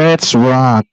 Let's rock.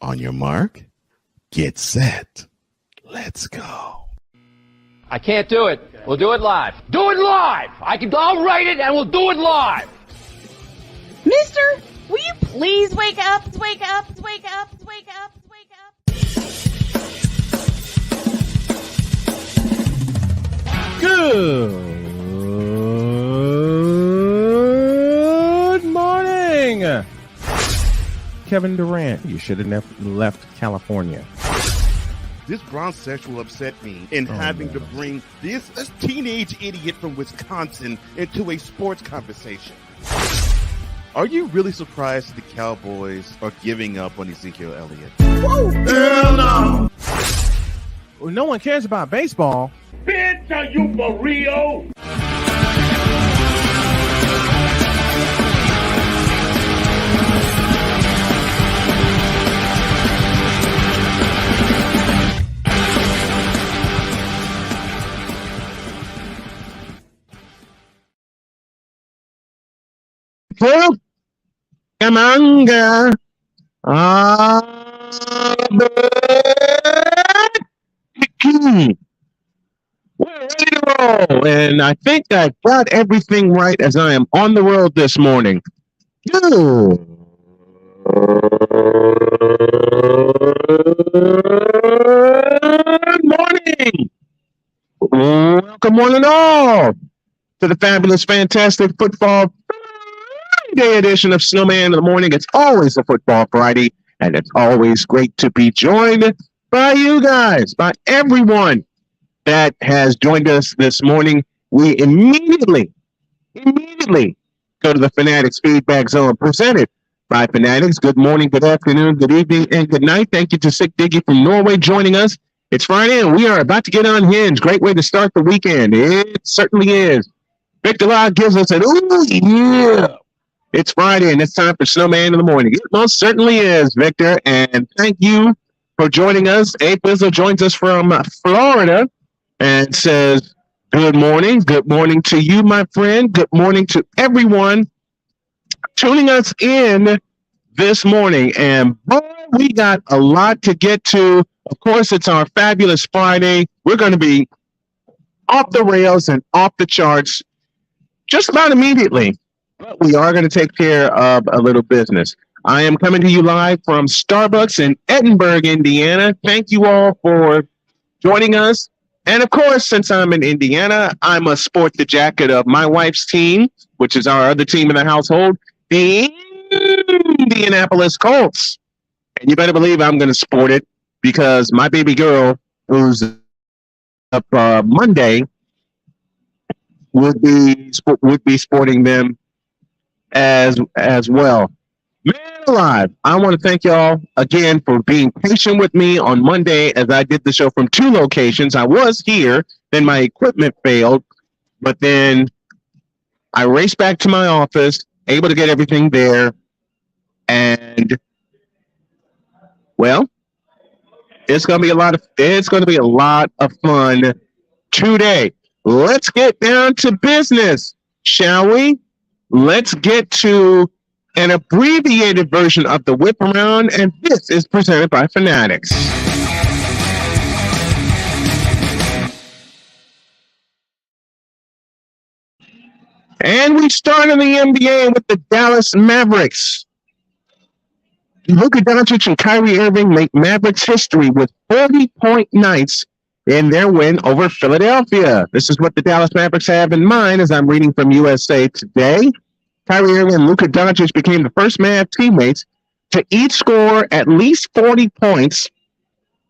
On your mark, get set. Let's go. I can't do it. We'll do it live. Do it live! I'll write it and we'll do it live! Mister, will you please wake up, wake up, wake up, wake up, wake up? Good morning, Kevin Durant. You should have never left California. This brownsexual upset me in having to bring this teenage idiot from Wisconsin into a sports conversation. Are you really surprised the Cowboys are giving up on Ezekiel Elliott? Whoa! Hell no! Well, no one cares about baseball. Bitch, are you for real? Kamanga. We're ready to roll, and I think I got everything right as I am on the road this morning. Good morning. Welcome one and all to the fabulous, fantastic football Friday edition of Snowman in the Morning. It's always a football Friday, and it's always great to be joined by you guys, by everyone that has joined us this morning. We immediately go to the Fanatics Feedback Zone, presented by Fanatics. Good morning, good afternoon, good evening, and good night. Thank you to Sick Diggy from Norway joining us. It's Friday, and we are about to get unhinged. Great way to start the weekend. It certainly is. Victor Log gives us an ooh, yeah. It's Friday, and it's time for Snowman in the Morning. It most certainly is, Victor, and thank you for joining us. A Bizzle joins us from Florida and says, good morning. Good morning to you, my friend. Good morning to everyone tuning us in this morning. And boy, we got a lot to get to. Of course, it's our fabulous Friday. We're going to be off the rails and off the charts just about immediately. But we are going to take care of a little business. I am coming to you live from Starbucks in Edinburgh, Indiana. Thank you all for joining us. And of course, since I'm in Indiana, I must sport the jacket of my wife's team, which is our other team in the household, the Indianapolis Colts. And you better believe I'm going to sport it because my baby girl, who's up Monday, would be sporting them as well. Man alive, I want to thank y'all again for being patient with me on Monday as I did the show from two locations. I was here, then my equipment failed, but then I raced back to my office, able to get everything there, and, well, It's going to be a lot of fun today. Let's get down to business, shall we? Let's get to an abbreviated version of the whip around, and this is presented by Fanatics. And we start in the NBA with the Dallas Mavericks. Luka Doncic and Kyrie Irving make Mavericks history with 40-point nights in their win over Philadelphia. This is what the Dallas Mavericks have in mind as I'm reading from USA Today. Kyrie Irving and Luka Doncic became the first Mav teammates to each score at least 40 points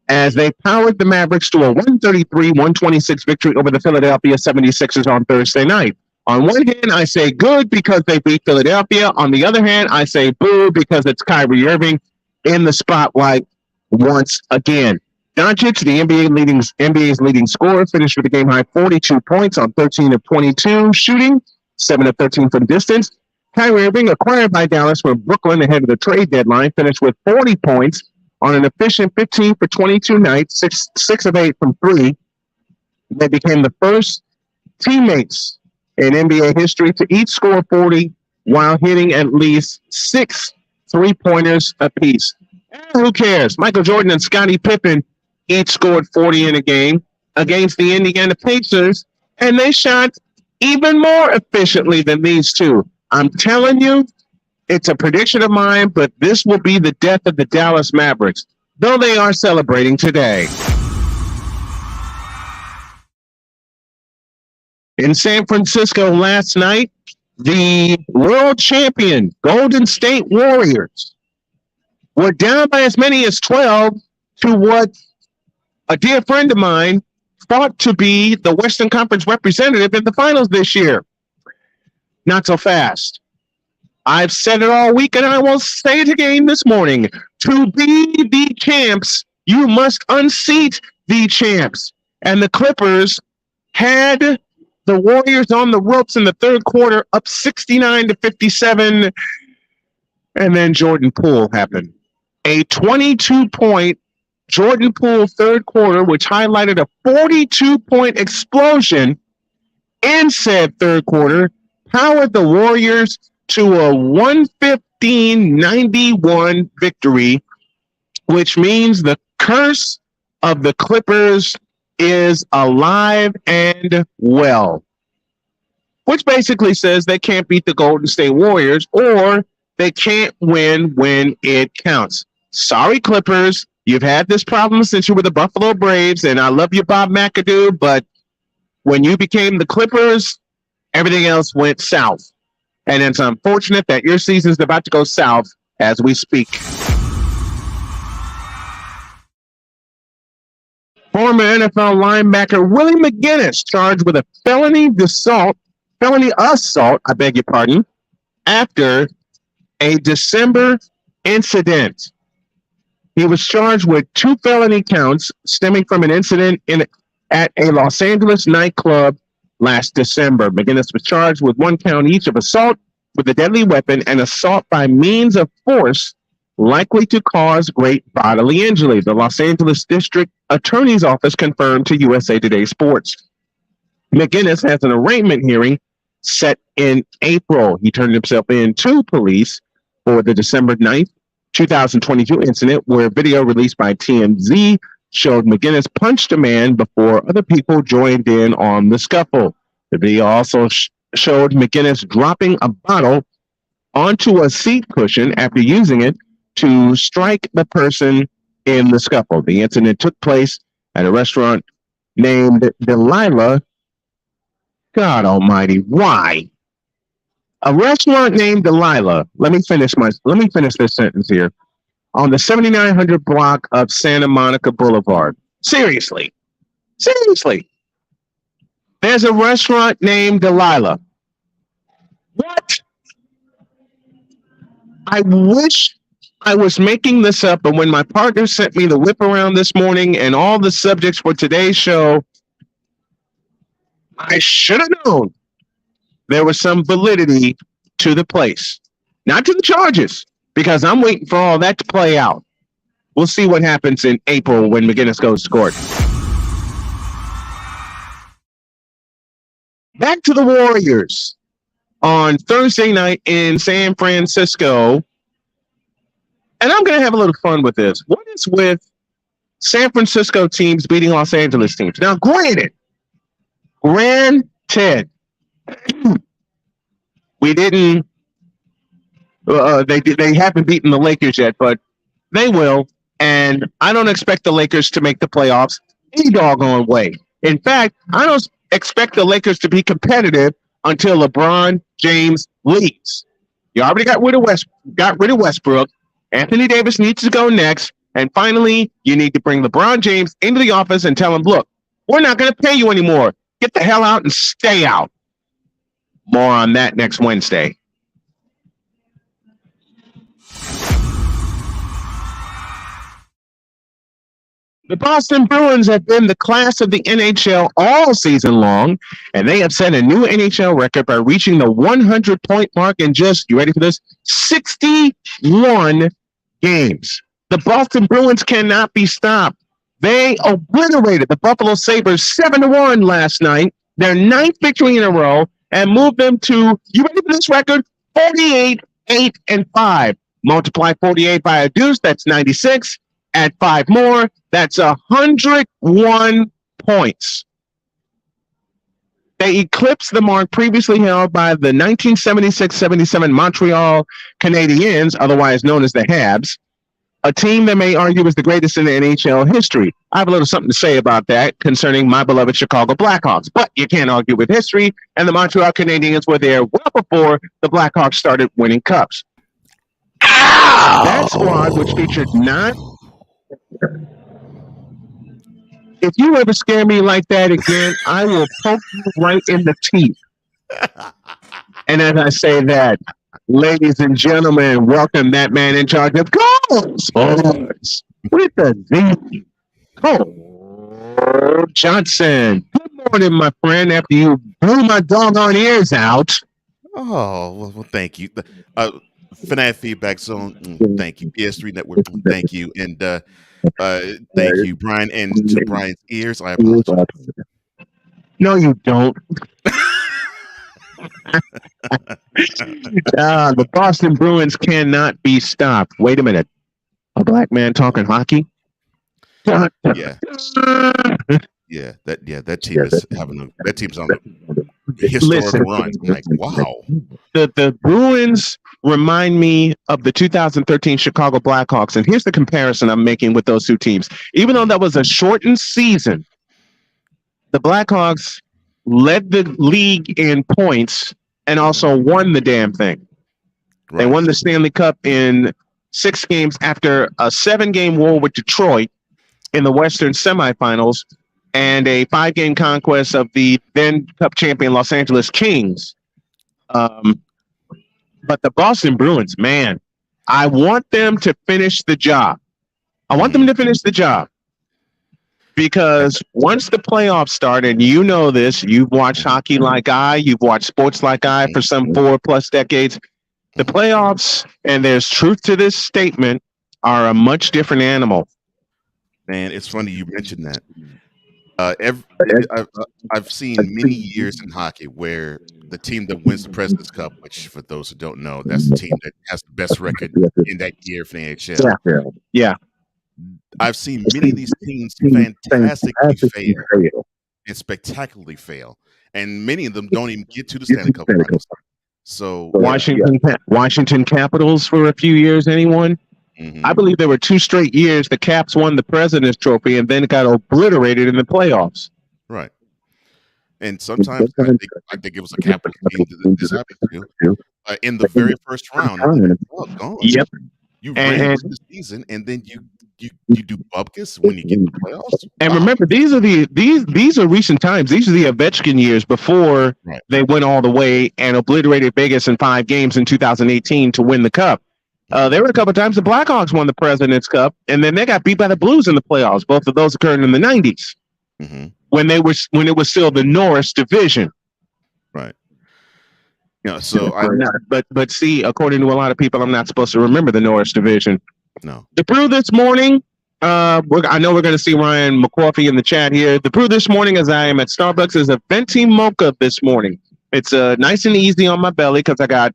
as they powered the Mavericks to a 133-126 victory over the Philadelphia 76ers on Thursday night. On one hand, I say good because they beat Philadelphia. On the other hand, I say boo because it's Kyrie Irving in the spotlight once again. Doncic, the NBA's leading scorer, finished with a game-high 42 points on 13 of 22 shooting, 7 of 13 from distance. Kyrie Irving, acquired by Dallas from Brooklyn ahead of the trade deadline, finished with 40 points on an efficient 15 for 22 night, 6 of 8 from 3. They became the first teammates in NBA history to each score 40 while hitting at least 6 3-pointers apiece. And who cares? Michael Jordan and Scottie Pippen each scored 40 in a game against the Indiana Pacers, and they shot even more efficiently than these two. I'm telling you, it's a prediction of mine, but this will be the death of the Dallas Mavericks, though they are celebrating today. In San Francisco last night, the world champion Golden State Warriors were down by as many as 12 to what a dear friend of mine thought to be the Western Conference representative in the finals this year. Not so fast. I've said it all week, and I will say it again this morning. To be the champs, you must unseat the champs. And the Clippers had the Warriors on the ropes in the third quarter, up 69-57, and then Jordan Poole happened. A 22-point Jordan Poole third quarter, which highlighted a 42-point explosion in said third quarter, powered the Warriors to a 115-91 victory, which means the curse of the Clippers is alive and well, which basically says they can't beat the Golden State Warriors or they can't win when it counts. Sorry, Clippers. You've had this problem since you were the Buffalo Braves, and I love you, Bob McAdoo, but when you became the Clippers, everything else went south. And it's unfortunate that your season is about to go south as we speak. Former NFL linebacker Willie McGinnis charged with a felony assault, after a December incident. He was charged with 2 felony counts stemming from an incident at a Los Angeles nightclub last December. McGinnis was charged with 1 count each of assault with a deadly weapon and assault by means of force likely to cause great bodily injury. The Los Angeles District Attorney's Office confirmed to USA Today Sports. McGinnis has an arraignment hearing set in April. He turned himself in to police for the December 9th, 2022 incident where video released by TMZ showed McGinnis punched a man before other people joined in on the scuffle. The video also showed McGinnis dropping a bottle onto a seat cushion after using it to strike the person in the scuffle. The incident took place at a restaurant named Delilah. God almighty, why? A restaurant named Delilah. Let me finish this sentence here. On the 7900 block of Santa Monica Boulevard. Seriously. There's a restaurant named Delilah. What? I wish I was making this up, but when my partner sent me the whip around this morning and all the subjects for today's show, I should have known there was some validity to the place. Not to the charges, because I'm waiting for all that to play out. we'll see what happens in April when McGinnis goes to court. Back to the Warriors on Thursday night in San Francisco. And I'm going to have a little fun with this. What is with San Francisco teams beating Los Angeles teams? Now, granted, we didn't. They haven't beaten the Lakers yet, but they will. And I don't expect the Lakers to make the playoffs any doggone way. In fact, I don't expect the Lakers to be competitive until LeBron James leaves. You already got rid of Westbrook. Anthony Davis needs to go next. And finally, you need to bring LeBron James into the office and tell him, look, we're not going to pay you anymore. Get the hell out and stay out. More on that next Wednesday. The Boston Bruins have been the class of the NHL all season long, and they have set a new NHL record by reaching the 100-point mark in just, you ready for this, 61 games. The Boston Bruins cannot be stopped. They obliterated the Buffalo Sabres 7-1 last night, their 9th victory in a row, and moved them to, you ready for this record, 48-8-5. Multiply 48 by a deuce, that's 96. Add 5 more, that's 101 points. They eclipsed the mark previously held by the 1976-77 Montreal Canadiens, otherwise known as the Habs, a team that may argue is the greatest in the NHL history. I have a little something to say about that concerning my beloved Chicago Blackhawks, but you can't argue with history, and the Montreal Canadiens were there well before the Blackhawks started winning cups. Ow! That squad, which featured 9... If you ever scare me like that again, I will poke you right in the teeth. And as I say that, ladies and gentlemen, welcome that man in charge of Gold Sports with the Z. Cole Johnson. Good morning, my friend, after you blew my doggone ears out. Oh, well, thank you. Fanatic Feedback Zone, thank you. PS3 Network, thank you. And thank you, Brian. And to Brian's ears, I apologize. No, you don't. The Boston Bruins cannot be stopped. Wait a minute. A black man talking hockey? Yeah. That team is that team's on a historic run. I'm like, wow. The Bruins remind me of the 2013 Chicago Blackhawks, and here's the comparison I'm making with those two teams. Even though that was a shortened season, the Blackhawks led the league in points and also won the damn thing. Right. They won the Stanley Cup in 6 games after a 7-game war with Detroit in the Western semifinals and a 5-game conquest of the then Cup champion Los Angeles Kings. But the Boston Bruins, man, I want them to finish the job. Because once the playoffs start, and you know this, you've watched hockey like I, you've watched sports like I for some 4+ decades, the playoffs, and there's truth to this statement, are a much different animal. Man, it's funny you mentioned that. I've seen many years in hockey where the team that wins the President's Cup, which for those who don't know, that's the team that has the best record in that year for the NHL. Yeah. I've seen many of these teams fantastically fail and spectacularly fail, and many of them don't even get to the Stanley Cup Finals. So Washington Capitals for a few years, anyone? Mm-hmm. I believe there were 2 straight years the Caps won the President's Trophy and then got obliterated in the playoffs. Right. And sometimes I think it was a Capital team that this happened to. In the very first round, gone. Yep. You ran the season, and then you do bupkis when you get in the playoffs. And remember, these are recent times. These are the Ovechkin years before they went all the way and obliterated Vegas in 5 games in 2018 to win the Cup. There were a couple of times the Blackhawks won the President's Cup, and then they got beat by the Blues in the playoffs. Both of those occurred in the 90s when it was still the Norris division. Right. Yeah. So but see, according to a lot of people, I'm not supposed to remember the Norris division. No. The brew this morning, I know we're going to see Ryan McCorfey in the chat here. The brew this morning, as I am at Starbucks, is a venti mocha this morning. It's nice and easy on my belly because I got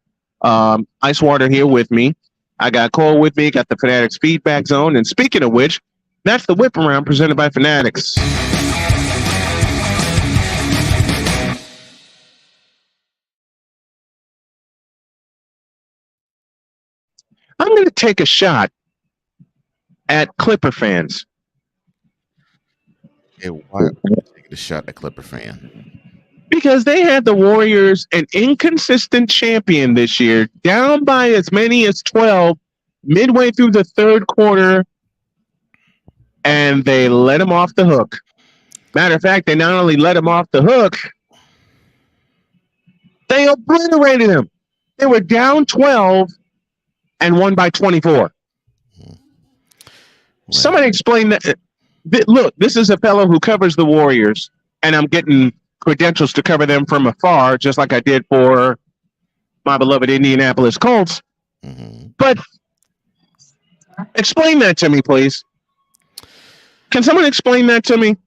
ice water here with me. I got Cole with me, got the Fanatics feedback zone. And speaking of which, that's the whip around presented by Fanatics. I'm going to take a shot at Clipper fans. Hey, why are you taking a shot at Clipper fan? Because they had the Warriors, an inconsistent champion this year, down by as many as 12 midway through the third quarter, and they let him off the hook. Matter of fact, they not only let him off the hook, they obliterated him. They were down 12 and won by 24. Somebody explain that. Look, this is a fellow who covers the Warriors, and I'm getting credentials to cover them from afar, just like I did for my beloved Indianapolis Colts. But explain that to me, please. Can someone explain that to me?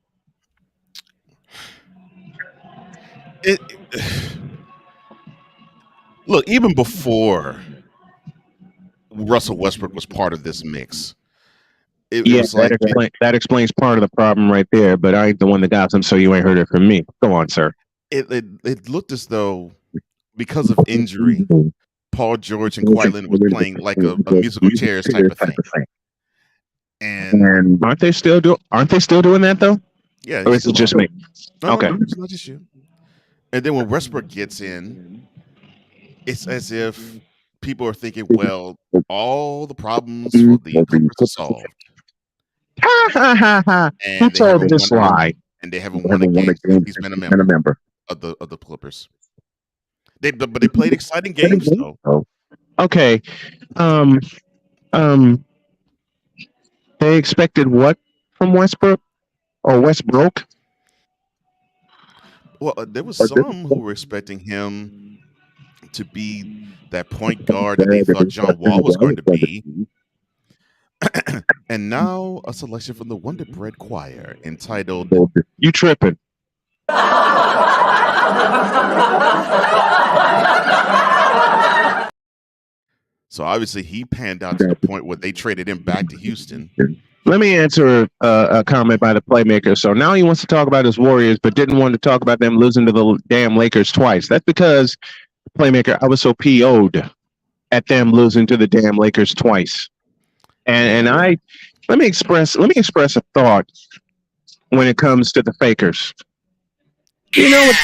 Look, even before Russell Westbrook was part of this mix, it was like that explains part of the problem right there. But I ain't the one that got them, so you ain't heard it from me. Go on, sir. It looked as though because of injury, Paul George and Kawhi Leonard was playing like a musical chairs type of thing. And aren't they still doing that though? Yeah, or is it just me? No, okay, no, it's not just you. And then when Westbrook gets in, it's as if people are thinking, well, all the problems for the Clippers are solved. Ha ha ha ha! Who told this lie? And they haven't won a game since he's been a member of the Clippers. But they played exciting games though. Okay. They expected what from Westbrook or Westbrook? Well, there was some who were expecting him to be that point guard that they thought John Wall was going to be. And now a selection from the Wonder Bread Choir entitled "You Trippin'." So obviously he panned out to the point where they traded him back to Houston. Let me answer a comment by the playmaker. So now he wants to talk about his Warriors, but didn't want to talk about them losing to the damn Lakers twice. That's because, playmaker, I was so PO'd at them losing to the damn Lakers twice. And let me express a thought when it comes to the fakers. You know what?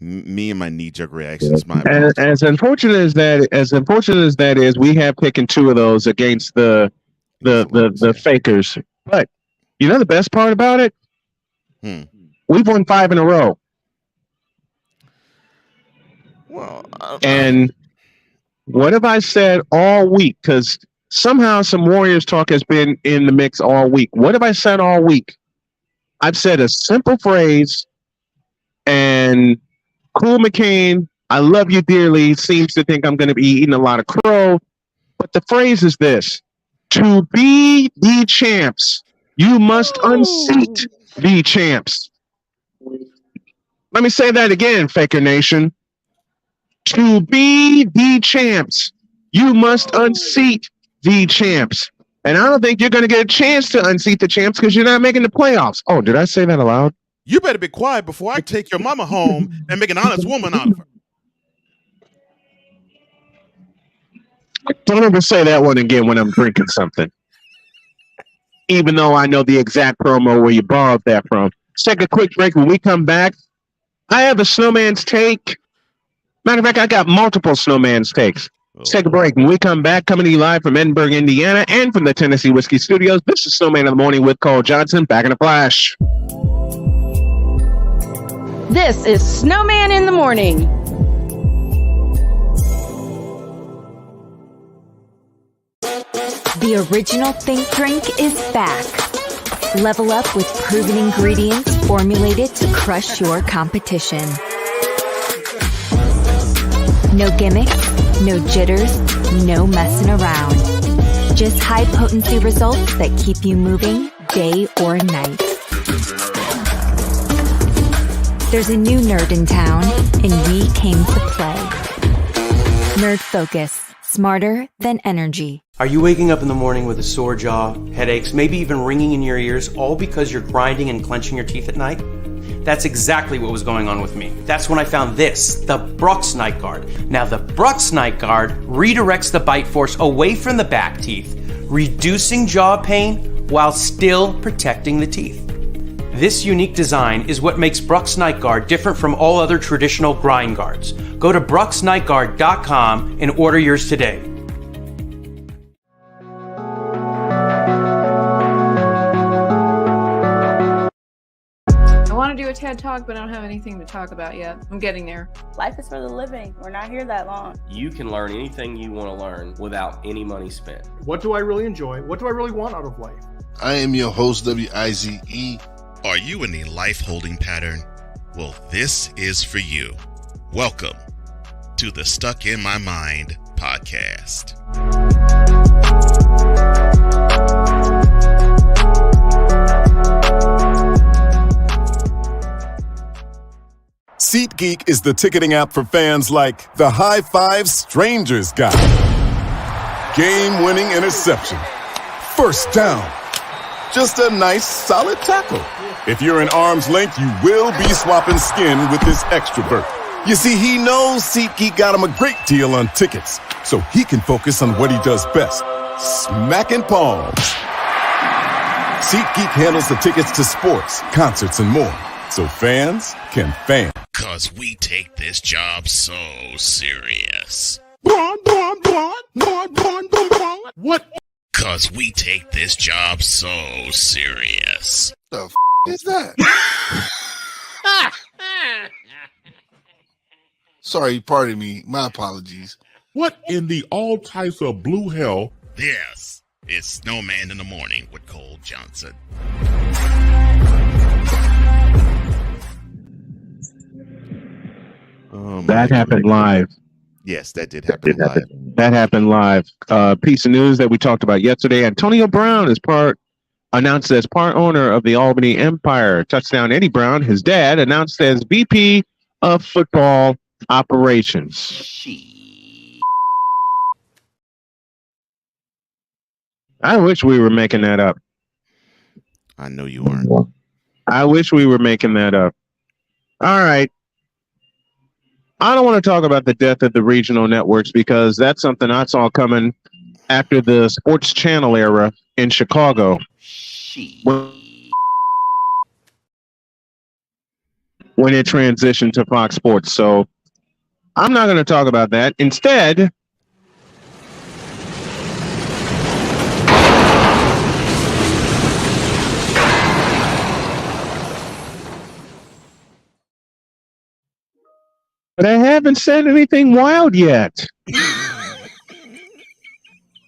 Me and my knee-jerk reactions. As unfortunate as that is, we have taken two of those against the fakers. But you know the best part about it? We've won 5 in a row. Well, and what have I said all week? Because somehow some Warriors talk has been in the mix all week. What have I said all week? I've said a simple phrase, and Cool McCain, I love you dearly, seems to think I'm going to be eating a lot of crow. But the phrase is this: to be the champs, you must unseat the champs. Let me say that again, Faker Nation. To be the champs, you must unseat the champs. And I don't think you're going to get a chance to unseat the champs because you're not making the playoffs. Oh, did I say that aloud? You better be quiet before I take your mama home and make an honest woman out of her. Don't ever say that one again when I'm drinking something. Even though I know the exact promo where you borrowed that from. Let's take a quick break. When we come back, I have a Snowman's take. Matter of fact, I got multiple Snowman's takes. Let's take a break. When we come back, coming to you live from Edinburgh, Indiana, and from the Tennessee Whiskey Studios, this is Snowman in the Morning with Cole Johnson. Back in a flash. This is Snowman in the Morning. The original Think Drink is back. Level up with proven ingredients formulated to crush your competition. No gimmicks, no jitters, no messing around. Just high-potency results that keep you moving day or night. There's a new nerd in town, and we came to play. Nerd Focus. Smarter than energy. Are you waking up in the morning with a sore jaw, headaches, maybe even ringing in your ears, all because you're grinding and clenching your teeth at night? That's exactly what was going on with me. That's when I found this, the Brux Night Guard. Now the Brux Night Guard redirects the bite force away from the back teeth, reducing jaw pain while still protecting the teeth. This unique design is what makes Brux Night Guard different from all other traditional grind guards. Go to bruxnightguard.com and order yours today. I want to do a TED Talk, but I don't have anything to talk about yet. I'm getting there. Life is for the living. We're not here that long. You can learn anything you want to learn without any money spent. What do I really enjoy? What do I really want out of life? I am your host, WIZE. Are you in a life holding pattern? Well, this is for you. Welcome to the Stuck in My Mind podcast. SeatGeek is the ticketing app for fans like the High Five Strangers guy, game-winning interception, first down, just a nice solid tackle. If you're in arm's length, you will be swapping skin with this extra berth. You see, he knows SeatGeek got him a great deal on tickets, so he can focus on what he does best, smacking palms. SeatGeek handles the tickets to sports, concerts, and more, so fans can fan. 'Cause we take this job so serious. What? 'Cause we take this job so serious. The f*** is that? Sorry, pardon me. My apologies. What in the all types of blue hell? This is Snowman in the Morning with Cole Johnson. That happened live. Yes, that did happen live. That happened live. Piece of news that we talked about yesterday. Antonio Brown is announced as part owner of the Albany Empire. Touchdown Eddie Brown, his dad, announced as VP of football operations. I wish we were making that up. I know you weren't. I wish we were making that up. All right. I don't want to talk about the death of the regional networks because that's something I saw coming after the sports channel era in Chicago. When it transitioned to Fox Sports. So I'm not going to talk about that. Instead, but I haven't said anything wild yet.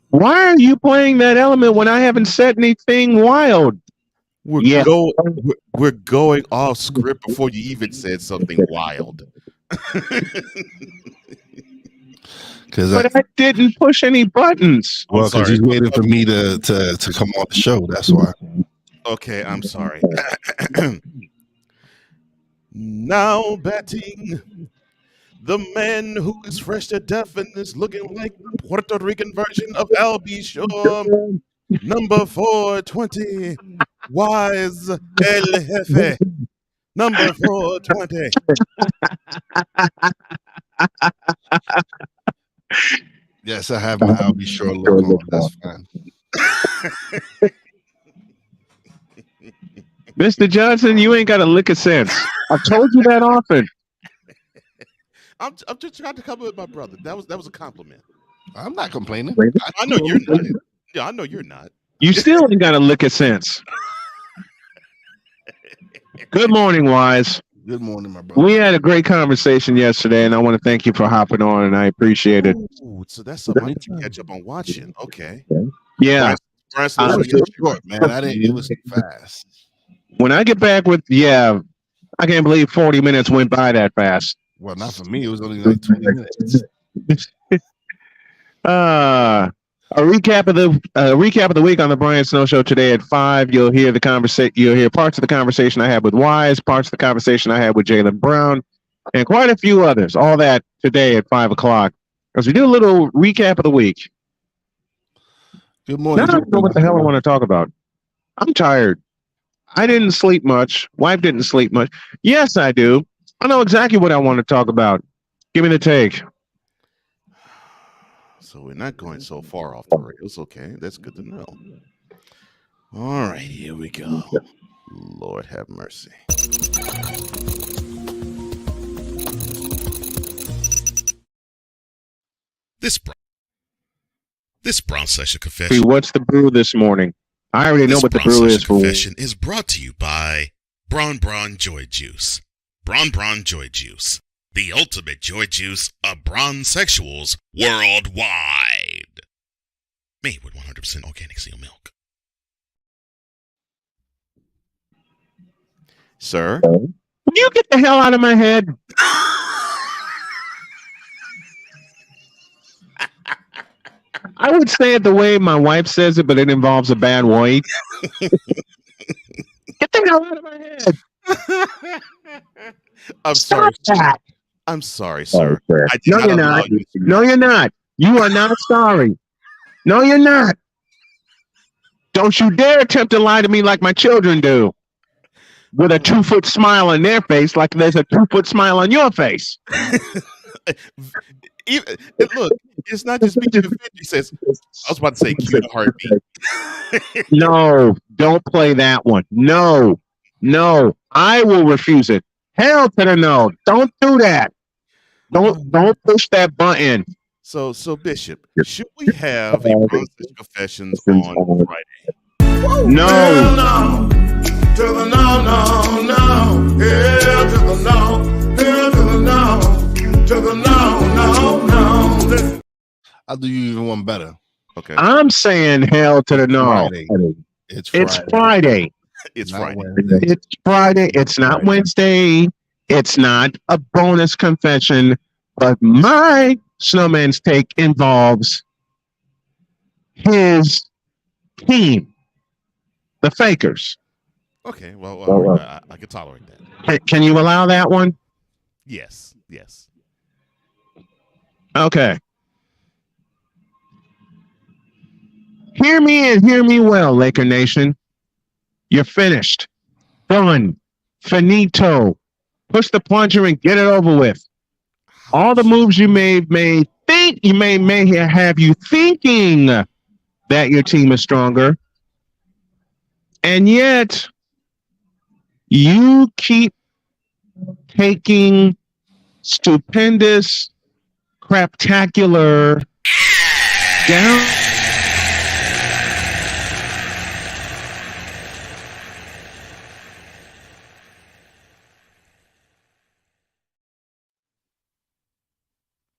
Why are you playing that element when I haven't said anything wild? We're going off script before you even said something wild. But I didn't push any buttons. Well, because he's waiting for me to come on the show. That's why. Okay, I'm sorry. Now batting, the man who is fresh to death and is looking like Puerto Rican version of Albie Shore, number 420, Wise El Jefe, number 420. Yes, I have my Albie Shore look on. That's fine. Mr. Johnson, you ain't got a lick of sense. I've told you that often. I'm just trying to come with my brother. That was a compliment. I'm not complaining. I know you're not. Yeah, I know you're not. You still ain't got a lick of sense. Good morning, Wise. Good morning, my brother. We had a great conversation yesterday, and I want to thank you for hopping on, and I appreciate it. Ooh, so that's something I need to catch up on watching. Okay. Yeah. Brian Snow was short, man. It was fast. When I get back with, I can't believe 40 minutes went by that fast. Well, not for me. It was only like 20 minutes. A recap of the week on the Brian Snow Show today at 5. You'll hear You'll hear parts of the conversation I had with Wise, parts of the conversation I had with Jaylen Brown, and quite a few others. All that today at 5 o'clock as we do a little recap of the week. Good morning. Now I don't know what the hell I want to talk about. I'm tired. I didn't sleep much. Wife didn't sleep much. Yes, I do. I know exactly what I want to talk about. Give me the take. So we're not going so far off the rails. Okay, that's good to know. All right, here we go. Lord have mercy. This Brown Session Confession. What's the brew this morning? I already know what the brew is for. Confession is brought to you by Braun Joy Juice. Braun Joy Juice. The ultimate joy juice of Braun sexuals worldwide. Made with 100% organic seal milk. Sir? Will you get the hell out of my head? I would say it the way my wife says it, but it involves a bad way. Get the hell out of my head. I'm sorry. I'm sorry, sir. No, you're not. No, you're not. You are not sorry. No, you're not. Don't you dare attempt to lie to me like my children do. With a 2-foot smile on their face, like there's a 2-foot smile on your face. Look, it's not just me. He says, I was about to say, cue the heartbeat. No, don't play that one. No, I will refuse it. Hell to the no. Don't do that. Don't push that button. So Bishop, should we have a Brown Session Confessions on Friday? No. To the no. Yeah, to the no. Yeah, to the no. To the no. I'll do you even one better. Okay. I'm saying hell to the no. It's Friday. It's Friday. It's Friday. It's not Wednesday. It's not a bonus confession, but my Snowman's take involves his team, the Fakers. Okay, well, I can tolerate that. Can you allow that one? Yes. Okay. Hear me and hear me well, Laker Nation. You're finished. Done. Finito. Push the plunger and get it over with. All the moves you may have you thinking that your team is stronger. And yet you keep taking stupendous, craptacular down.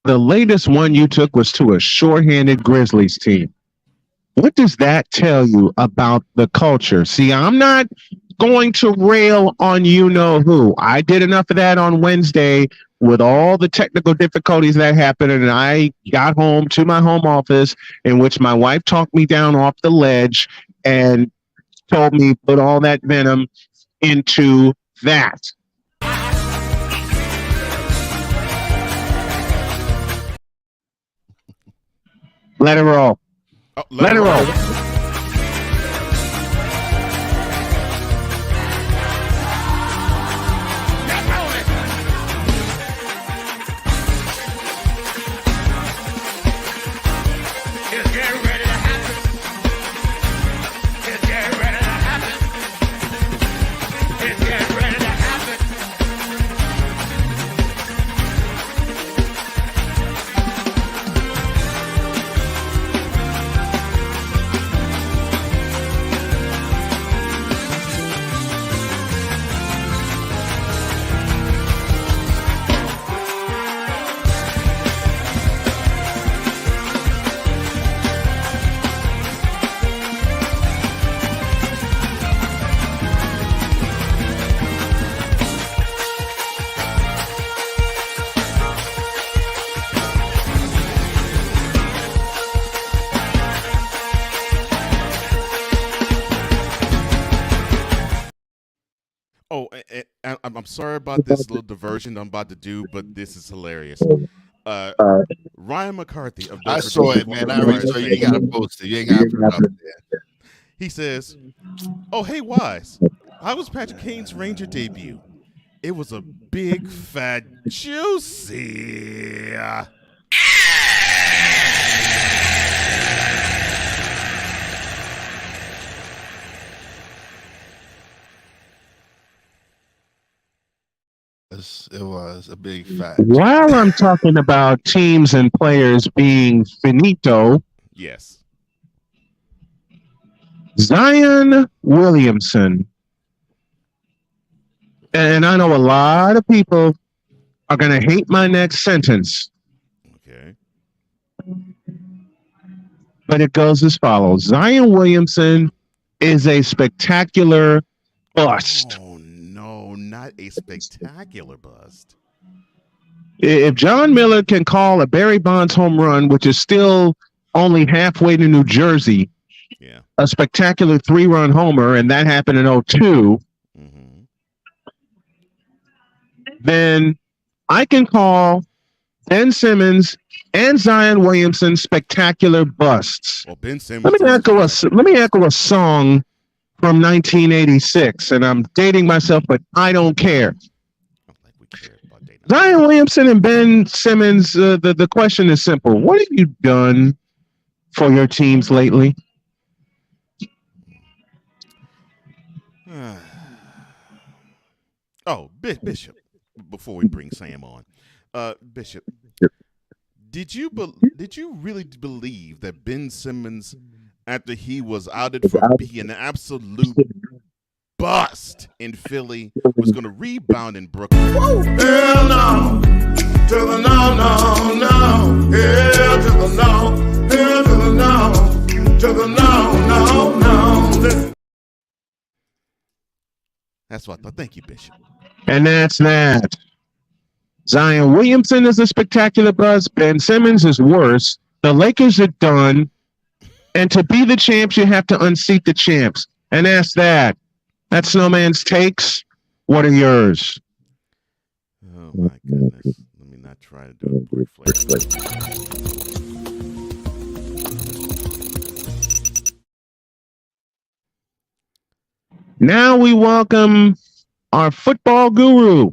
The latest one you took was to a shorthanded Grizzlies team. What does that tell you about the culture? See, I'm not going to rail on you-know-who. I did enough of that on Wednesday with all the technical difficulties that happened, and I got home to my home office in which my wife talked me down off the ledge and told me put all that venom into that. Let it roll. Let it roll. Oh, I'm sorry about this little diversion I'm about to do, but this is hilarious. Ryan McCarthy of I Dover saw it, man. I already saw it. You ain't got to post it. You ain't got to put it up there. He says, "Oh, hey, Wise, how was Patrick Kane's Ranger debut? It was a big, fat, juicy." It was a big fact. While I'm talking about teams and players being finito, Yes. Zion Williamson, and I know a lot of people are going to hate my next sentence. Okay. But it goes as follows. Zion Williamson is a spectacular bust. Oh, no, not a spectacular bust. If John Miller can call a Barry Bonds home run, which is still only halfway to New Jersey, a spectacular 3-run homer, and that happened in 2002, then I can call Ben Simmons and Zion Williamson spectacular busts. Well, Ben Simmons. Let me echo a song from 1986, and I'm dating myself, but I don't care. Zion Williamson and Ben Simmons, the question is simple. What have you done for your teams lately? Oh, Bishop, before we bring Sam on. Bishop, did you really believe that Ben Simmons, after he was outed for being an absolute bust in Philly, was going to rebound in Brooklyn? Hell no, to the no, no, no. Hell to the no, hell to the no, to the no, no, no. That's what I thought. Thank you, Bishop. And that's that. Zion Williamson is a spectacular bust. Ben Simmons is worse. The Lakers are done. And to be the champs, you have to unseat the champs. And that's that. That's Snowman's takes. What are yours? Oh, my goodness. Let me not try to do a briefly. Now we welcome our football guru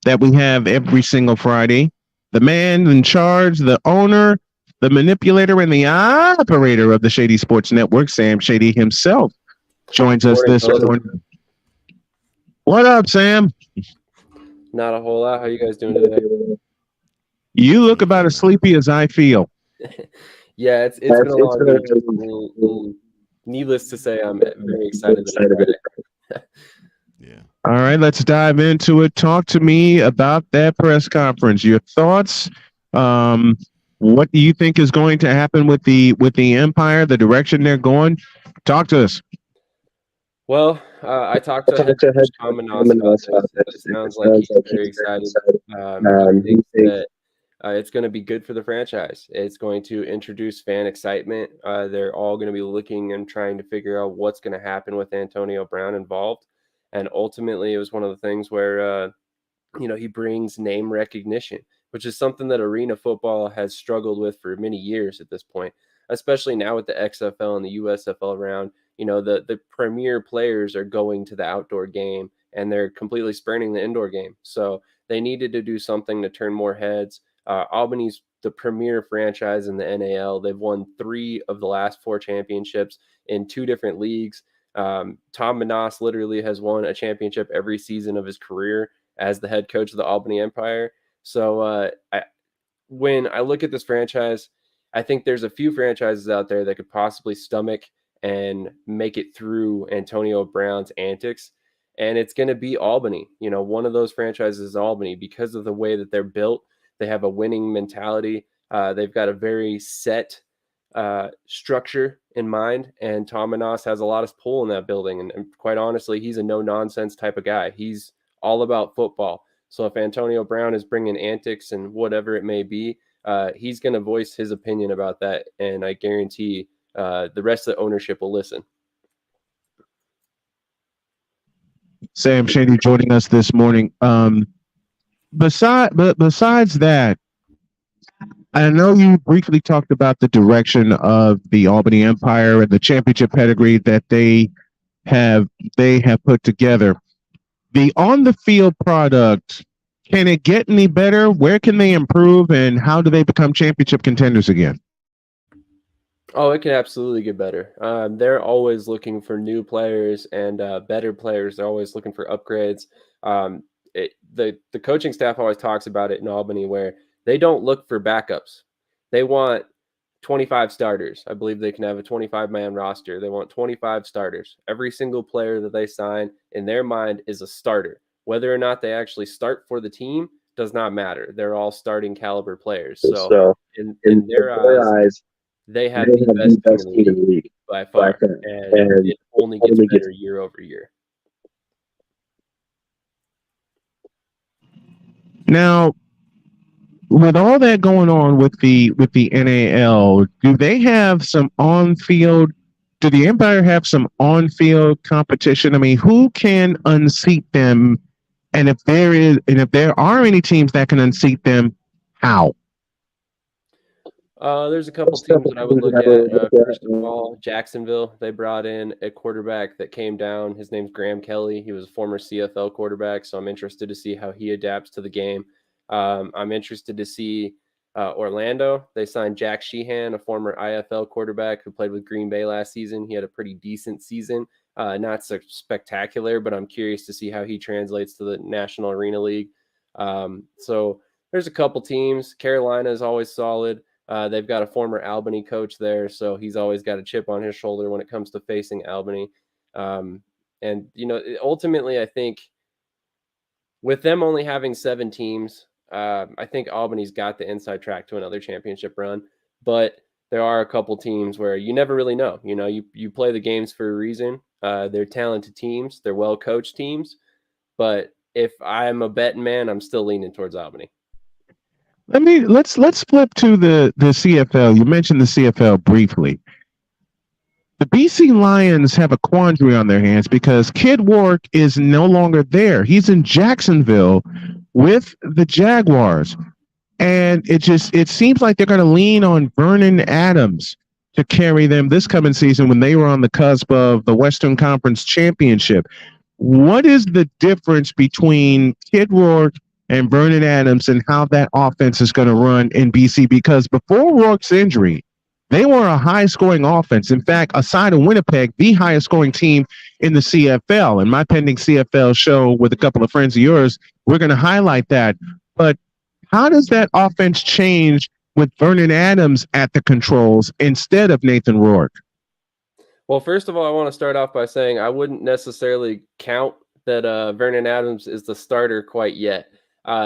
that we have every single Friday. The man in charge, the owner, the manipulator, and the operator of the Shady Sports Network, Sam Shady himself, joins us this morning. What up, Sam? Not a whole lot. How you guys doing today? You look about as sleepy as I feel. Yeah, it's been a long week. Needless to say, I'm very excited. All right, let's dive into it. Talk to me about that press conference. Your thoughts. What do you think is going to happen with the Empire? The direction they're going. Talk to us. Well, I talked to head coach Tom Manas about this. It sounds like he's very excited. I think that it's going to be good for the franchise. It's going to introduce fan excitement. They're all going to be looking and trying to figure out what's going to happen with Antonio Brown involved. And ultimately, it was one of the things where, he brings name recognition, which is something that arena football has struggled with for many years at this point, especially now with the XFL and the USFL around. The premier players are going to the outdoor game and they're completely spurning the indoor game. So they needed to do something to turn more heads. Albany's the premier franchise in the NAL. They've won 3 of the last 4 championships in 2 different leagues. Tom Manas literally has won a championship every season of his career as the head coach of the Albany Empire. So when I look at this franchise, I think there's a few franchises out there that could possibly stomach and make it through Antonio Brown's antics. And it's going to be Albany. One of those franchises is Albany because of the way that they're built. They have a winning mentality. They've got a very set structure in mind. And Tom Manas has a lot of pull in that building. And quite honestly, he's a no-nonsense type of guy. He's all about football. So if Antonio Brown is bringing antics and whatever it may be, he's going to voice his opinion about that. And I guarantee the rest of the ownership will listen. Sam Shady joining us this morning. Besides that, I know you briefly talked about the direction of the Albany Empire and the championship pedigree that they have put together. The on the field product, can it get any better? Where can they improve, and how do they become championship contenders again? Oh, it can absolutely get better. They're always looking for new players and better players. They're always looking for upgrades. The coaching staff always talks about it in Albany, where they don't look for backups. They want 25 starters. I believe they can have a 25-man roster. They want 25 starters. Every single player that they sign, in their mind, is a starter. Whether or not they actually start for the team does not matter. They're all starting caliber players. So in their eyes, they have the best team in the league by far, and it only gets better year over year. Now, with all that going on with the NAL, do they have some on-field? Do the Empire have some on-field competition? I mean, who can unseat them? And if there are any teams that can unseat them, how? There's a couple teams that I would look at. First of all, Jacksonville. They brought in a quarterback that came down. His name's Graham Kelly. He was a former CFL quarterback, so I'm interested to see how he adapts to the game. I'm interested to see Orlando. They signed Jack Sheehan, a former IFL quarterback who played with Green Bay last season. He had a pretty decent season, not so spectacular, but I'm curious to see how he translates to the National Arena League. So there's a couple teams. Carolina is always solid. They've got a former Albany coach there, so he's always got a chip on his shoulder when it comes to facing Albany. And, ultimately, I think with them only having 7 teams, I think Albany's got the inside track to another championship run. But there are a couple teams where you never really know. You play the games for a reason. They're talented teams. They're well-coached teams. But if I'm a betting man, I'm still leaning towards Albany. Let's flip to the CFL. You mentioned the CFL briefly. The BC Lions have a quandary on their hands because Kid Rourke is no longer there. He's in Jacksonville with the Jaguars. And it seems like they're going to lean on Vernon Adams to carry them this coming season when they were on the cusp of the Western Conference Championship. What is the difference between Kid Rourke and Vernon Adams and how that offense is going to run in BC? Because before Rourke's injury, they were a high-scoring offense. In fact, aside of Winnipeg, the highest-scoring team in the CFL. In my pending CFL show with a couple of friends of yours, we're going to highlight that. But how does that offense change with Vernon Adams at the controls instead of Nathan Rourke? Well, first of all, I want to start off by saying I wouldn't necessarily count that Vernon Adams is the starter quite yet.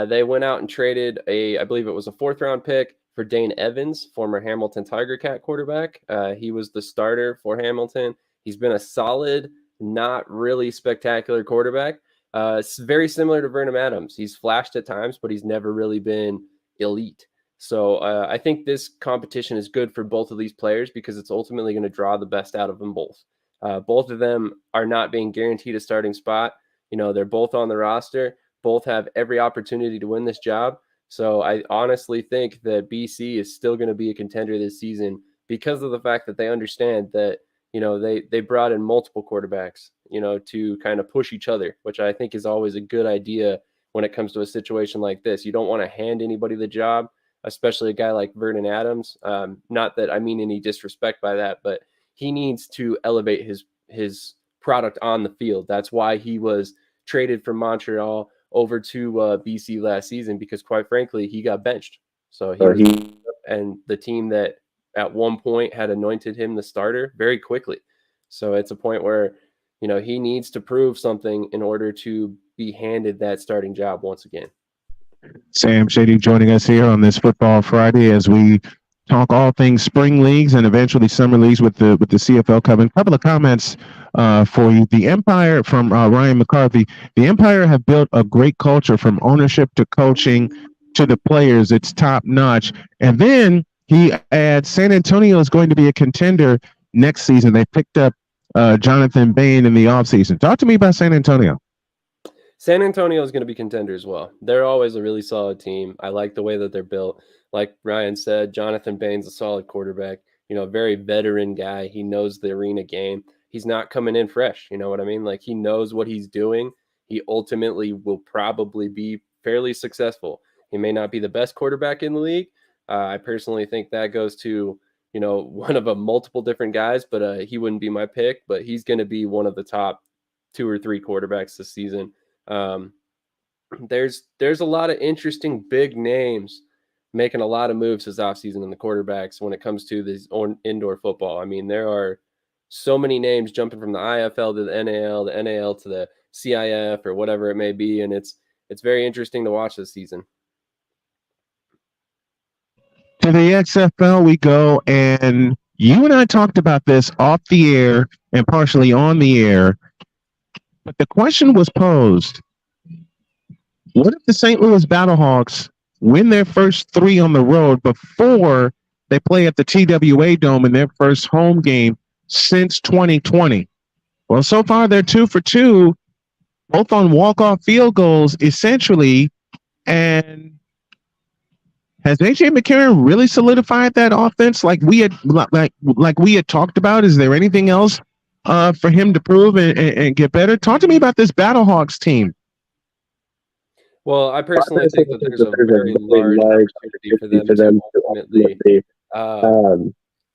They went out and traded I believe it was a 4th-round pick for Dane Evans, former Hamilton Tiger Cat quarterback. He was the starter for Hamilton. He's been a solid, not really spectacular quarterback. It's very similar to Vernon Adams. He's flashed at times, but he's never really been elite. So I think this competition is good for both of these players because it's ultimately going to draw the best out of them both. Both of them are not being guaranteed a starting spot. They're both on the roster. Both have every opportunity to win this job. So I honestly think that BC is still going to be a contender this season because of the fact that they understand that, they brought in multiple quarterbacks, to kind of push each other, which I think is always a good idea when it comes to a situation like this. You don't want to hand anybody the job, especially a guy like Vernon Adams. Not that I mean any disrespect by that, but he needs to elevate his product on the field. That's why he was traded from Montreal over to BC last season, because quite frankly, he got benched. So and the team that at one point had anointed him the starter very quickly. So it's a point where, he needs to prove something in order to be handed that starting job once again. Sam Shady joining us here on this Football Friday as we talk all things spring leagues and eventually summer leagues with the CFL coming. A couple of comments for you. The Empire from Ryan McCarthy. The Empire have built a great culture from ownership to coaching to the players. It's top notch. And then he adds San Antonio is going to be a contender next season. They picked up Jonathan Bain in the offseason. Talk to me about San Antonio. San Antonio is going to be contender as well. They're always a really solid team. I like the way that they're built. Like Ryan said, Jonathan Bain's a solid quarterback. A very veteran guy. He knows the arena game. He's not coming in fresh. You know what I mean? Like, he knows what he's doing. He ultimately will probably be fairly successful. He may not be the best quarterback in the league. I personally think that goes to, one of multiple different guys, but he wouldn't be my pick. But he's going to be one of the top 2 or 3 quarterbacks this season. There's a lot of interesting big names making a lot of moves this offseason in the quarterbacks when it comes to this indoor football. I mean, there are so many names jumping from the IFL to the NAL to the CIF or whatever it may be, and it's very interesting to watch this season. To the XFL we go, and you and I talked about this off the air and partially on the air, but the question was posed: what if the St. Louis Battlehawks win their first 3 on the road before they play at the TWA Dome in their first home game since 2020? Well, so far they're 2 for 2, both on walk-off field goals, essentially. And has AJ McCarron really solidified that offense like we had talked about? Is there anything else for him to prove and get better? Talk to me about this Battlehawks team. Well, I personally think that there's a very large opportunity for them to ultimately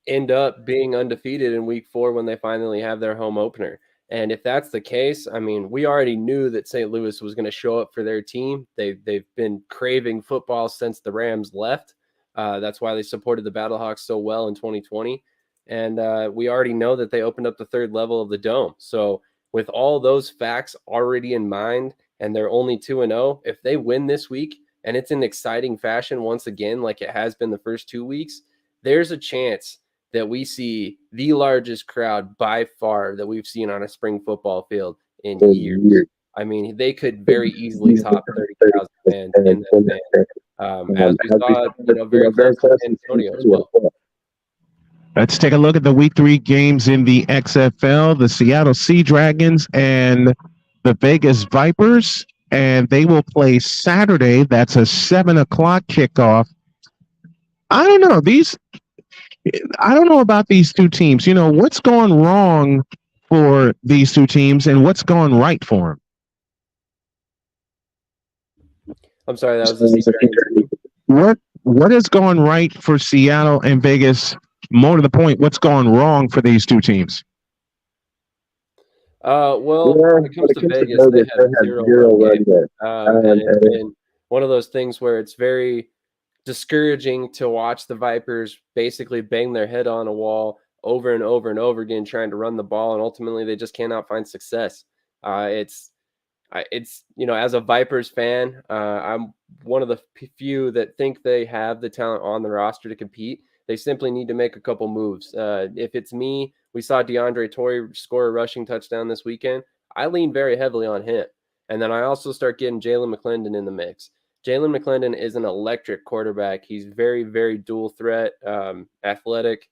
end up being undefeated in week 4 when they finally have their home opener. And if that's the case, I mean, we already knew that St. Louis was going to show up for their team. They've been craving football since the Rams left. That's why they supported the Battlehawks so well in 2020. And we already know that they opened up the 3rd level of the Dome. So with all those facts already in mind, and they're only 2-0, if they win this week, and it's in exciting fashion once again, like it has been the first 2 weeks, there's a chance that we see the largest crowd by far that we've seen on a spring football field in years. I mean, they could very easily top 30,000 fans in that stand, as we saw, very close to San Antonio as well. Let's take a look at the week 3 games in the XFL. The Seattle Sea Dragons and the Vegas Vipers, and they will play Saturday. That's a 7:00 kickoff. I don't know about these 2 teams. What's gone wrong for these 2 teams and what's gone right for them? I'm sorry, that was the Sea Dragons. What has gone right for Seattle and Vegas? More to the point, what's gone wrong for these 2 teams? Well, when it comes to Vegas, they have 0 run game. And it's been one of those things where it's very discouraging to watch the Vipers basically bang their head on a wall over and over and over again trying to run the ball, and ultimately they just cannot find success. It's as a Vipers fan, I'm one of the few that think they have the talent on the roster to compete. They simply need to make a couple moves. If it's me, we saw DeAndre Torrey score a rushing touchdown this weekend. I lean very heavily on him. And then I also start getting Jalen McClendon in the mix. Jalen McClendon is an electric quarterback. He's very, very dual threat, athletic,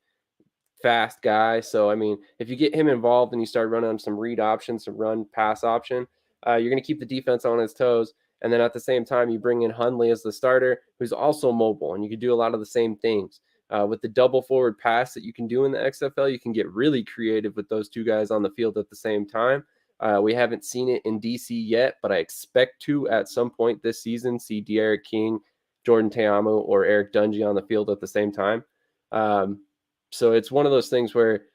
fast guy. So, I mean, if you get him involved and you start running on some read options, some run pass option, you're going to keep the defense on its toes. And then at the same time, you bring in Hundley as the starter, who's also mobile, and you can do a lot of the same things. With the double forward pass that you can do in the XFL, you can get really creative with those 2 guys on the field at the same time. We haven't seen it in DC yet, but I expect to at some point this season see De'Aaron King, Jordan Teamu, or Eric Dungy on the field at the same time. So it's one of those things where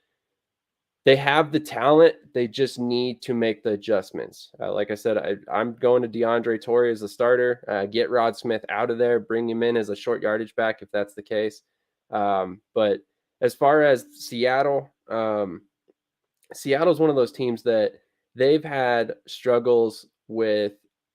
they have the talent. They just need to make the adjustments. Like I said, I'm going to DeAndre Torrey as the starter. Get Rod Smith out of there. Bring him in as a short yardage back if that's the case. But as far as Seattle, Seattle's one of those teams that they've had struggles with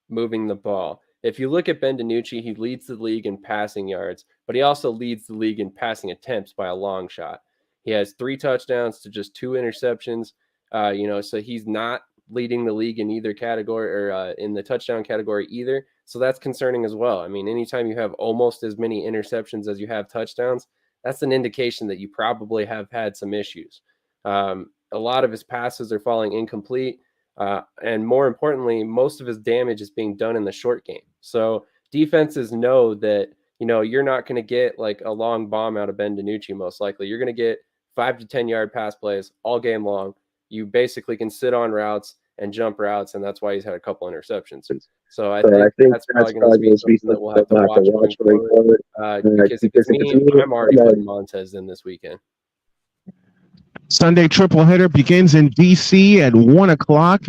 moving the ball. If you look at Ben DiNucci, he leads the league in passing yards, but he also leads the league in passing attempts by a long shot. He has 3 touchdowns to just 2 interceptions. So he's not leading the league in either category or in the touchdown category either. So that's concerning as well. I mean, anytime you have almost as many interceptions as you have touchdowns, that's an indication that you probably have had some issues. A lot of his passes are falling incomplete. And more importantly, most of his damage is being done in the short game. So defenses know that, you're not going to get like a long bomb out of Ben DiNucci. Most likely you're going to get 5 to 10 yard pass plays all game long. You basically can sit on routes and jump routes, and that's why he's had a couple interceptions. So I think that's probably going to be something that we'll have to watch going forward. Because if it's me, I'm already putting Montez in this weekend. Sunday tripleheader begins in D.C. at 1 o'clock.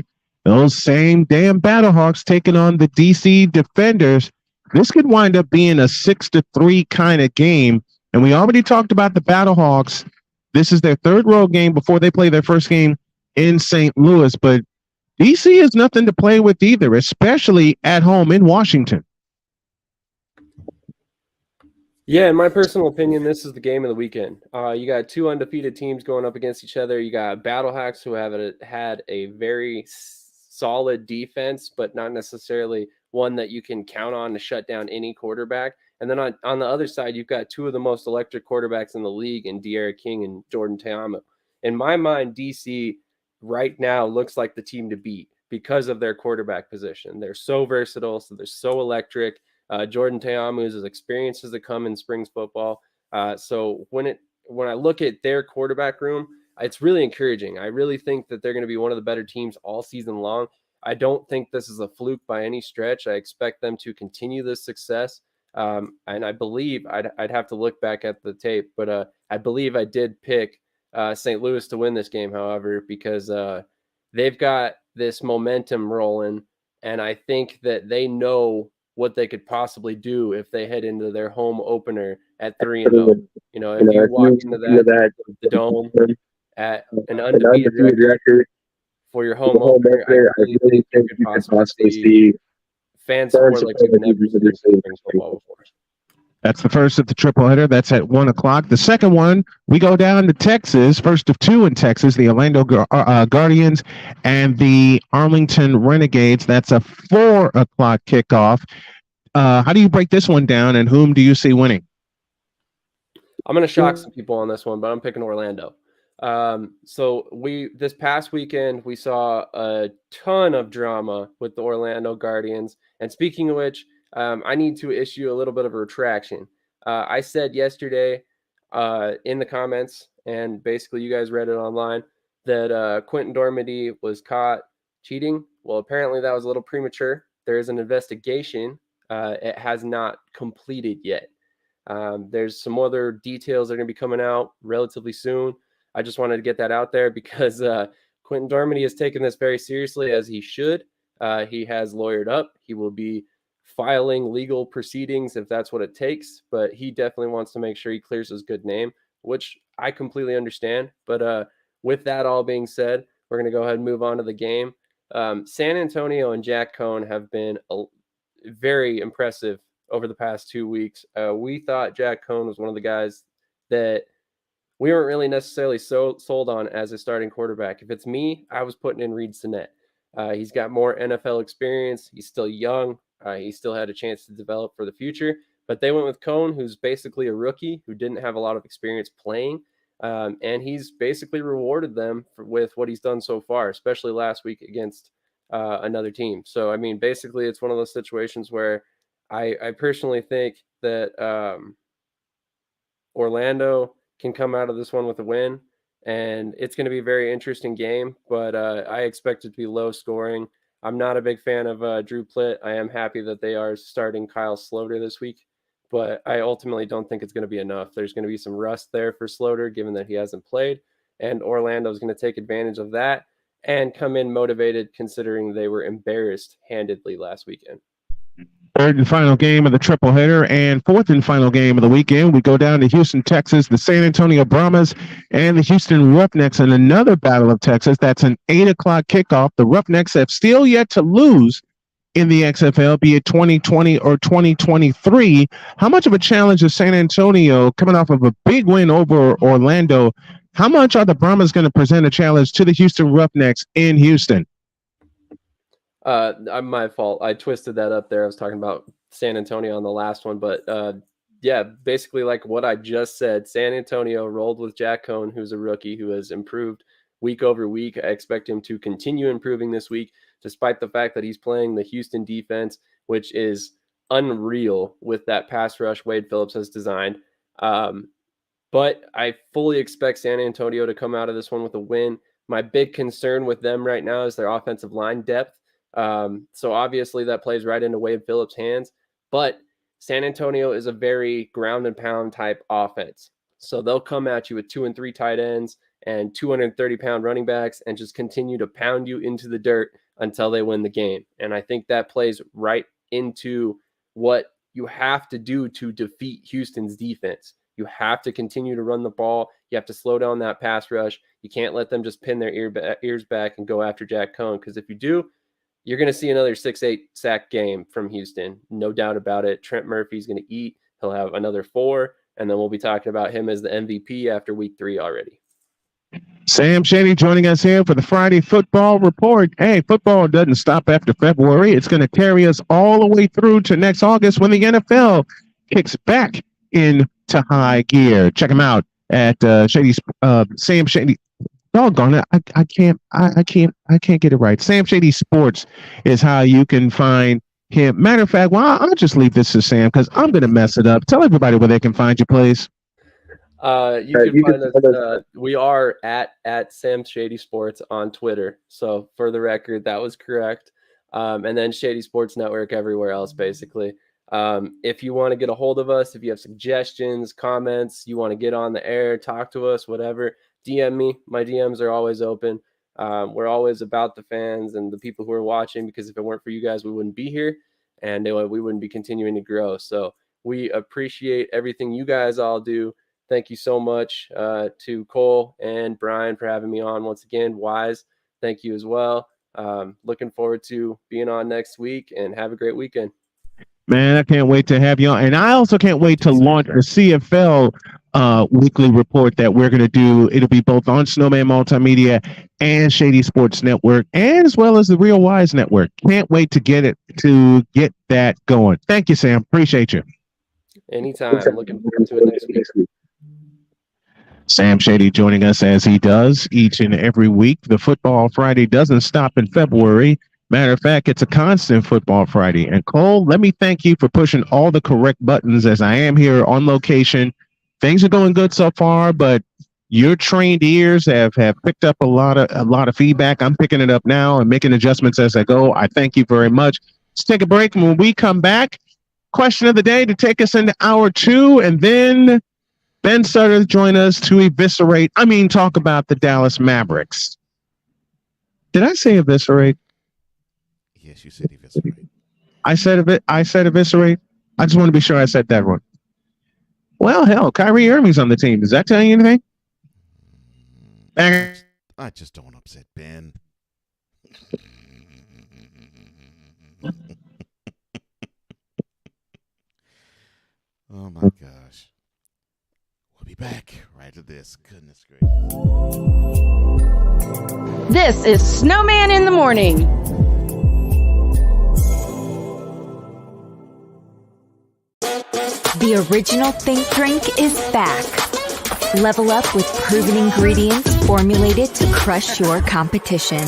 Those same damn Battlehawks taking on the D.C. Defenders. This could wind up being a 6-3 kind of game. And we already talked about the Battlehawks. This is their third road game before they play their first game in St. Louis. But D.C. is nothing to play with either, especially at home in Washington. Yeah, in my personal opinion, this is the game of the weekend. You got two undefeated teams going up against each other. You got Battlehawks, who have had a very solid defense, but not necessarily one that you can count on to shut down any quarterback. And then on the other side, you've got two of the most electric quarterbacks in the league in De'Ara King and Jordan Ta'amu. In my mind, DC right now looks like the team to beat because of their quarterback position. They're so versatile, so they're so electric. Jordan Ta'amu is as experienced as they come in Springs football. So when I look at their quarterback room, it's really encouraging. I really think that they're going to be one of the better teams all season long. I don't think this is a fluke by any stretch. I expect them to continue this success. And I believe I'd have to look back at the tape, but I believe I did pick St. Louis to win this game, however, because they've got this momentum rolling, and I think that they know what they could possibly do if they head into their home opener at 3-0. If you walk into that the dome at an undefeated record for your home opener, I really think you could possibly see fan support like you've never seen in Springs football before. That's the first of the tripleheader. That's at 1 o'clock. The second one, we go down to Texas. First of two in Texas, the Orlando Guardians and the Arlington Renegades. That's a 4 o'clock kickoff. How do you break this one down, and whom do you see winning? I'm going to shock some people on this one, but I'm picking Orlando. So this past weekend, we saw a ton of drama with the Orlando Guardians. And speaking of which, I need to issue a little bit of a retraction. I said yesterday in the comments, and basically you guys read it online, that Quentin Dormady was caught cheating. Well, apparently that was a little premature. There is an investigation. It has not completed yet. There's some other details that are going to be coming out relatively soon. I just wanted to get that out there because Quentin Dormady has taken this very seriously, as he should. He has lawyered up. He will be filing legal proceedings if that's what it takes, but he definitely wants to make sure he clears his good name, which I completely understand. But with that all being said, we're going to go ahead and move on to the game. San Antonio and Jack Cohn have been very impressive over the past 2 weeks. We thought Jack Cohn was one of the guys that we weren't really necessarily so sold on as a starting quarterback. If it's me, I was putting in Reed Sinnett. He's got more NFL experience. He's still young. He still had a chance to develop for the future. But they went with Cohn, who's basically a rookie who didn't have a lot of experience playing. And he's basically rewarded them with what he's done so far, especially last week against another team. So, I mean, basically, it's one of those situations where I personally think that Orlando can come out of this one with a win, and it's going to be a very interesting game, but I expect it to be low scoring. I'm not a big fan of Drew Plitt. I am happy that they are starting Kyle Sloter this week, but I ultimately don't think it's going to be enough. There's going to be some rust there for Sloter, given that he hasn't played, and Orlando is going to take advantage of that and come in motivated, considering they were embarrassed handedly last weekend. Third and final game of the tripleheader and fourth and final game of the weekend. We go down to Houston, Texas, the San Antonio Brahmas and the Houston Roughnecks in another Battle of Texas. That's an 8 o'clock kickoff. The Roughnecks have still yet to lose in the XFL, be it 2020 or 2023. How much of a challenge is San Antonio coming off of a big win over Orlando? How much are the Brahmas going to present a challenge to the Houston Roughnecks in Houston? My fault. I twisted that up there. I was talking about San Antonio on the last one, but yeah, basically like what I just said, San Antonio rolled with Jack Cohn, who's a rookie who has improved week over week. I expect him to continue improving this week, despite the fact that he's playing the Houston defense, which is unreal with that pass rush Wade Phillips has designed. But I fully expect San Antonio to come out of this one with a win. My big concern with them right now is their offensive line depth. So obviously that plays right into Wade Phillips' hands. But San Antonio is a very ground and pound type offense. So they'll come at you with 2 and 3 tight ends and 230-pound running backs and just continue to pound you into the dirt until they win the game. And I think that plays right into what you have to do to defeat Houston's defense. You have to continue to run the ball. You have to slow down that pass rush. You can't let them just pin their ears back and go after Jack Cohn, because if you do, you're going to see another 6-8 sack game from Houston. No doubt about it. Trent Murphy's going to eat. He'll have another 4, and then we'll be talking about him as the MVP after week 3 already. Sam Shady joining us here for the Friday Football Report. Hey, football doesn't stop after February. It's going to carry us all the way through to next August when the NFL kicks back into high gear. Check him out at Shady's Sam Shady. Doggone it, I can't get it right. Sam Shady Sports is how you can find him. Matter of fact, well, I'll just leave this to Sam because I'm going to mess it up. Tell everybody where they can find you, please. You can find us. We are at Sam Shady Sports on Twitter. So for the record, that was correct. And then Shady Sports Network everywhere else, basically. If you want to get a hold of us, if you have suggestions, comments, you want to get on the air, talk to us, whatever, DM me. My DMs are always open. We're always about the fans and the people who are watching, because if it weren't for you guys, we wouldn't be here and we wouldn't be continuing to grow. So we appreciate everything you guys all do. Thank you so much to Cole and Brian for having me on once again. Wise, thank you as well. Looking forward to being on next week, and have a great weekend. Man, I can't wait to have you on. And I also can't wait to launch the CFL weekly report that we're going to do. It'll be both on Snowman Multimedia and Shady Sports Network, and as well as the Real Wise Network. Can't wait to get that going. Thank you, Sam. Appreciate you. Anytime. Looking forward to it next week. Sam Shady joining us as he does each and every week. The Football Friday doesn't stop in February. Matter of fact, it's a constant Football Friday. And Cole, let me thank you for pushing all the correct buttons as I am here on location. Things are going good so far, but your trained ears have picked up a lot of feedback. I'm picking it up now and making adjustments as I go. I thank you very much. Let's take a break. When we come back, question of the day to take us into hour 2, and then Ben Sutter join us to talk about the Dallas Mavericks. Did I say eviscerate? Yes, you said eviscerate. I said eviscerate. I just want to be sure I said that wrong. Well, hell, Kyrie Irving's on the team. Does that tell you anything? I just don't want to upset Ben. Oh my gosh. We'll be back right to this. Goodness gracious. This is Snowman in the Morning. The original Think Drink is back. Level up with proven ingredients formulated to crush your competition.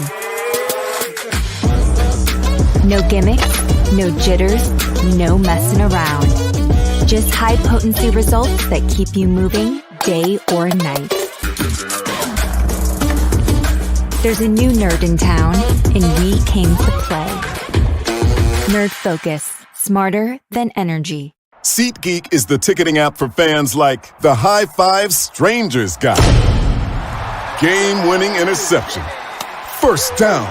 No gimmicks, no jitters, no messing around. Just high-potency results that keep you moving day or night. There's a new nerd in town, and we came to play. Nerd Focus. Smarter than energy. SeatGeek is the ticketing app for fans like the High Five Strangers Guy. Game-winning interception. First down.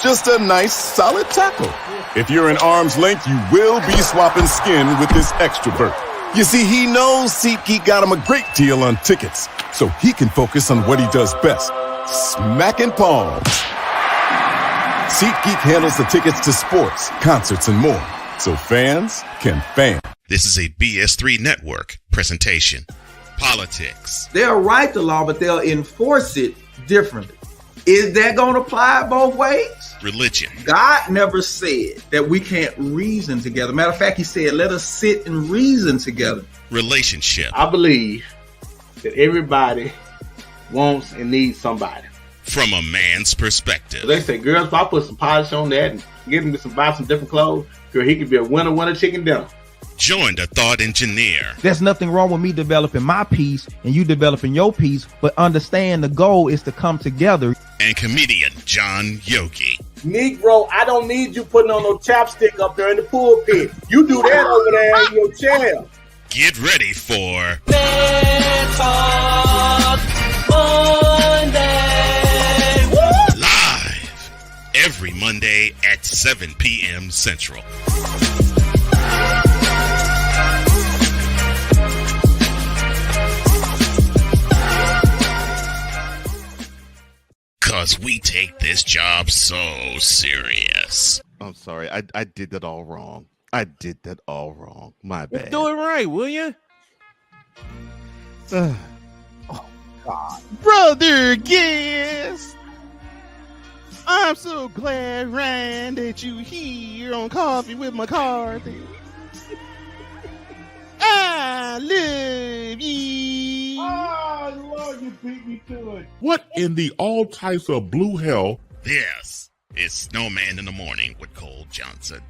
Just a nice, solid tackle. If you're in arm's length, you will be swapping skin with this extrovert. You see, he knows SeatGeek got him a great deal on tickets, so he can focus on what he does best, smacking palms. SeatGeek handles the tickets to sports, concerts, and more, so fans can fan. This is a BS3 Network presentation. Politics. They'll write the law, but they'll enforce it differently. Is that going to apply both ways? Religion. God never said that we can't reason together. Matter of fact, he said, let us sit and reason together. Relationship. I believe that everybody wants and needs somebody. from a man's perspective. They say, girls, if I put some polish on that and get him to buy some different clothes, girl, he could be a winner chicken dinner. Join the thought engineer. There's nothing wrong with me developing my piece and you developing your piece, but understand the goal is to come together. And comedian John Yogi. Negro, I don't need you putting on no chapstick up there in the pulpit. You do that over there in your chair. Get ready for Monday. Live every Monday at 7 p.m. Central. Because we take this job so serious. I'm sorry. I did that all wrong. My bad. Do it right, will you? Oh, God. Brother guest, I'm so glad, Ryan, that you here on Coffee with McCarthy. I love you. Oh, Lord, you beat me to it. What in the all types of blue hell? This is Snowman in the Morning with Cole Johnson.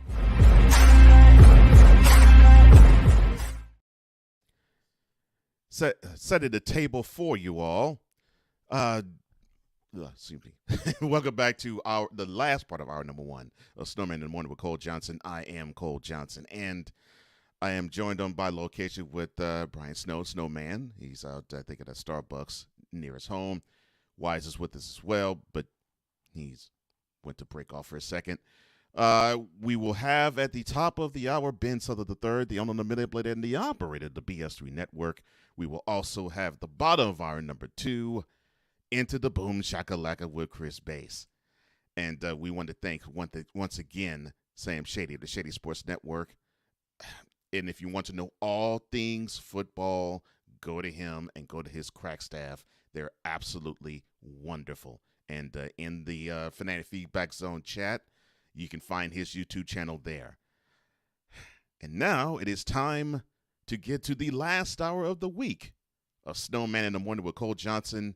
Setting the table for you all. Excuse me. Welcome back to the last part of our number one of Snowman in the Morning with Cole Johnson. I am Cole Johnson, and I am joined on by location with Brian Snowman. He's out, I think, at a Starbucks near his home. Wise is with us as well, but he's went to break off for a second. We will have at the top of the hour Ben Southern III, the owner, the manipulator, and the operator of the BS3 network. We will also have the bottom of our number 2, Into the Boom Shakalaka with Chris Bass. And we want to thank once again Sam Shady of the Shady Sports Network. And if you want to know all things football, go to him and go to his crack staff. They're absolutely wonderful. And in the Fanatic Feedback Zone chat, you can find his YouTube channel there. And now it is time to get to the last hour of the week of Snowman in the Morning with Cole Johnson.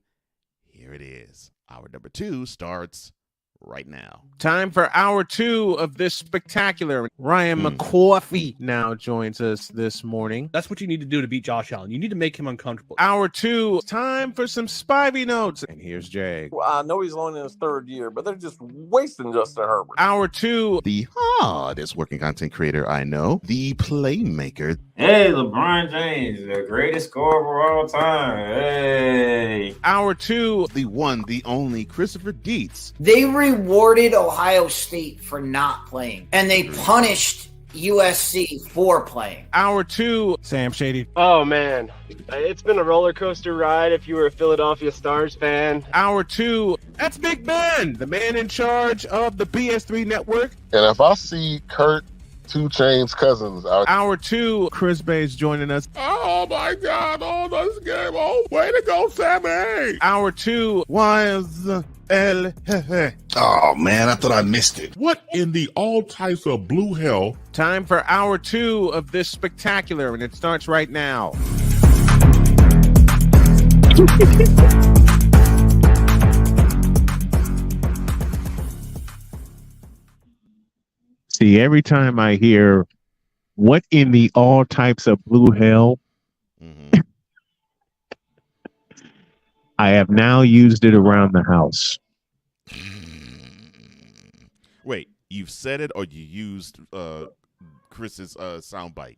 Here it is. Hour number 2 starts right now. Time for hour 2 of this spectacular. Ryan McCoffey now joins us this morning. That's what you need to do to beat Josh Allen. You need to make him uncomfortable. Hour 2, time for some Spivey notes. And here's Jay. Well, I know he's only in his 3rd year, but they're just wasting Justin Herbert. Hour 2, the hardest working content creator I know, the playmaker. Hey, LeBron James, the greatest scorer of all time. Hey. Hour 2, the one, the only Christopher Dietz. They rewarded Ohio State for not playing, and they punished USC for playing. Hour 2, Sam Shady. Oh, man. It's been a roller coaster ride if you were a Philadelphia Stars fan. Hour 2, that's Big Ben, the man in charge of the BS3 network. And if I see Kurt 2 Chainz Cousins out. Hour 2, Chris Bass joining us. Oh my God! Oh, this game! Oh, way to go, Sammy! Hour 2, was El Jefe. Oh man, I thought I missed it. What in the all types of blue hell? Time for hour 2 of this spectacular, and it starts right now. See, every time I hear what in the all types of blue hell, I have now used it around the house. Wait, you've said it or you used Chris's soundbite?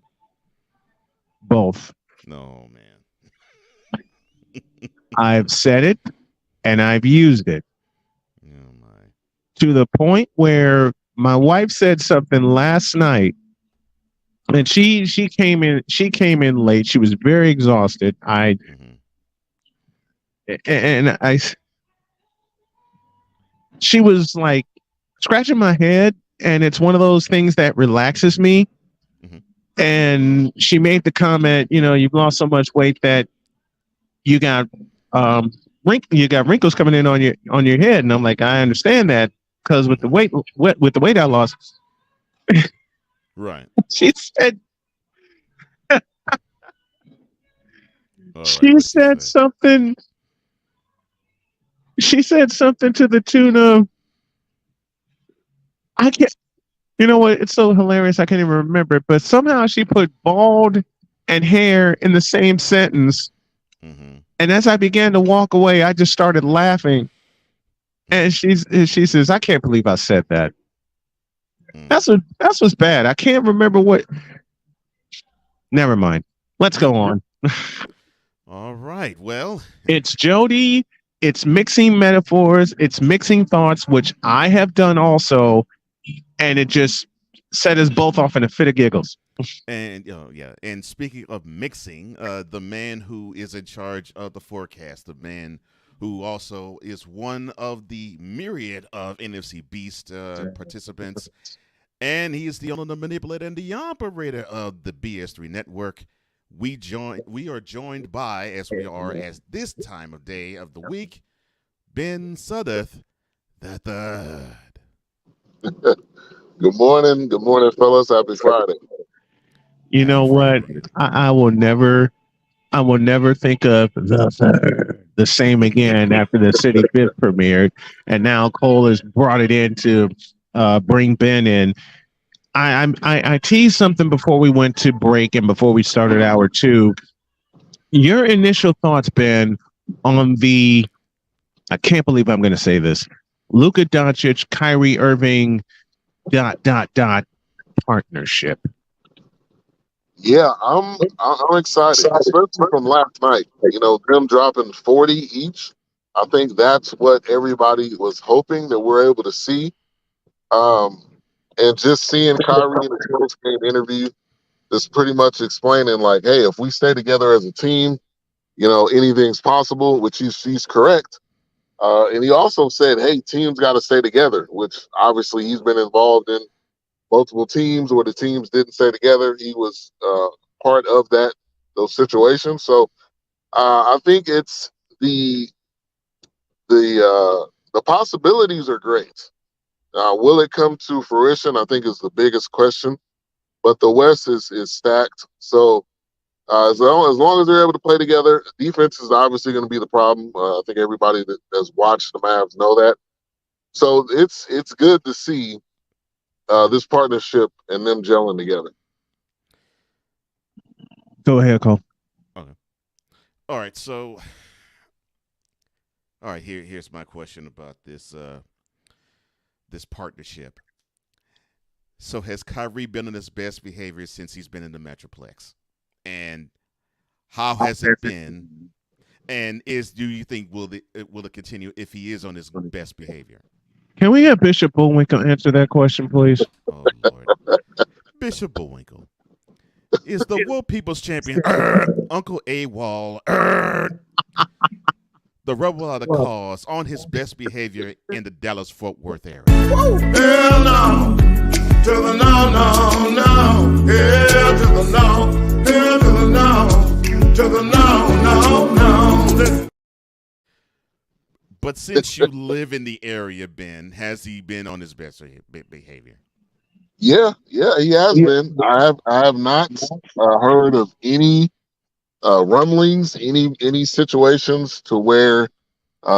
Both. No, man. I've said it and I've used it. Oh, my. To the point where my wife said something last night, and she came in late. She was very exhausted. She was like scratching my head, and it's one of those things that relaxes me. And she made the comment, you've lost so much weight that you got wrinkles coming in on your head. And I'm like, I understand that. Because with the weight I lost, right? She said, she said something. She said something to the tune of, I can't, you know what? It's so hilarious. I can't even remember it, but somehow she put bald and hair in the same sentence. And as I began to walk away, I just started laughing. And she says, I can't believe I said that. That's what's bad. I can't remember what. Never mind. Let's go on. All right. Well, it's Jody. It's mixing metaphors. It's mixing thoughts, which I have done also. And it just set us both off in a fit of giggles. And yeah. And speaking of mixing, the man who is in charge of the forecast, the man who also is one of the myriad of NFC Beast participants, and he is the owner, the manipulator, and the operator of the BS3 network. We are joined by, as we are as this time of day of the week, Ben Sudduth, the third. Good morning, fellas. Happy Friday. You know what? I will never think of the same again after the City Fifth premiered, and now Cole has brought it in to bring Ben in. I teased something before we went to break and before we started hour 2. Your initial thoughts, Ben, on the, I can't believe I'm going to say this, Luka Doncic, Kyrie Irving, ... partnership. Yeah, I'm excited, especially from last night. You know, them dropping 40 each. I think that's what everybody was hoping that we're able to see. And just seeing Kyrie in the post-game interview, just pretty much explaining like, hey, if we stay together as a team, you know, anything's possible, which he's correct. And he also said, hey, teams got to stay together, which obviously he's been involved in multiple teams where the teams didn't stay together. He was part of those situations. So I think it's the possibilities are great. Will it come to fruition? I think is the biggest question. But the West is stacked. So as long as they're able to play together, defense is obviously going to be the problem. I think everybody that has watched the Mavs know that. So it's good to see this partnership and them gelling together. Go ahead, Cole. Okay. All right. So, all right. Here's my question about this partnership. So, has Kyrie been on his best behavior since he's been in the Metroplex? And how has it been? And do you think will it continue if he is on his best behavior? Can we have Bishop Bullwinkle answer that question, please? Oh Lord, Bishop Bullwinkle is the World People's Champion, Uncle AWOL, the rebel of the cause, on his best behavior in the Dallas-Fort Worth area. Hell no, to the no, no, no. Hell to the no, hell to the no, to the no, no, no. But since you live in the area, Ben, has he been on his best behavior? Yeah, he has been. I have not heard of any rumblings, any situations to where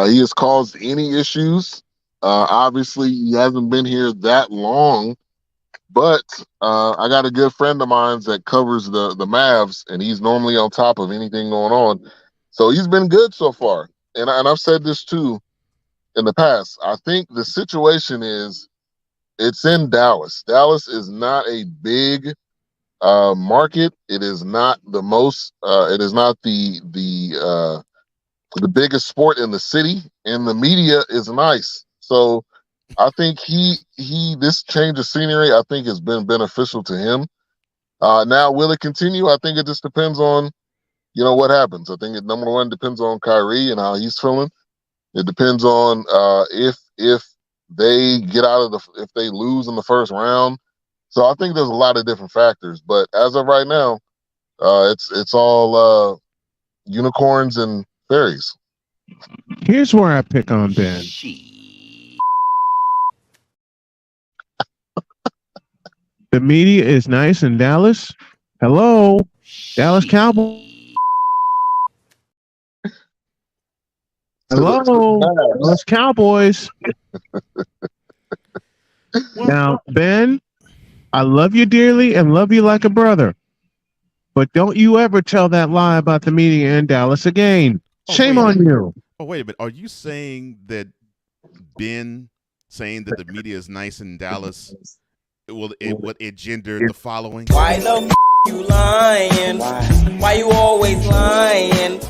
he has caused any issues. Obviously, he hasn't been here that long, but I got a good friend of mine that covers the Mavs, and he's normally on top of anything going on. So he's been good so far. And I've said this too in the past. I think the situation is it's in Dallas. Dallas is not a big market. It is not the most. It is not the biggest sport in the city, and the media is nice. So I think this change of scenery, I think, has been beneficial to him. Now, will it continue? I think it just depends on, what happens. I think number one depends on Kyrie and how he's feeling. It depends on if they get if they lose in the first round. So I think there's a lot of different factors. But as of right now, it's all unicorns and fairies. Here's where I pick on Ben. The media is nice in Dallas. Hello, Dallas Cowboys. Hello, Dallas Cowboys. Now, Ben, I love you dearly and love you like a brother. But don't you ever tell that lie about the media in Dallas again. Shame on you. Oh, wait a minute. Are you saying that Ben saying that the media is nice in Dallas, it gendered the following? Why the f you lying? Why you always lying?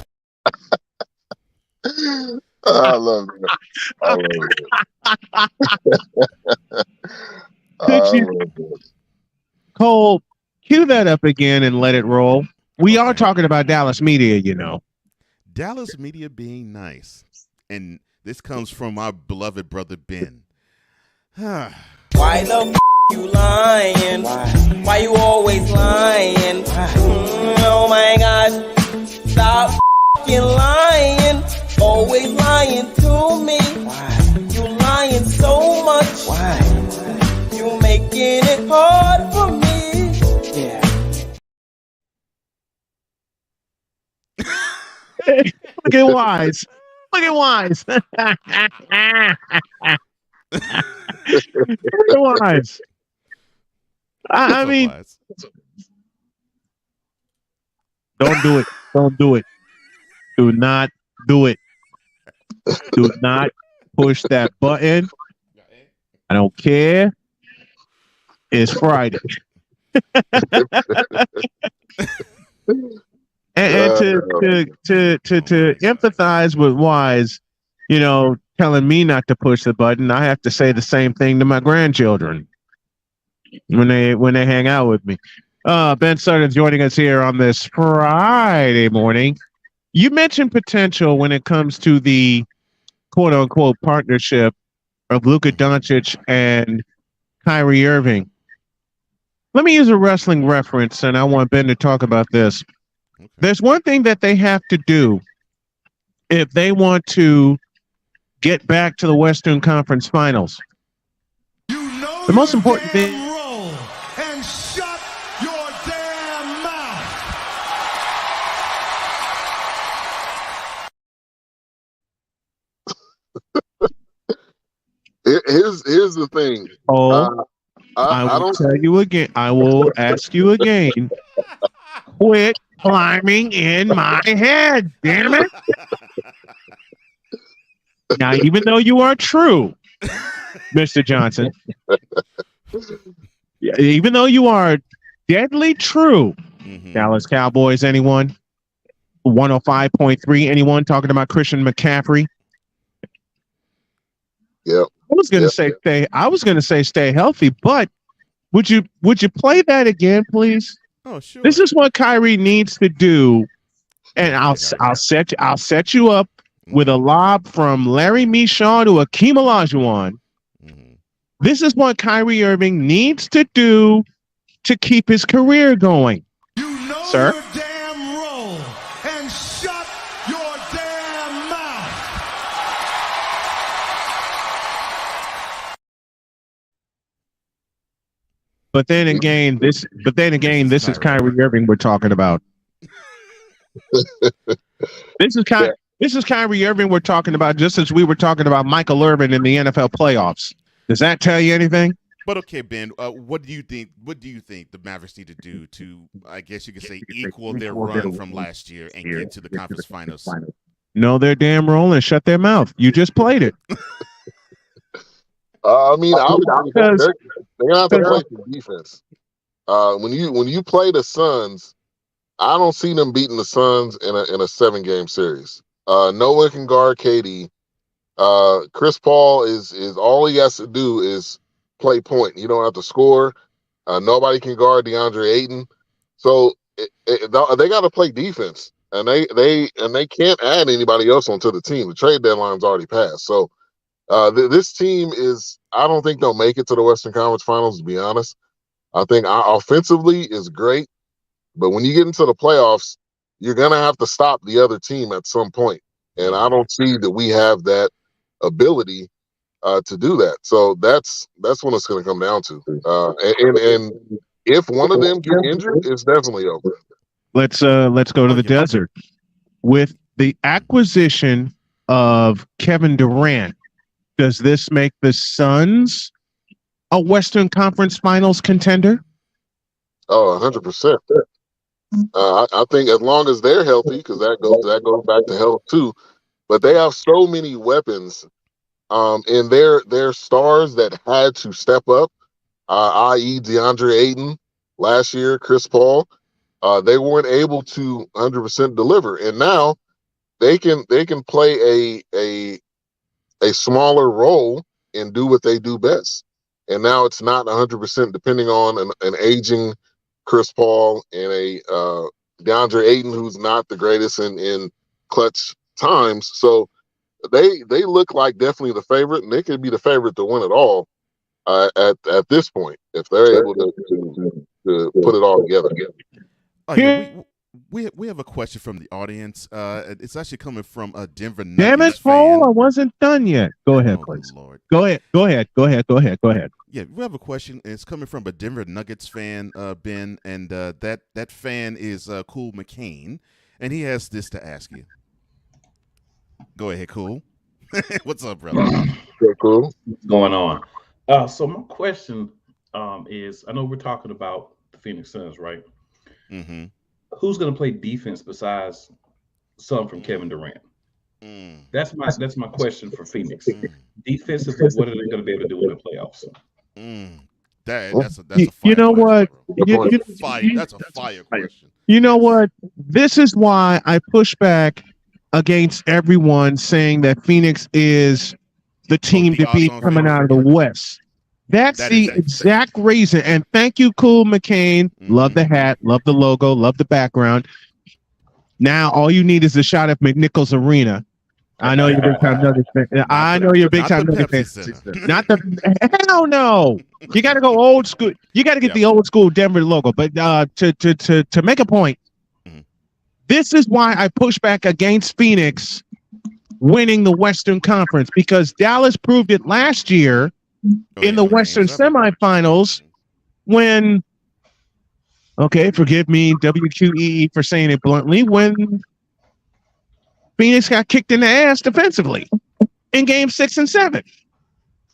I love it. I love it. Could you, Cole, cue that up again and let it roll? We are talking about Dallas media, you know. Dallas media being nice. And this comes from our beloved brother Ben. Why the f you lying? Why you always lying? Oh my gosh. Stop f***ing lying. Always lying to me. You lying so much. You making it hard for me. Yeah. Look at Wise. Look at Wise. Look at Wise. I mean, don't do it. Don't do it. Do not do it. Do not push that button. I don't care. It's Friday. and to empathize with Wise, you know, telling me not to push the button, I have to say the same thing to my grandchildren when they hang out with me. Ben Sutton joining us here on this Friday morning. You mentioned potential when it comes to the quote unquote partnership of Luka Doncic and Kyrie Irving. Let me use a wrestling reference, and I want Ben to talk about this. Okay. There's one thing that they have to do if they want to get back to the Western Conference Finals. The most important thing. Roll and shut your damn mouth. Here's the thing. I will tell you again. I will ask you again. Quit climbing in my head, damn it. Now, even though you are true, Mr. Johnson, even though you are deadly true, Dallas Cowboys, anyone? 105.3, anyone talking about Christian McCaffrey? Yep. I was gonna say stay healthy, but would you play that again, please? Oh, sure. This is what Kyrie needs to do, and I'll set you up with a lob from Larry Michon to Akeem Olajuwon. This is what Kyrie Irving needs to do to keep his career going. Sir? Your damn roll and shut your damn mouth. But then again, this is Kyrie Irving we're talking about. This is Kyrie Irving we're talking about, just as we were talking about Michael Irvin in the NFL playoffs. Does that tell you anything? But okay, Ben, what do you think? What do you think the Mavericks need to do to, I guess you could say, equal their run from last year and get to the conference finals? Know their damn role and shut their mouth. You just played it. I mean, they're gonna have to play some defense. When you play the Suns, I don't see them beating the Suns in a 7-game series. No one can guard KD. Chris Paul is all he has to do is play point. You don't have to score. Nobody can guard DeAndre Ayton. So they got to play defense, and they can't add anybody else onto the team. The trade deadline's already passed. So this team I don't think they'll make it to the Western Conference Finals, to be honest. I think offensively is great, but when you get into the playoffs, you're going to have to stop the other team at some point. And I don't see that we have that ability to do that. So that's what it's going to come down to. And if one of them get injured, it's definitely over. Let's go to the desert. With the acquisition of Kevin Durant, does this make the Suns a Western Conference Finals contender? Oh, 100%. I think as long as they're healthy, because that goes back to health too. But they have so many weapons, and their stars that had to step up, i.e., DeAndre Ayton last year, Chris Paul. They weren't able to 100% deliver, and now they can play a smaller role and do what they do best. And now it's not 100% depending on an aging Chris Paul and a DeAndre Ayton, who's not the greatest in clutch times. So they look like definitely the favorite, and they could be the favorite to win it all at this point if they're able to put it all together. Oh, yeah, we have a question from the audience. It's actually coming from a Denver Nuggets Damn it, fan. Paul! I wasn't done yet. Go ahead, please. Lord. Go ahead. Yeah, we have a question. And it's coming from a Denver Nuggets fan, Ben, and that fan is Cool McCain, and he has this to ask you. Go ahead, Cool. What's up, brother? Cool. What's going on? So my question is, I know we're talking about the Phoenix Suns, right? Mm-hmm. Who's going to play defense besides some from Kevin Durant? That's my question for Phoenix. Defensively, what are they going to be able to do in the playoffs? That's a fire you know what? That's a fire question. You know what? This is why I push back against everyone saying that Phoenix is the team to beat coming out of the West. That's the exact reason. And thank you, Cool McCain. Love the hat, love the logo, love the background. Now all you need is a shot at McNichols Arena. I know you're big time Nuggets fan. I know you're big time Nuggets fan. Not the hell no. You got to go old school. You got to get the old school Denver logo. But to make a point, this is why I push back against Phoenix winning the Western Conference, because Dallas proved it last year in the Western semifinals when, okay, forgive me, WQEE for saying it bluntly, when Phoenix got kicked in the ass defensively in game 6 and 7.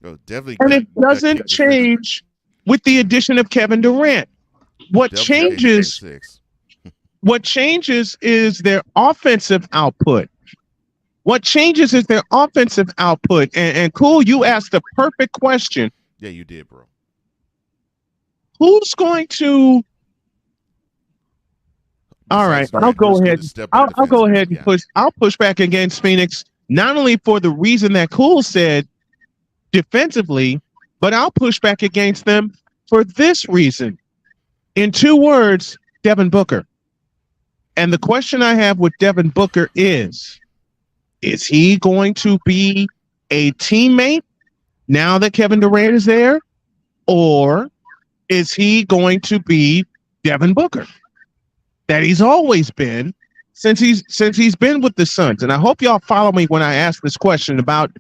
And it doesn't change with the addition of Kevin Durant. What changes is their offensive output. What changes is their offensive output. And Cool, you asked the perfect question. Yeah, you did, bro. Who's going to? All right, I'll go ahead. I'll go ahead and push. I'll push back against Phoenix, not only for the reason that Cool said defensively, but I'll push back against them for this reason. In 2 words, Devin Booker. And the question I have with Devin Booker is he going to be a teammate now that Kevin Durant is there? Or is he going to be Devin Booker that he's always been since he's been with the Suns? And I hope y'all follow me when I ask this question about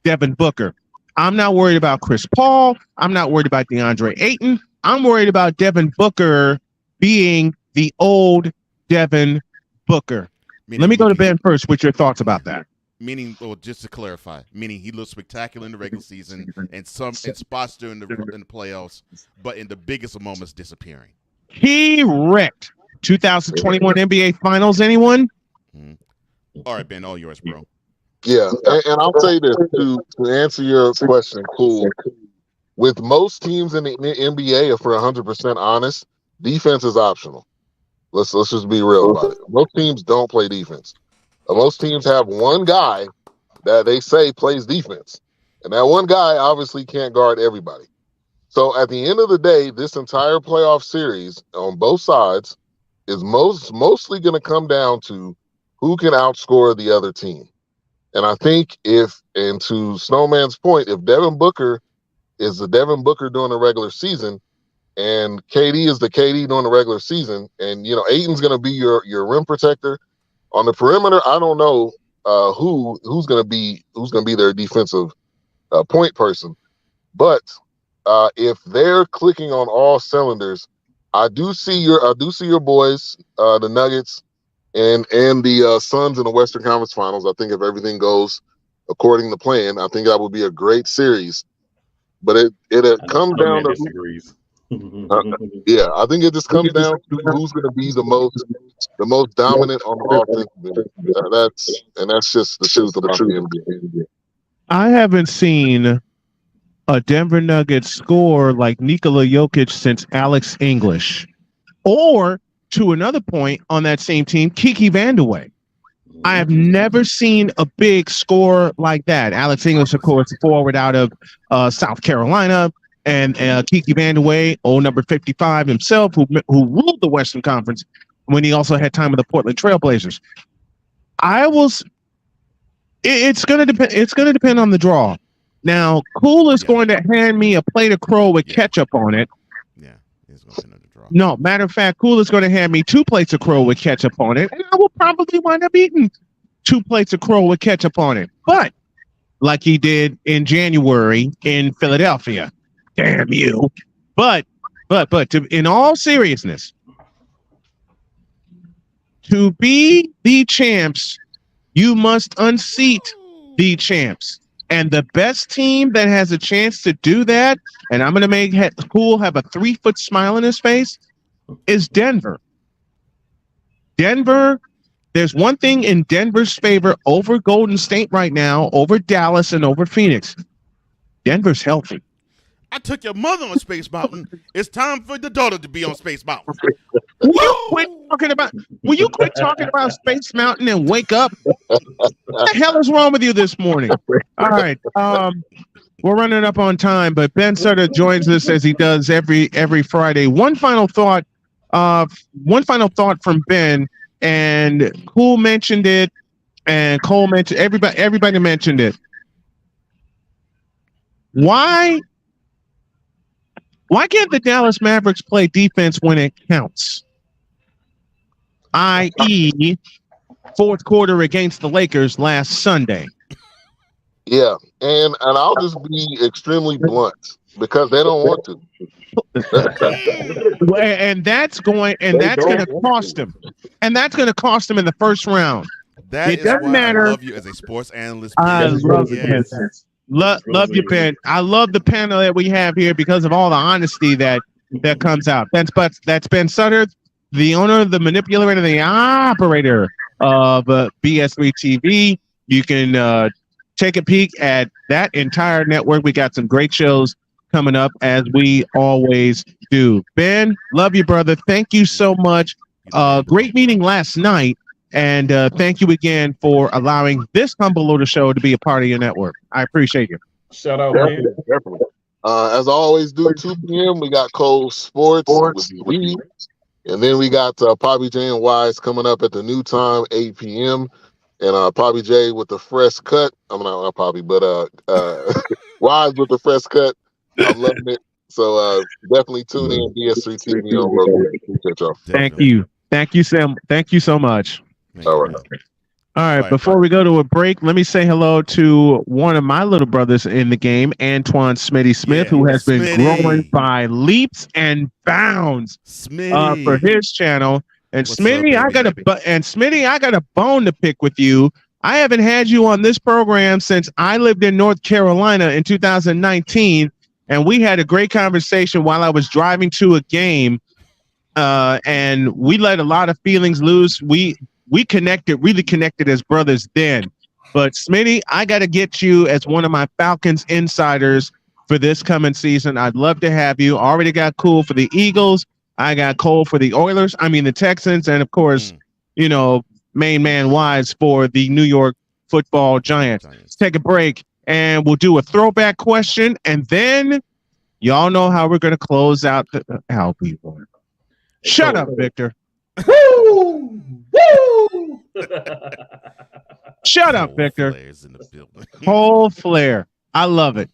Devin Booker. I'm not worried about Chris Paul. I'm not worried about DeAndre Ayton. I'm worried about Devin Booker being the old Devin Booker. Let me go to Ben first with your thoughts about that. Meaning, well, just to clarify, meaning he looked spectacular in the regular season and some in spots during the playoffs, but in the biggest of moments, disappearing. He wrecked 2021 NBA Finals. Anyone? All right, Ben, all yours, bro. Yeah, and I'll say this to answer your question, Cool. With most teams in the NBA, if we're 100% honest, defense is optional. Let's just be real about it. Most teams don't play defense. Most teams have one guy that they say plays defense, and that one guy obviously can't guard everybody. So at the end of the day, this entire playoff series on both sides is mostly going to come down to who can outscore the other team. And I think and to Snowman's point, if Devin Booker is the Devin Booker during the regular season, and KD is the KD during the regular season, and Ayton's going to be your rim protector on the perimeter. I don't know who's going to be their defensive point person, but if they're clicking on all cylinders, I do see your boys, the Nuggets, and the Suns in the Western Conference Finals. I think if everything goes according to plan, I think that would be a great series. But it comes down to disagrees. yeah, I think it just comes down to who's going to be the most dominant on the offensive end. That's just the truth about the NBA. I haven't seen a Denver Nuggets score like Nikola Jokic since Alex English, or to another point on that same team, Kiki Vandeweghe. I have never seen a big score like that. Alex English, of course, forward out of South Carolina, and Kiki Vandeweghe, old number 55 himself, who ruled the Western Conference when he also had time with the Portland Trailblazers. It's going to depend. It's going to depend on the draw. Now, Cool is going to hand me a plate of crow with ketchup on it. Yeah, it's going to depend on the draw. No, matter of fact, Cool is going to hand me 2 plates of crow with ketchup on it, and I will probably wind up eating 2 plates of crow with ketchup on it. But like he did in January in Philadelphia, damn you! But in all seriousness, to be the champs, you must unseat the champs. And the best team that has a chance to do that, and I'm going to make Cool have a 3-foot smile on his face, is Denver. Denver, there's one thing in Denver's favor over Golden State right now, over Dallas and over Phoenix. Denver's healthy. I took your mother on Space Mountain. It's time for the daughter to be on Space Mountain. Will you quit talking about Space Mountain and wake up? What the hell is wrong with you this morning? All right. We're running up on time, but Ben Sutter joins us as he does every Friday. One final thought from Ben, and Cool mentioned it, and Cole mentioned everybody mentioned it. Why can't the Dallas Mavericks play defense when it counts? i.e., fourth quarter against the Lakers last Sunday. Yeah, and I'll just be extremely blunt because they don't want to. And that's going to cost them. And that's going to cost them in the first round. It doesn't matter. I love you as a sports analyst. I love it. Love you, Ben. I love the panel that we have here because of all the honesty that comes out. That's Ben Sutter, the owner, the manipulator, the operator of BS3 TV. You can take a peek at that entire network. We got some great shows coming up, as we always do. Ben, love you, brother. Thank you so much. Great meeting last night. And thank you again for allowing this humble little show to be a part of your network. I appreciate you. Shout out, man. Definitely. As I always do, 2 p.m., we got Cole Sports with Lee. And then we got Poppy J and Wise coming up at the new time, 8 p.m. And Poppy J with the fresh cut. I'm not Poppy, but Wise with the fresh cut. I'm loving it. So definitely tune in, BS3 TV on Roku. Appreciate y'all. Thank you. Thank you, Sam. Thank you so much. All right. All right. Before we go to a break, let me say hello to one of my little brothers in the game, Antoine Smitty Smith, who has been growing by leaps and bounds for his channel. And Smitty, I got a bone to pick with you. I haven't had you on this program since I lived in North Carolina in 2019, and we had a great conversation while I was driving to a game, and we let a lot of feelings loose. We really connected as brothers then. But Smitty, I got to get you as one of my Falcons insiders for this coming season. I'd love to have you. Already got Cool for the Eagles. I got Cole for the Texans. And of course, main man Wise for the New York Football Giants. Let's take a break and we'll do a throwback question. And then y'all know how we're going to close out how people. Shut up, Victor. Woo! Woo! Shut up, Victor. Whole flare. I love it.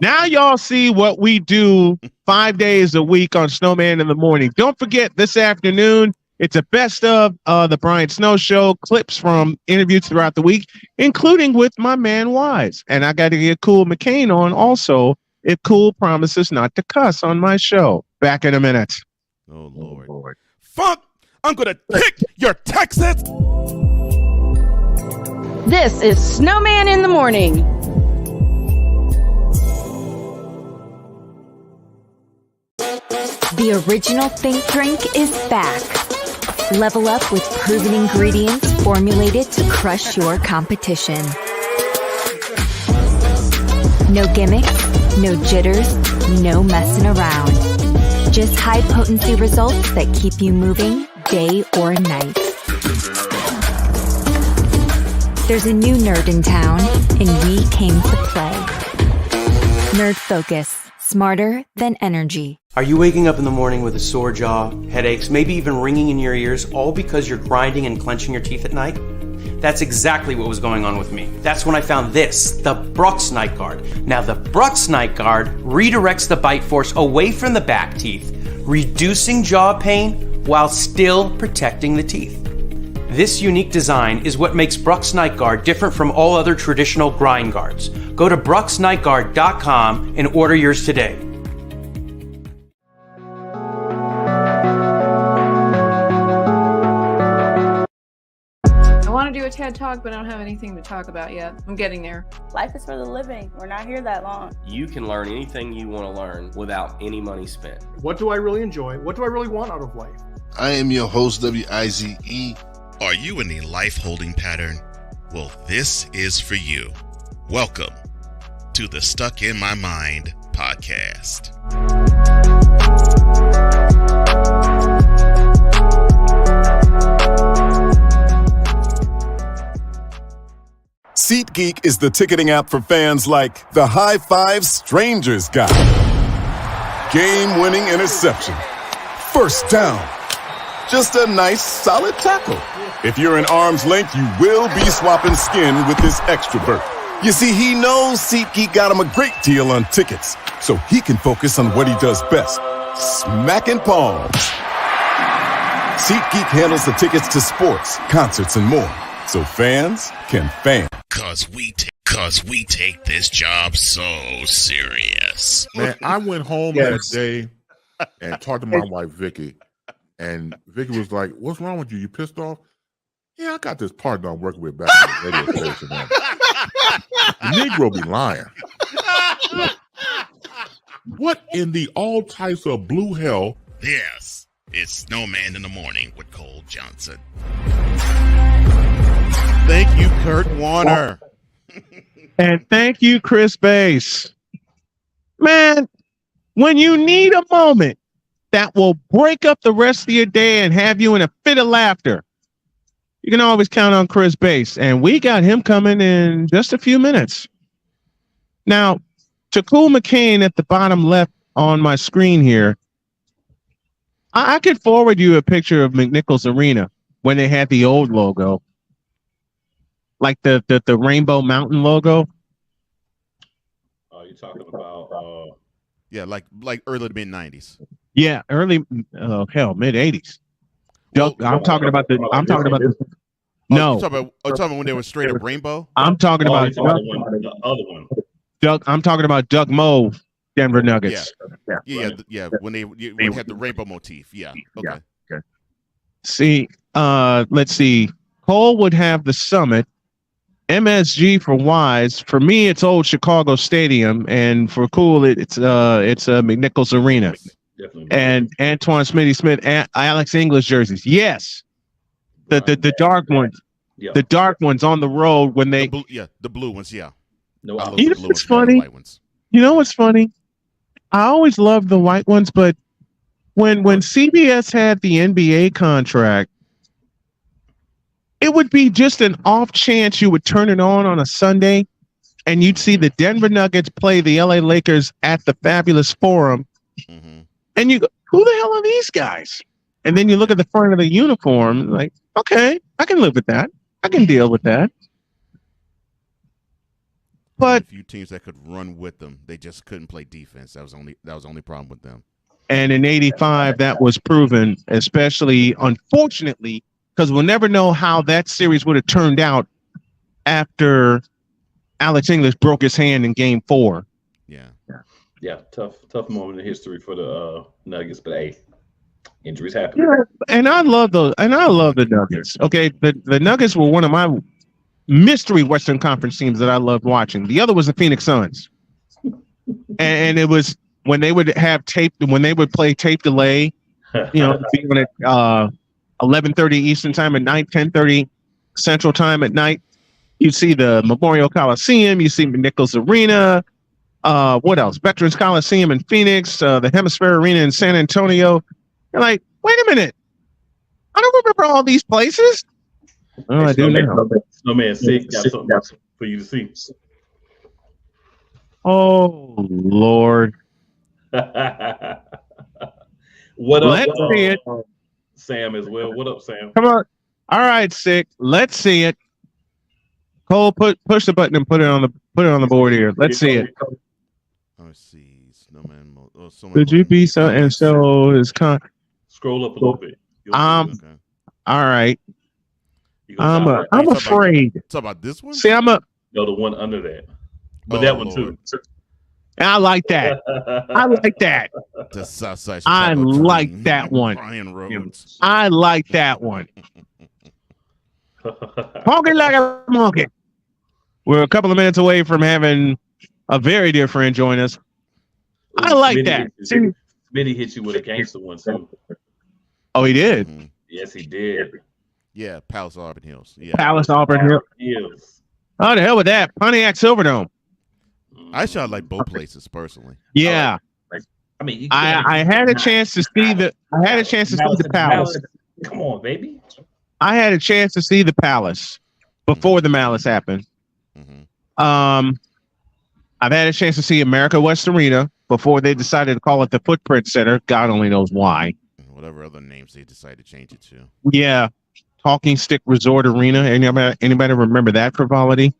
Now y'all see what we do 5 days a week on Snowman in the Morning. Don't forget this afternoon, it's a best of the Brian Snow Show, clips from interviews throughout the week, including with my man Wise. And I got to get Cool McCain on also if Cool promises not to cuss on my show. Back in a minute. Oh, Lord. Fuck I'm gonna kick your Texas. This is Snowman in the Morning. The original Think Drink is back. Level up with proven ingredients formulated to crush your competition. No gimmicks, no jitters, no messing around. Just high-potency results that keep you moving day or night. There's a new nerd in town, and we came to play. Nerd Focus. Smarter than energy. Are you waking up in the morning with a sore jaw, headaches, maybe even ringing in your ears, all because you're grinding and clenching your teeth at night? That's exactly what was going on with me. That's when I found this, the Brux Night Guard. Now, the Brux Night Guard redirects the bite force away from the back teeth, reducing jaw pain while still protecting the teeth. This unique design is what makes Brux Night Guard different from all other traditional grind guards. Go to BruxNightGuard.com and order yours today. I want to do a TED Talk, but I don't have anything to talk about yet. I'm getting there. Life is for the living. We're not here that long. You can learn anything you want to learn without any money spent. What do I really enjoy? What do I really want out of life? I am your host, WIZE. Are you in a life holding pattern? Well, this is for you. Welcome to the Stuck in My Mind podcast. SeatGeek is the ticketing app for fans like the High Five Strangers guy. Game-winning interception. First down. Just a nice, solid tackle. If you're in arm's length, you will be swapping skin with this extrovert. You see, he knows SeatGeek got him a great deal on tickets, so he can focus on what he does best, smacking palms. SeatGeek handles the tickets to sports, concerts, and more, so fans can fan. Cause we take this job so serious. Man, I went home that day and talked to my wife, Vicky. And Vicky was like, "What's wrong with you? You pissed off?" Yeah, I got this partner I'm working with back in the radio station. Man. The Negro be lying. What in the all types of blue hell? Yes, it's Snowman in the Morning with Cole Johnson. Thank you, Kurt Warner. And thank you, Chris Bass. Man, when you need a moment that will break up the rest of your day and have you in a fit of laughter, you can always count on Chris Bass. And we got him coming in just a few minutes. Now, to Cool McCain at the bottom left on my screen here, I could forward you a picture of McNichols Arena when they had the old logo, like the Rainbow Mountain logo. You're talking about yeah, like early to mid 90s. Yeah, early mid 80s. I'm talking about the. No, you're talking about when they were straight up rainbow. I'm talking about the other one. Doug. I'm talking about Doug Moe, Denver Nuggets. Yeah. When they had the rainbow motif. Yeah. Okay. Okay. See, let's see. Cole would have the Summit. MSG for Wise. For me, it's Old Chicago Stadium, and for Cool, it's McNichols Arena. Definitely. And Antoine Smitty Smith, Alex English jerseys. Yes, the dark ones, the dark ones on the road when they the blue ones. Yeah. No, you know what's funny? You know what's funny? I always loved the white ones, but when CBS had the NBA contract, it would be just an off chance you would turn it on a Sunday, and you'd see the Denver Nuggets play the LA Lakers at the Fabulous Forum. Mm-hmm. And you go, who the hell are these guys? And then you look at the front of the uniform, like, okay, I can live with that. I can deal with that. But a few teams that could run with them, they just couldn't play defense. That was the only problem with them. And in '85, that was proven, especially unfortunately, because we'll never know how that series would have turned out after Alex English broke his hand in Game 4. Yeah. Yeah, tough moment in history for the Nuggets, but hey, Injuries happen. Yeah, and I love those, and I love the Nuggets. Okay, the Nuggets were one of my mystery Western Conference teams that I loved watching. The other was the Phoenix Suns, and it was when they would play tape delay. Being at 11:30 Eastern time at night, 10:30 Central time at night. You see the Memorial Coliseum, you see Nichols Arena. What else? Veterans Coliseum in Phoenix, the Hemisphere Arena in San Antonio. You're like, wait a minute. I don't remember all these places. Oh, I do now. Snowman 6 got something for you to see. Oh, Lord. What up, Let's see it. Sam, as well? What up, Sam? Come on. All right, Sick. Let's see it. Cole, push the button and put it on the board here. Let's see it. Let's see. Snowman. Could you be so and so is Scroll up a little bit. All right. I'm afraid. Talk about this one? See, No, the one under that. But that one too. I like that. I like that. The Southside I Chicago like team. that one. Brian Rhodes. I like that one. Honky like a monkey. We're a couple of minutes away from having a very dear friend join us. I like that. Smitty hit you with a gangster one too. Oh, he did? Mm-hmm. Yes, he did. Yeah, Palace Auburn Hills. Yeah. Palace Auburn Hills. Oh, the hell with that. Pontiac Silverdome. I shot like both places personally. Yeah. I mean, I had a chance to see the Palace. Come on, baby. I had a chance to see the Palace before the Malice happened. I've had a chance to see America West Arena before they decided to call it the Footprint Center. God only knows why. Whatever other names they decided to change it to. Yeah. Talking Stick Resort Arena. Anybody remember that frivolity?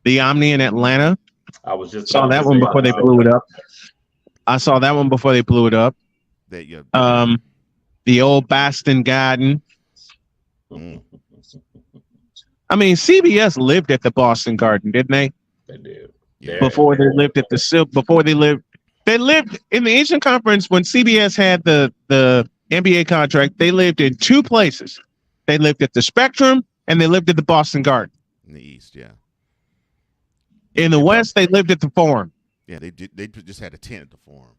The Omni in Atlanta. I was just saw that one before they blew it up. I saw that one before they blew it up. The old Boston Garden. I mean, CBS lived at the Boston Garden, didn't they? They did. Yeah. Before they lived at they lived in the Eastern Conference when CBS had the NBA contract. They lived in two places. They lived at the Spectrum and they lived at the Boston Garden. In the East, yeah. In the West, they lived at the Forum. Yeah, they did. They just had a tent at the Forum.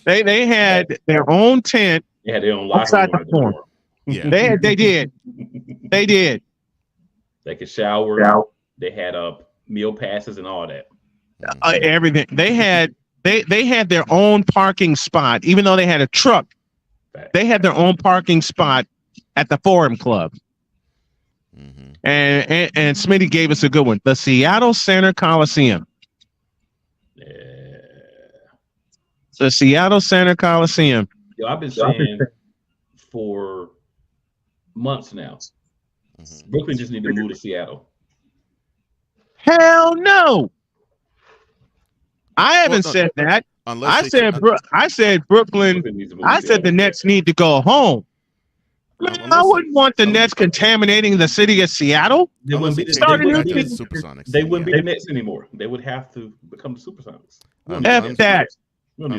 They had their own tent. They had their own outside the Forum. Yeah, they did. They did. They could shower. They had meal passes and all that. Everything. They had their own parking spot, even though they had a truck. They had their own parking spot at the Forum Club. And Smitty gave us a good one. The Seattle Center Coliseum. Yeah. The Seattle Center Coliseum. Yo, I've been saying for months now, Brooklyn just need to move to Seattle. Hell no. I haven't said that. I said Brooklyn. I said the Nets need to go home. Man, I wouldn't want the Nets contaminating the city of Seattle. They wouldn't be the Nets anymore. They would have to become the Supersonics. F that.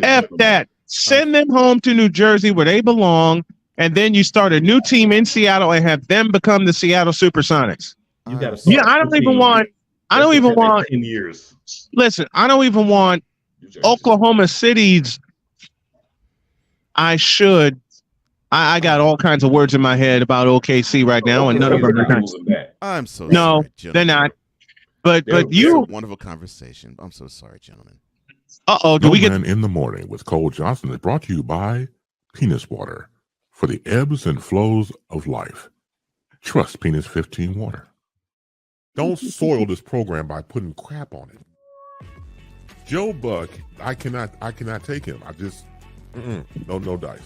F that. Send them home to New Jersey where they belong, and then you start a new team in Seattle and have them become the Seattle Supersonics. You got I don't even want 10 years. Listen, I don't even want Oklahoma City's. I got all kinds of words in my head about OKC right now, and none of them are nice. I'm so no, sorry, they're not. But It's you, a wonderful conversation. I'm so sorry, gentlemen. Do we get Snowman in the Morning with Cole Johnson is brought to you by Penis Water for the ebbs and flows of life. Trust Penis 15 Water. Don't soil this program by putting crap on it. Joe Buck, I cannot take him. I just no dice.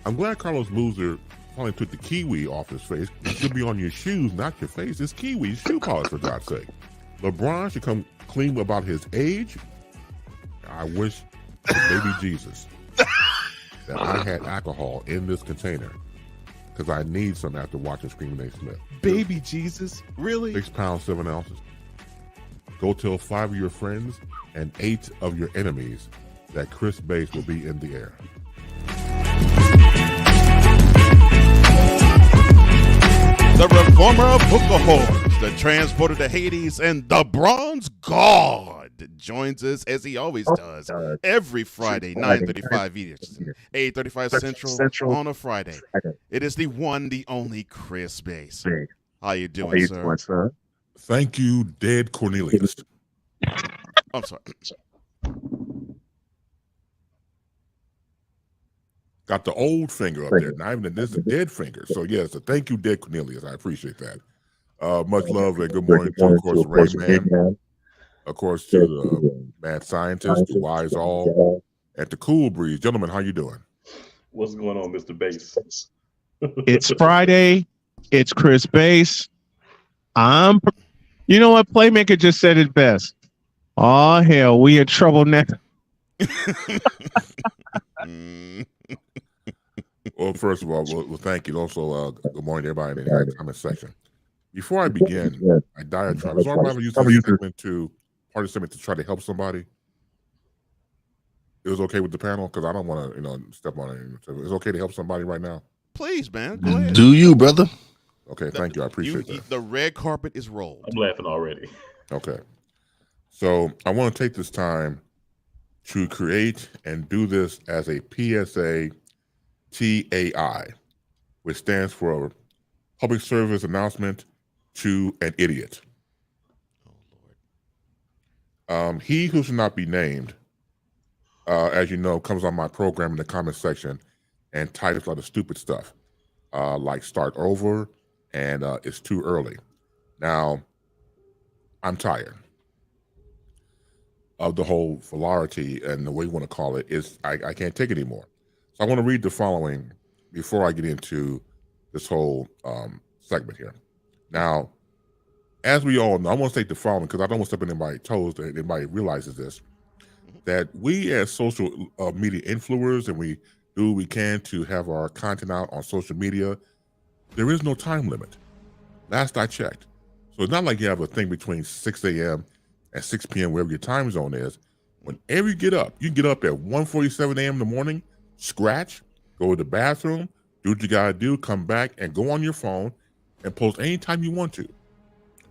I'm glad Carlos Boozer finally took the kiwi off his face. It should be on your shoes, not your face. It's kiwi shoe polish, for God's sake. LeBron should come clean about his age. I wish baby Jesus that I had alcohol in this container because I need some after watching Screaming Nate Smith. Baby Jesus? Really? 6 pounds, 7 ounces. Go tell 5 of your friends and 8 of your enemies that Chris Bass will be in the air. the reformer of hookah whores, the transporter to Hades, and the bronze god joins us as he always does every Friday, 9:35 Eastern, 8:35 Central on a Friday. It is the one, the only Chris Bass. How you doing, sir? Thank you, Dead Cornelius. I'm sorry. Got the old finger up there. Not even this is a dead finger. So yes, thank you, Dead Cornelius. I appreciate that. Much love and good morning to, of course, Rayman. Of course, to the mad scientist, the wise all, and to Cool Breeze. Gentlemen, how you doing? What's going on, Mr. Bass? It's Friday. It's Chris Bass. You know what? Playmaker just said it best. Oh hell, we in trouble now. Well, first of all, well thank you. Also, good morning to everybody in the comment section. Before I begin, my diatribe. Is all right if I use this segment to part of the segment to try to help somebody? It was okay with the panel because I don't want to, step on it. It's okay to help somebody right now. Please, man, go ahead. Do you, brother? Okay, thank you. I appreciate that. The red carpet is rolled. I'm laughing already. Okay. So I want to take this time to create and do this as a PSA TAI, which stands for Public Service Announcement to an Idiot. He who should not be named, as you know, comes on my program in the comment section and types a lot of stupid stuff, like start over and it's too early. Now, I'm tired of the whole hilarity and the way you want to call it. I can't take it anymore. So I want to read the following before I get into this whole segment here. Now, as we all know, I want to state the following because I don't want to step on anybody's toes that anybody realizes this, that we as social media influencers, and we do what we can to have our content out on social media, there is no time limit. Last I checked. So it's not like you have a thing between 6 a.m. and 6 p.m., wherever your time zone is. Whenever you get up at 1:47 a.m. in the morning, scratch, go to the bathroom, do what you gotta do, come back and go on your phone and post anytime you want to.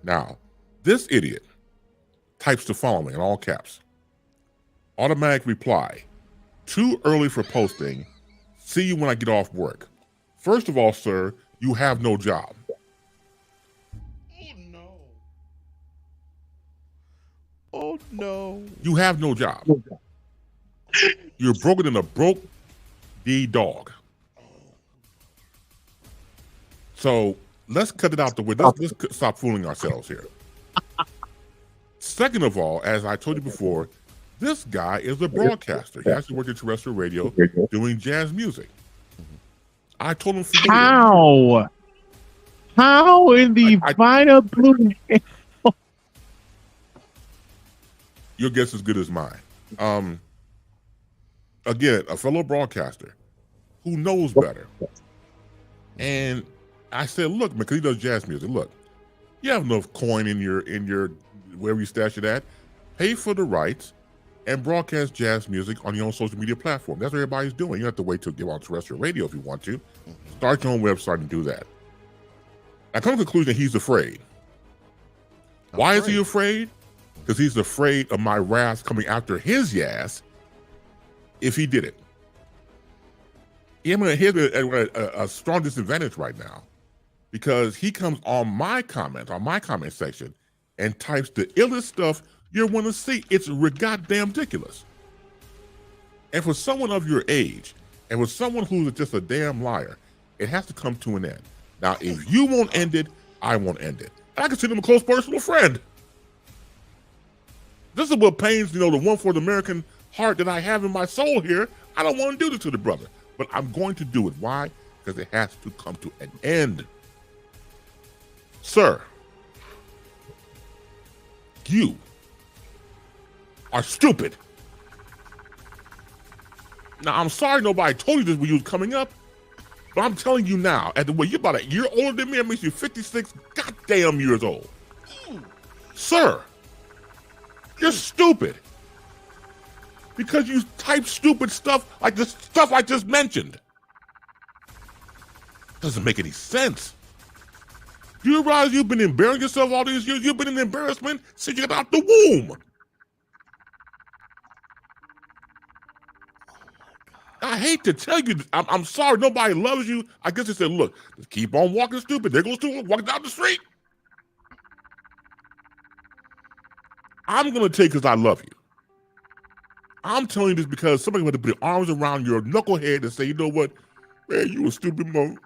Now, this idiot types the following in all caps. Automatic reply, too early for posting, see you when I get off work. First of all, sir, you have no job. Oh no. You have no job. You're broker than a broke D dog. So let's cut it out the way. Let's stop fooling ourselves here. Second of all, as I told you before, this guy is a broadcaster. He actually worked at terrestrial radio doing jazz music. I told him for years. How in the Vita Blue? Your guess is as good as mine. Again, a fellow broadcaster who knows better. And I said, look, man, because he does jazz music. Look, you have enough coin in your wherever you stash it at. Pay for the rights and broadcast jazz music on your own social media platform. That's what everybody's doing. You don't have to wait till get on terrestrial radio if you want to. Start your own website and do that. I come to the conclusion that he's afraid. Why is he afraid? Because he's afraid of my wrath coming after his ass if he did it. He's a strong disadvantage right now because he comes on my comment section and types the illest stuff you're want to see. It's goddamn ridiculous. And for someone of your age, and for someone who's just a damn liar, it has to come to an end. Now, if you won't end it, I won't end it. And I consider him a close personal friend. This is what pains, the 1/4 American heart that I have in my soul here. I don't want to do this to the brother, but I'm going to do it. Why? Because it has to come to an end. Sir, you are stupid. Now, I'm sorry nobody told you this when you was coming up, but I'm telling you now, at the way you're about a year older than me, that makes you 56 goddamn years old. Sir, you're stupid. Because you type stupid stuff like the stuff I just mentioned. Doesn't make any sense. Do you realize you've been embarrassing yourself all these years? You've been an embarrassment since you got out the womb. I hate to tell you, I'm sorry nobody loves you. I guess they said, look, just keep on walking stupid. There goes stupid, walking down the street. I'm going to take because I love you. I'm telling you this because somebody would have put their arms around your knucklehead and say, you know what? Man, you a stupid mother.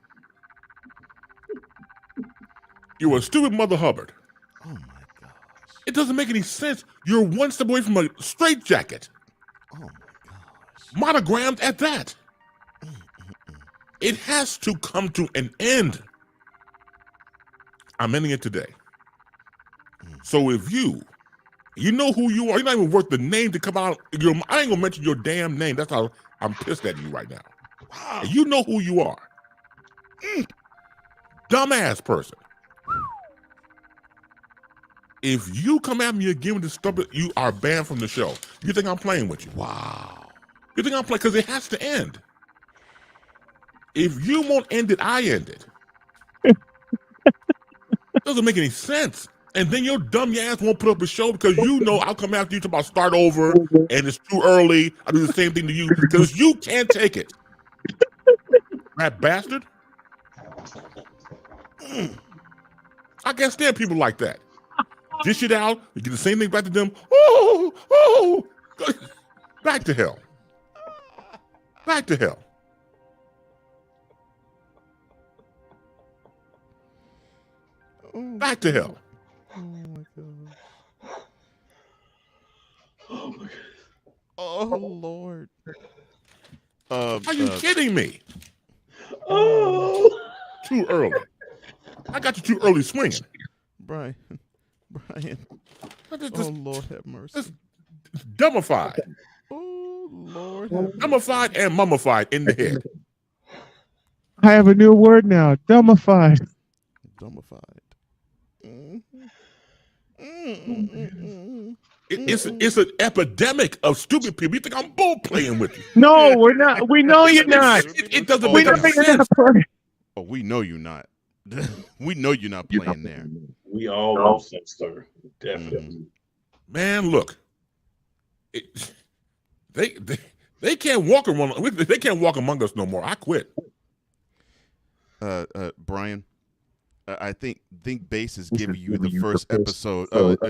You're a stupid Mother Hubbard. Oh, my gosh. It doesn't make any sense. You're one step away from a straitjacket. Oh, my gosh. Monogrammed at that. It has to come to an end. I'm ending it today. So if you know who you are, you're not even worth the name to come out. I ain't gonna mention your damn name. That's how I'm pissed at you right now. Wow. You know who you are. Dumbass person. If you come at me again with this stuff, you are banned from the show. You think I'm playing with you? Wow. You think I'm playing? Because it has to end. If you won't end it, I end it. Doesn't make any sense. And then your dumb ass won't put up a show because you know I'll come after you to about start over and it's too early. I'll do the same thing to you because you can't take it. That bastard. I can't stand people like that. Dish it out, you get the same thing back to them. Oh, back to hell. Back to hell. Back to hell. Oh my god. Oh my god. Oh Lord. Are you kidding me? Oh. Too early. I got you too early swinging. Brian. Oh Lord have mercy. It's dumbified. Oh Lord have mercy. Dumbified and mummified in the head. I have a new word now. Dumbified. Dumbified. It's an epidemic of stupid people. You think I'm bull playing with you? No, we're not. We know you're not. It doesn't make any sense. Oh, we know you're not. We know you're not playing there. We all know some, sir. Definitely. Man, look. They can't walk around. They can't walk among us no more. I quit. Brian, I think Base is giving you the first episode,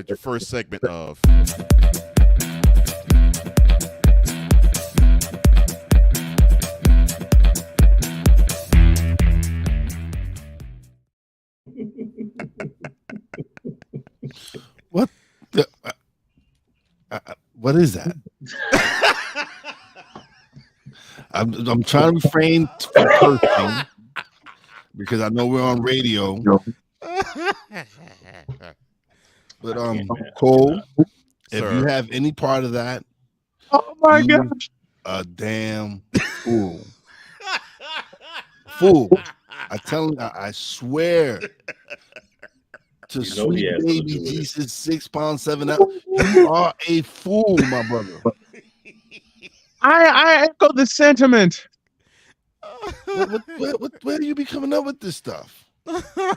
your first segment of. What the? What is that? I'm trying to refrain from cursing because I know we're on radio. But Cole, if you have any part of that, oh my gosh, a damn fool. Fool. I swear to sweet baby Jesus, 6 pounds 7 ounces. You are a fool, my brother. I echo the sentiment. Where do you be coming up with this stuff?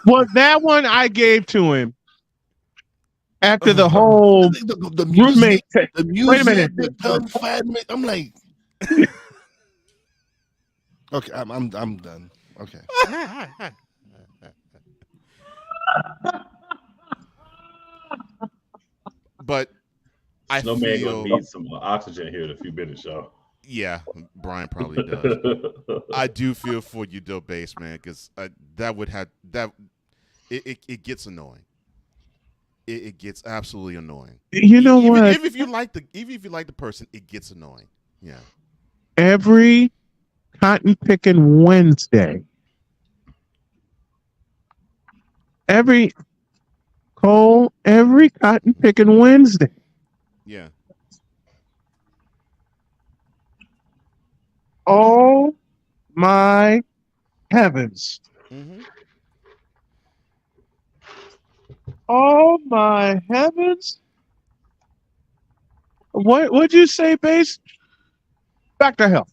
Well, that one I gave to him after the whole the roommate. The music, wait a minute. the dumb fat. I'm like, okay, I'm done. Okay. But I Snowman feel gonna need some oxygen here in a few minutes, y'all. Yeah, Brian probably does. I do feel for you, though, Base man, because that would have that. It gets annoying. It gets absolutely annoying. You know even, what? Even if you like the person, it gets annoying. Yeah. Every cotton picking Wednesday. Every cotton picking Wednesday. Yeah. Oh my heavens. Mm-hmm. Oh my heavens. What'd you say, Base? Back to hell.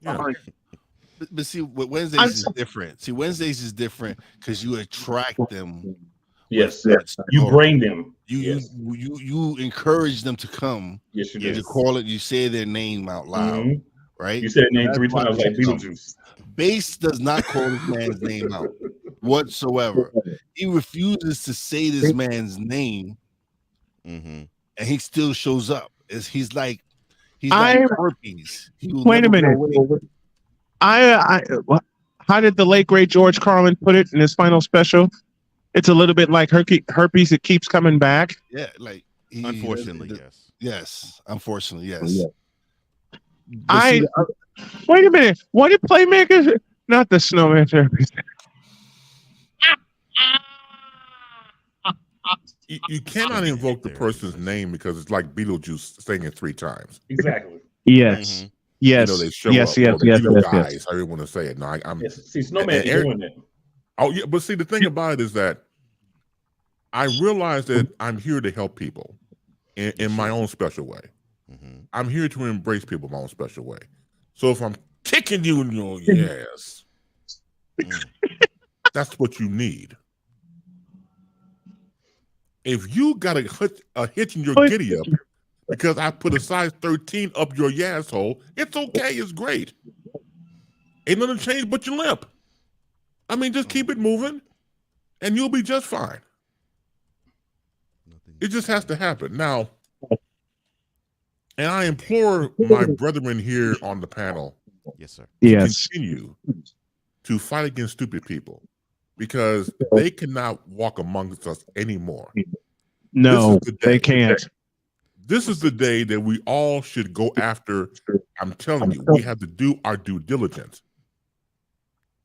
Yeah. But see, Wednesdays is different. See, Wednesdays is different because you attract them. Yes, with you bring them. You encourage them to come. Yes, you You do. call it. You say their name out loud, right? You said name That's 3 why times they like come. Beetlejuice. Base does not call this man's name out whatsoever. He refuses to say this man's name, and he still shows up. He's like herpes. He will Wait a never minute. go away. How did the late great George Carlin put it in his final special? It's a little bit like herpes. It keeps coming back. Yeah, like Unfortunately, yes. Yes, unfortunately, yes. Wait a minute. What did Playmakers? Not the Snowman therapy. You cannot invoke the person's name because it's like Beetlejuice saying it 3 times. Exactly. Yes. Yes. You know, they show Yes, up. yes, Or the yes, Beetle yes, guys, yes. I didn't want to say it. No, I'm. Yes. See, Snowman is doing that. Oh yeah, but see, the thing about it is that I realize that I'm here to help people in my own special way. I'm here to embrace people in my own special way. So if I'm kicking you in your yes, that's what you need. If you got a hitch in your giddy up because I put a size 13 up your asshole, it's okay. It's great. Ain't nothing changed but your limp. I mean, just keep it moving, and you'll be just fine. It just has to happen now. And I implore my brethren here on the panel, yes, sir, to Yes. continue to fight against stupid people because they cannot walk amongst us anymore. No, This is the they day. can't. This is the day that we all should go after. I'm telling you, we have to do our due diligence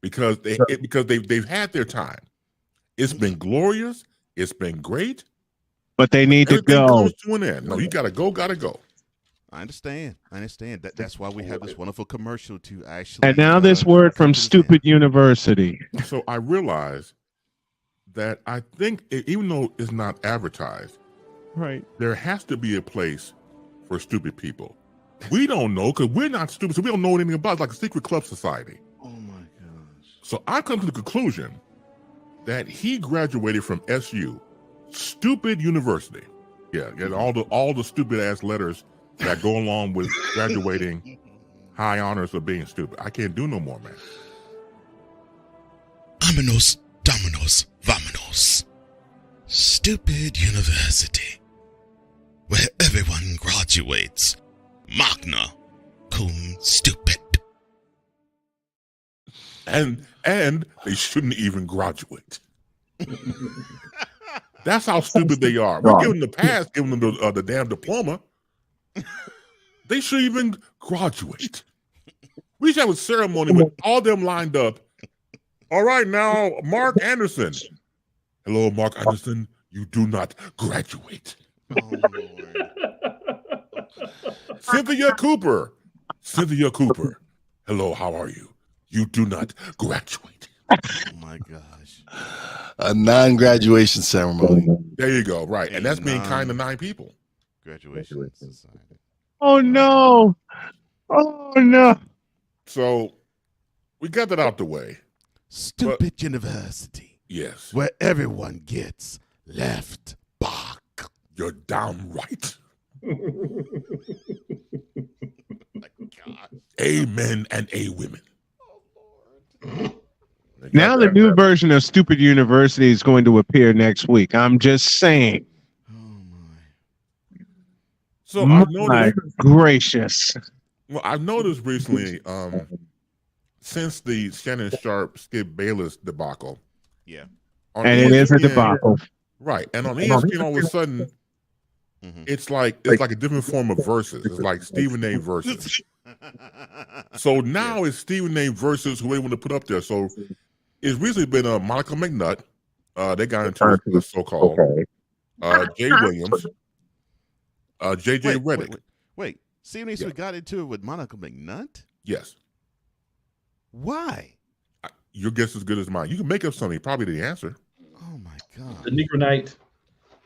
because they've had their time. It's been glorious. It's been great. But they need to Everything go. comes to an end. No, you gotta go. I understand. That's why we have this wonderful commercial to actually. And now this word from Stupid University. So I realize that I think even though it's not advertised, right, there has to be a place for stupid people. We don't know because we're not stupid, so we don't know anything about it. It's like a secret club society. Oh my gosh. So I come to the conclusion that he graduated from SU, Stupid University. Yeah, all the stupid ass letters that go along with graduating high honors of being stupid. I can't do no more, man. Vámonos, dominos, vámonos. Stupid University, where everyone graduates. Magna cum stupid. And they shouldn't even graduate. That's how stupid they are. We're giving them the pass, giving them the damn diploma. They should even graduate. We should have a ceremony with all them lined up. All right, now, Mark Anderson. Hello, Mark Anderson. You do not graduate. Oh, Lord. Cynthia Cooper. Cynthia Cooper. Hello, how are you? You do not graduate. Oh my gosh. A non-graduation ceremony. There you go. Right. And that's being kind to 9 people. Graduation society. Oh no. Oh no. So we got that out the way. Stupid University. Yes. Where everyone gets left back. You're damn right. Amen and a women. Now the new version of Stupid University is going to appear next week. I'm just saying. So My I've noticed, gracious. well, I've noticed recently, since the Shannon Sharp Skip Bayless debacle. Yeah. on And it is a ESPN debacle. Right. And on ESPN all of a sudden, it's like a different form of verses. It's like Stephen A. versus. So now it's Stephen A. versus who they want to put up there. So it's recently been Monica McNutt. They got into the so-called Jay Williams, JJ Redick. Wait. Stephen A. got into it with Monica McNutt? Yes. Why? Your guess is as good as mine. You can make up something. Probably the answer. Oh my God. The Negro Night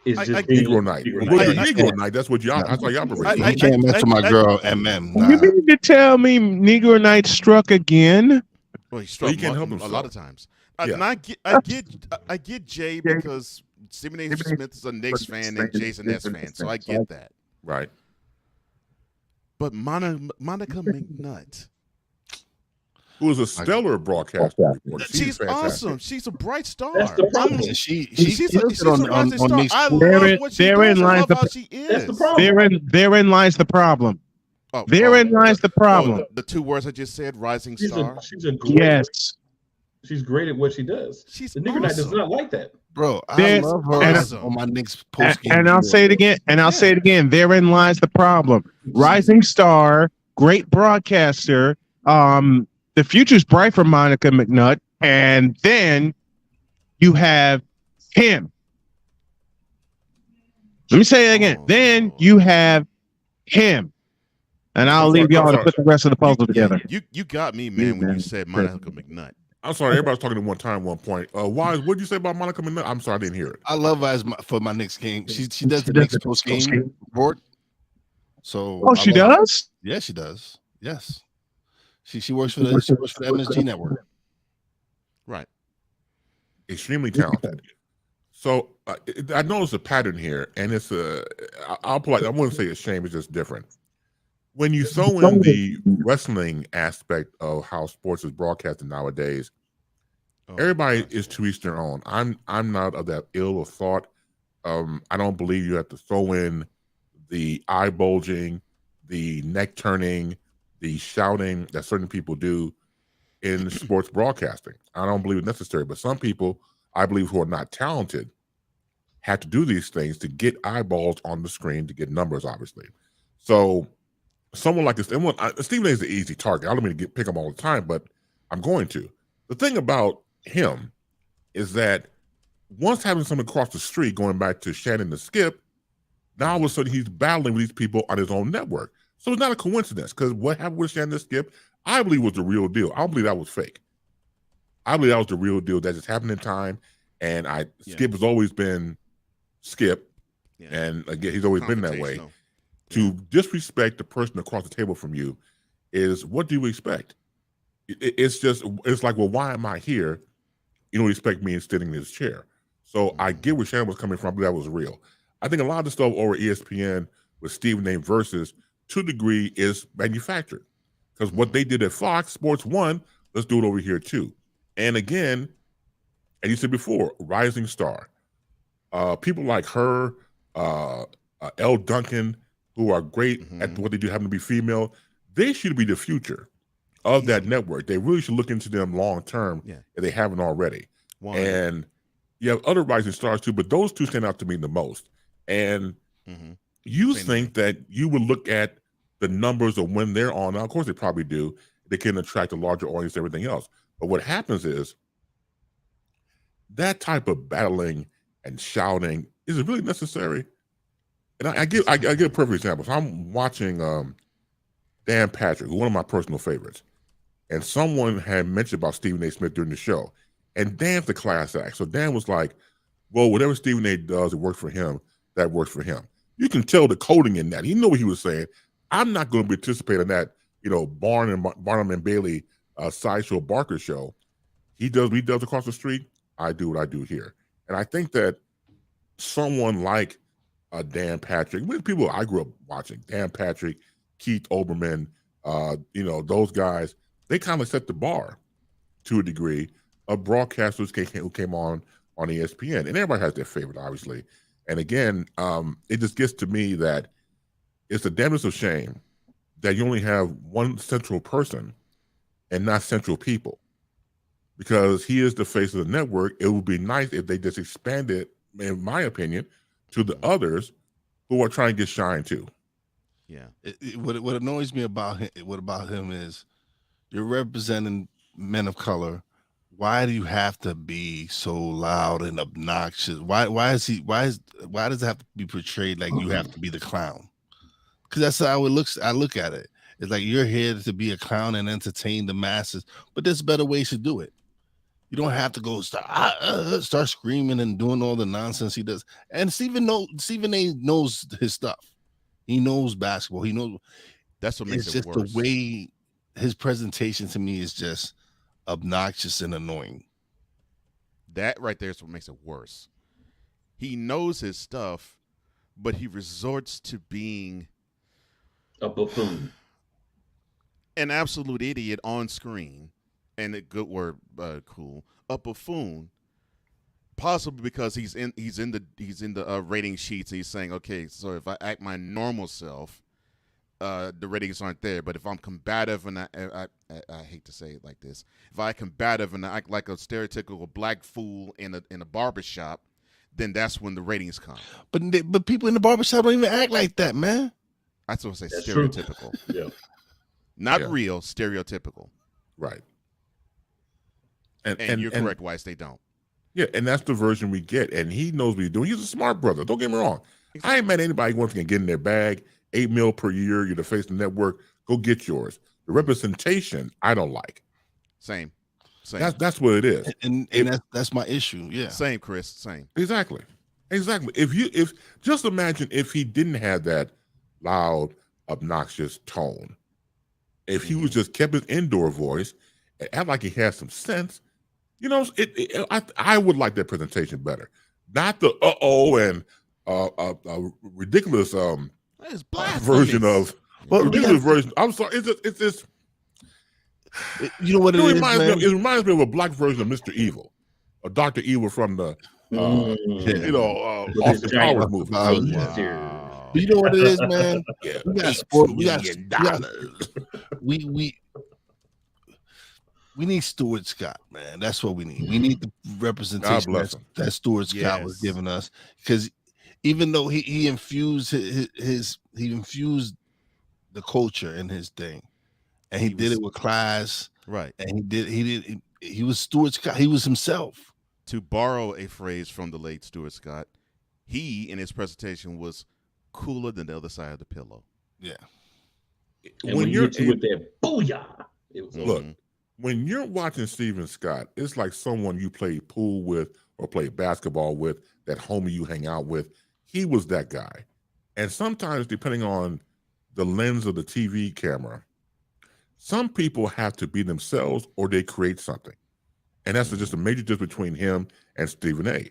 is just Negro Night. Well, Negro Night. That's what that's how you operate. You can't mess with my girl MM. You mean to tell me Negro Night struck again? Well, he So struck he can't help a himself. lot of times. Yeah. And I get Jay because Stephen A. Smith is a Knicks fan and Jay's a Nets fan, so I get that. Right. But Monica McNutt, who is a stellar broadcaster reporter. she's awesome. She's a bright star. That's the problem. She's a rising star. I Therein- love what she therein does. I lies love the- how she is. That's the problem. Therein lies the problem. Therein lies the problem. The two words I just said, rising She's star. she's a great. Yes. She's great at what she does. She's the nigger night does awesome. not like that. Bro, I There's- love her and- on my Knicks post game. And I'll say it again. And I'll say it again. Therein lies the problem. Rising star, great broadcaster. The future's bright for Monica McNutt. And then you have him. Let me say it again. Then you have him. And I'll leave y'all to put the rest of the puzzle together. You got me, man, when you said Monica McNutt. I'm sorry, everybody's talking at one time, one point. Wise, what did you say about Monica McNutt? I'm sorry, I didn't hear it. I love her for my Knicks game. She does the Knicks post game report. So Oh, she does? Yeah, she does. Yes. She works for the MSG network. Right. Extremely talented. So I noticed a pattern here, and it's I wouldn't say it's shame, it's just different. When you throw in the wrestling aspect of how sports is broadcasted nowadays, everybody is to each their own. I'm not of that ill of thought. I don't believe you have to throw in the eye bulging, the neck turning, the shouting that certain people do in sports broadcasting. I don't believe it's necessary, but some people, I believe, who are not talented have to do these things to get eyeballs on the screen, to get numbers, obviously. So someone like this, Stephen A is an easy target. I don't mean to pick him all the time, but I'm going to. The thing about him is that once having someone across the street, going back to Shannon the Skip, now all of a sudden he's battling with these people on his own network. So it's not a coincidence, because what happened with Shannon the Skip, I believe was the real deal. I don't believe that was fake. I believe that was the real deal. That just happened in time, and Skip has always been Skip, and again, he's always been that way. To disrespect the person across the table from you is, what do you expect? It's like, well, why am I here? You don't expect me sitting in this chair. So I get where Shannon was coming from, but that was real. I think a lot of the stuff over ESPN with Stephen A. versus, to a degree, is manufactured. Because what they did at Fox Sports 1, let's do it over here too. And again, and you said before, rising star. People like her, Elle Duncan, who are great at what they do, happen to be female, they should be the future of that network. They really should look into them long term if they haven't already. And you have other rising stars too, but those two stand out to me the most. And you think that you would look at the numbers of when they're on. Now, of course, they probably do. They can attract a larger audience, everything else. But what happens is that type of battling and shouting is really necessary. And I give a perfect example. So I'm watching Dan Patrick, one of my personal favorites, and someone had mentioned about Stephen A. Smith during the show, and Dan's the class act. So Dan was like, well, whatever Stephen A. does, it works for him, that works for him. You can tell the coding in that. He knew what he was saying. I'm not going to participate in that, Barnum and Bailey sideshow Barker show. He does what he does across the street. I do what I do here. And I think that someone like Dan Patrick, people I grew up watching, Dan Patrick, Keith Olbermann, those guys, they kind of set the bar to a degree of broadcasters who came on ESPN. And everybody has their favorite, obviously. And again, it just gets to me that it's a damnedest of shame that you only have one central person and not central people. Because he is the face of the network. It would be nice if they just expanded, in my opinion, to the others who are trying to get shine too. Yeah. What annoys me about him is you're representing men of color. Why do you have to be so loud and obnoxious? Why does it have to be portrayed like you have to be the clown? Because that's how it looks. I look at it. It's like you're here to be a clown and entertain the masses, but there's better ways to do it. You don't have to go start screaming and doing all the nonsense he does. And Stephen A. knows his stuff. He knows basketball. He knows. That's what makes it worse. The way his presentation to me is just obnoxious and annoying. That right there is what makes it worse. He knows his stuff, but he resorts to being a buffoon, an absolute idiot on screen, and a good word, cool, a buffoon. Possibly because he's in the rating sheets. He's saying, okay, so if I act my normal self, the ratings aren't there. But if I'm combative and I hate to say it like this, if I combative and I act like a stereotypical black fool in a barbershop, then that's when the ratings come. But people in the barbershop don't even act like that, man. That's what I say. That's Stereotypical. Yeah. Not real. Stereotypical. Right. And you're correct, Weiss. They don't. Yeah, and that's the version we get. And he knows what he's doing. He's a smart brother. Don't get me wrong. I ain't mad at anybody who wants to get in their bag. $8 million per year. You're the face of the network. Go get yours. The representation, I don't like. Same. That's what it is. And that's my issue. Yeah. Same, Chris. Same. Exactly. If just imagine if he didn't have that loud, obnoxious tone. If he was just kept his indoor voice and act like he had some sense, you know, I would like that presentation better. Not the and ridiculous version of ridiculous version. I'm sorry, it's just you know what it reminds is, man? It reminds me of a black version of Mr. Evil, or Dr. Evil from the Austin Powers movie. Wow. But you know what it is, man? Yeah. We got sport. We need Stuart Scott, man. That's what we need. We need the representation that Stuart Scott was giving us, because even though he infused he infused the culture in his thing, and he did it with class, right? And he was Stuart Scott. He was himself. To borrow a phrase from the late Stuart Scott, he in his presentation was cooler than the other side of the pillow. Yeah. And when you're with that booyah, it was look. When you're watching Steven Scott, it's like someone you play pool with or play basketball with, that homie you hang out with. He was that guy. And sometimes, depending on the lens of the TV camera, some people have to be themselves or they create something. And that's just a major difference between him and Stephen A.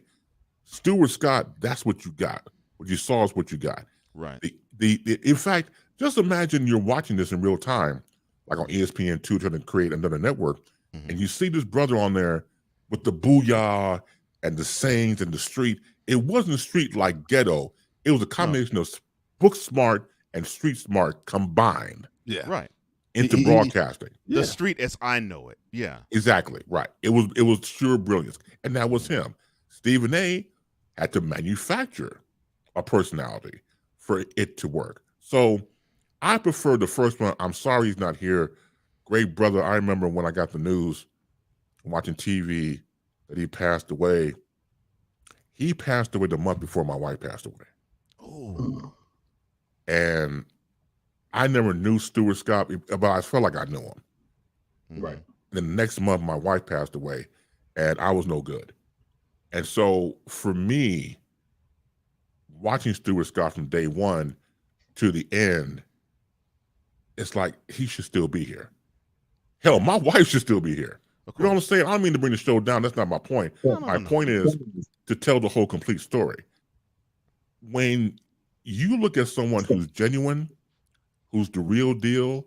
Stuart Scott, that's what you got. What you saw is what you got. Right. In fact, just imagine you're watching this in real time, like on ESPN2 trying to create another network, and you see this brother on there with the booyah and the sayings and the street. It wasn't street like ghetto. It was a combination of book smart and street smart combined. Yeah. Right. Into broadcasting. The street as I know it. Yeah. Exactly. Right. It was pure brilliance. And that was him. Stephen A. had to manufacture a personality for it to work. So I prefer the first one. I'm sorry he's not here. Great brother. I remember when I got the news watching TV that he passed away. He passed away the month before my wife passed away. Oh. And I never knew Stuart Scott, but I felt like I knew him. Right. Then the next month, my wife passed away, and I was no good. And so for me, watching Stuart Scott from day one to the end, it's like he should still be here. Hell, my wife should still be here. You know what I'm saying? I don't mean to bring the show down. That's not my point. My point is to tell the whole complete story. When you look at someone who's genuine, who's the real deal,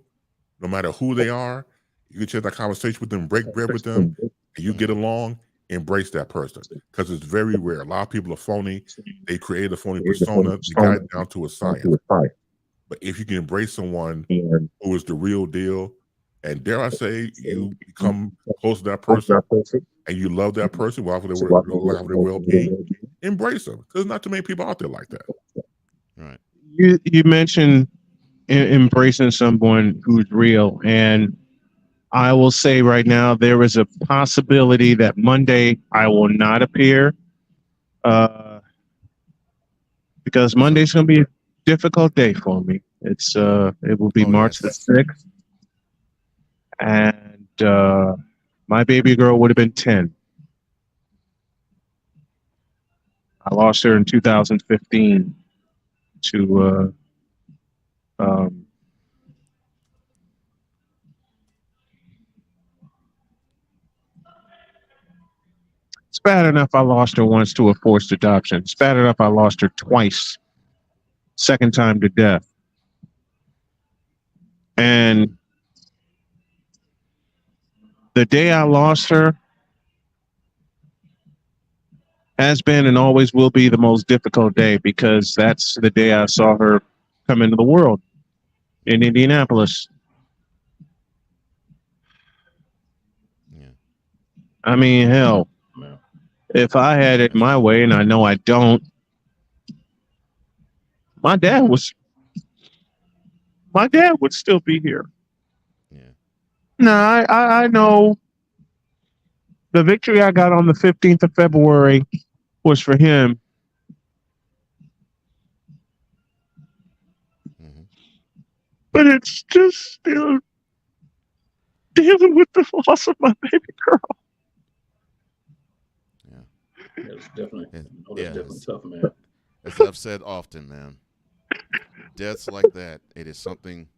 no matter who they are, you can have that conversation with them, break bread with them, and you get along, embrace that person. Because it's very rare. A lot of people are phony. They create a phony persona. They got it down to a science. But if you can embrace someone who is the real deal, and dare I say, you become close to that person, and you love that person, whatever their well-being, embrace them. There's not too many people out there like that. Right. You mentioned embracing someone who's real, and I will say right now there is a possibility that Monday I will not appear, because Monday's going to be a difficult day for me. It will be March the 6th, and my baby girl would have been 10. I lost her in 2015 to It's bad enough I lost her once to a forced adoption. It's bad enough I lost her twice. Second time to death. And the day I lost her has been and always will be the most difficult day because that's the day I saw her come into the world in Indianapolis. I mean, hell, if I had it my way, and I know I don't, my dad would still be here. No, I know the victory I got on the 15th of February was for him. But it's just still dealing with the loss of my baby girl. It's definitely, it's tough, man. As I've said often, man, deaths like that, it is something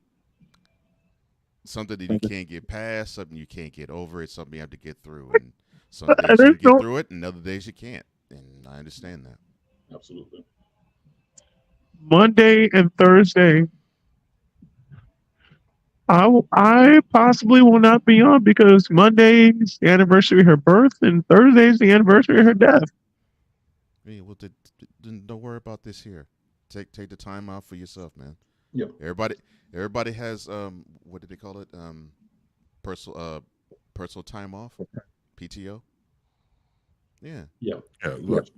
that you can't get past, something you can't get over. It's something you have to get through. And some days you can get through it, and other days you can't. And I understand that. Absolutely. Monday and Thursday, I possibly will not be on because Monday is the anniversary of her birth and Thursday is the anniversary of her death. Yeah, well, don't worry about this here. Take the time out for yourself, man. Yep. Everybody has what did they call it? Personal time off, PTO. Yeah. Yeah. Yeah. Look,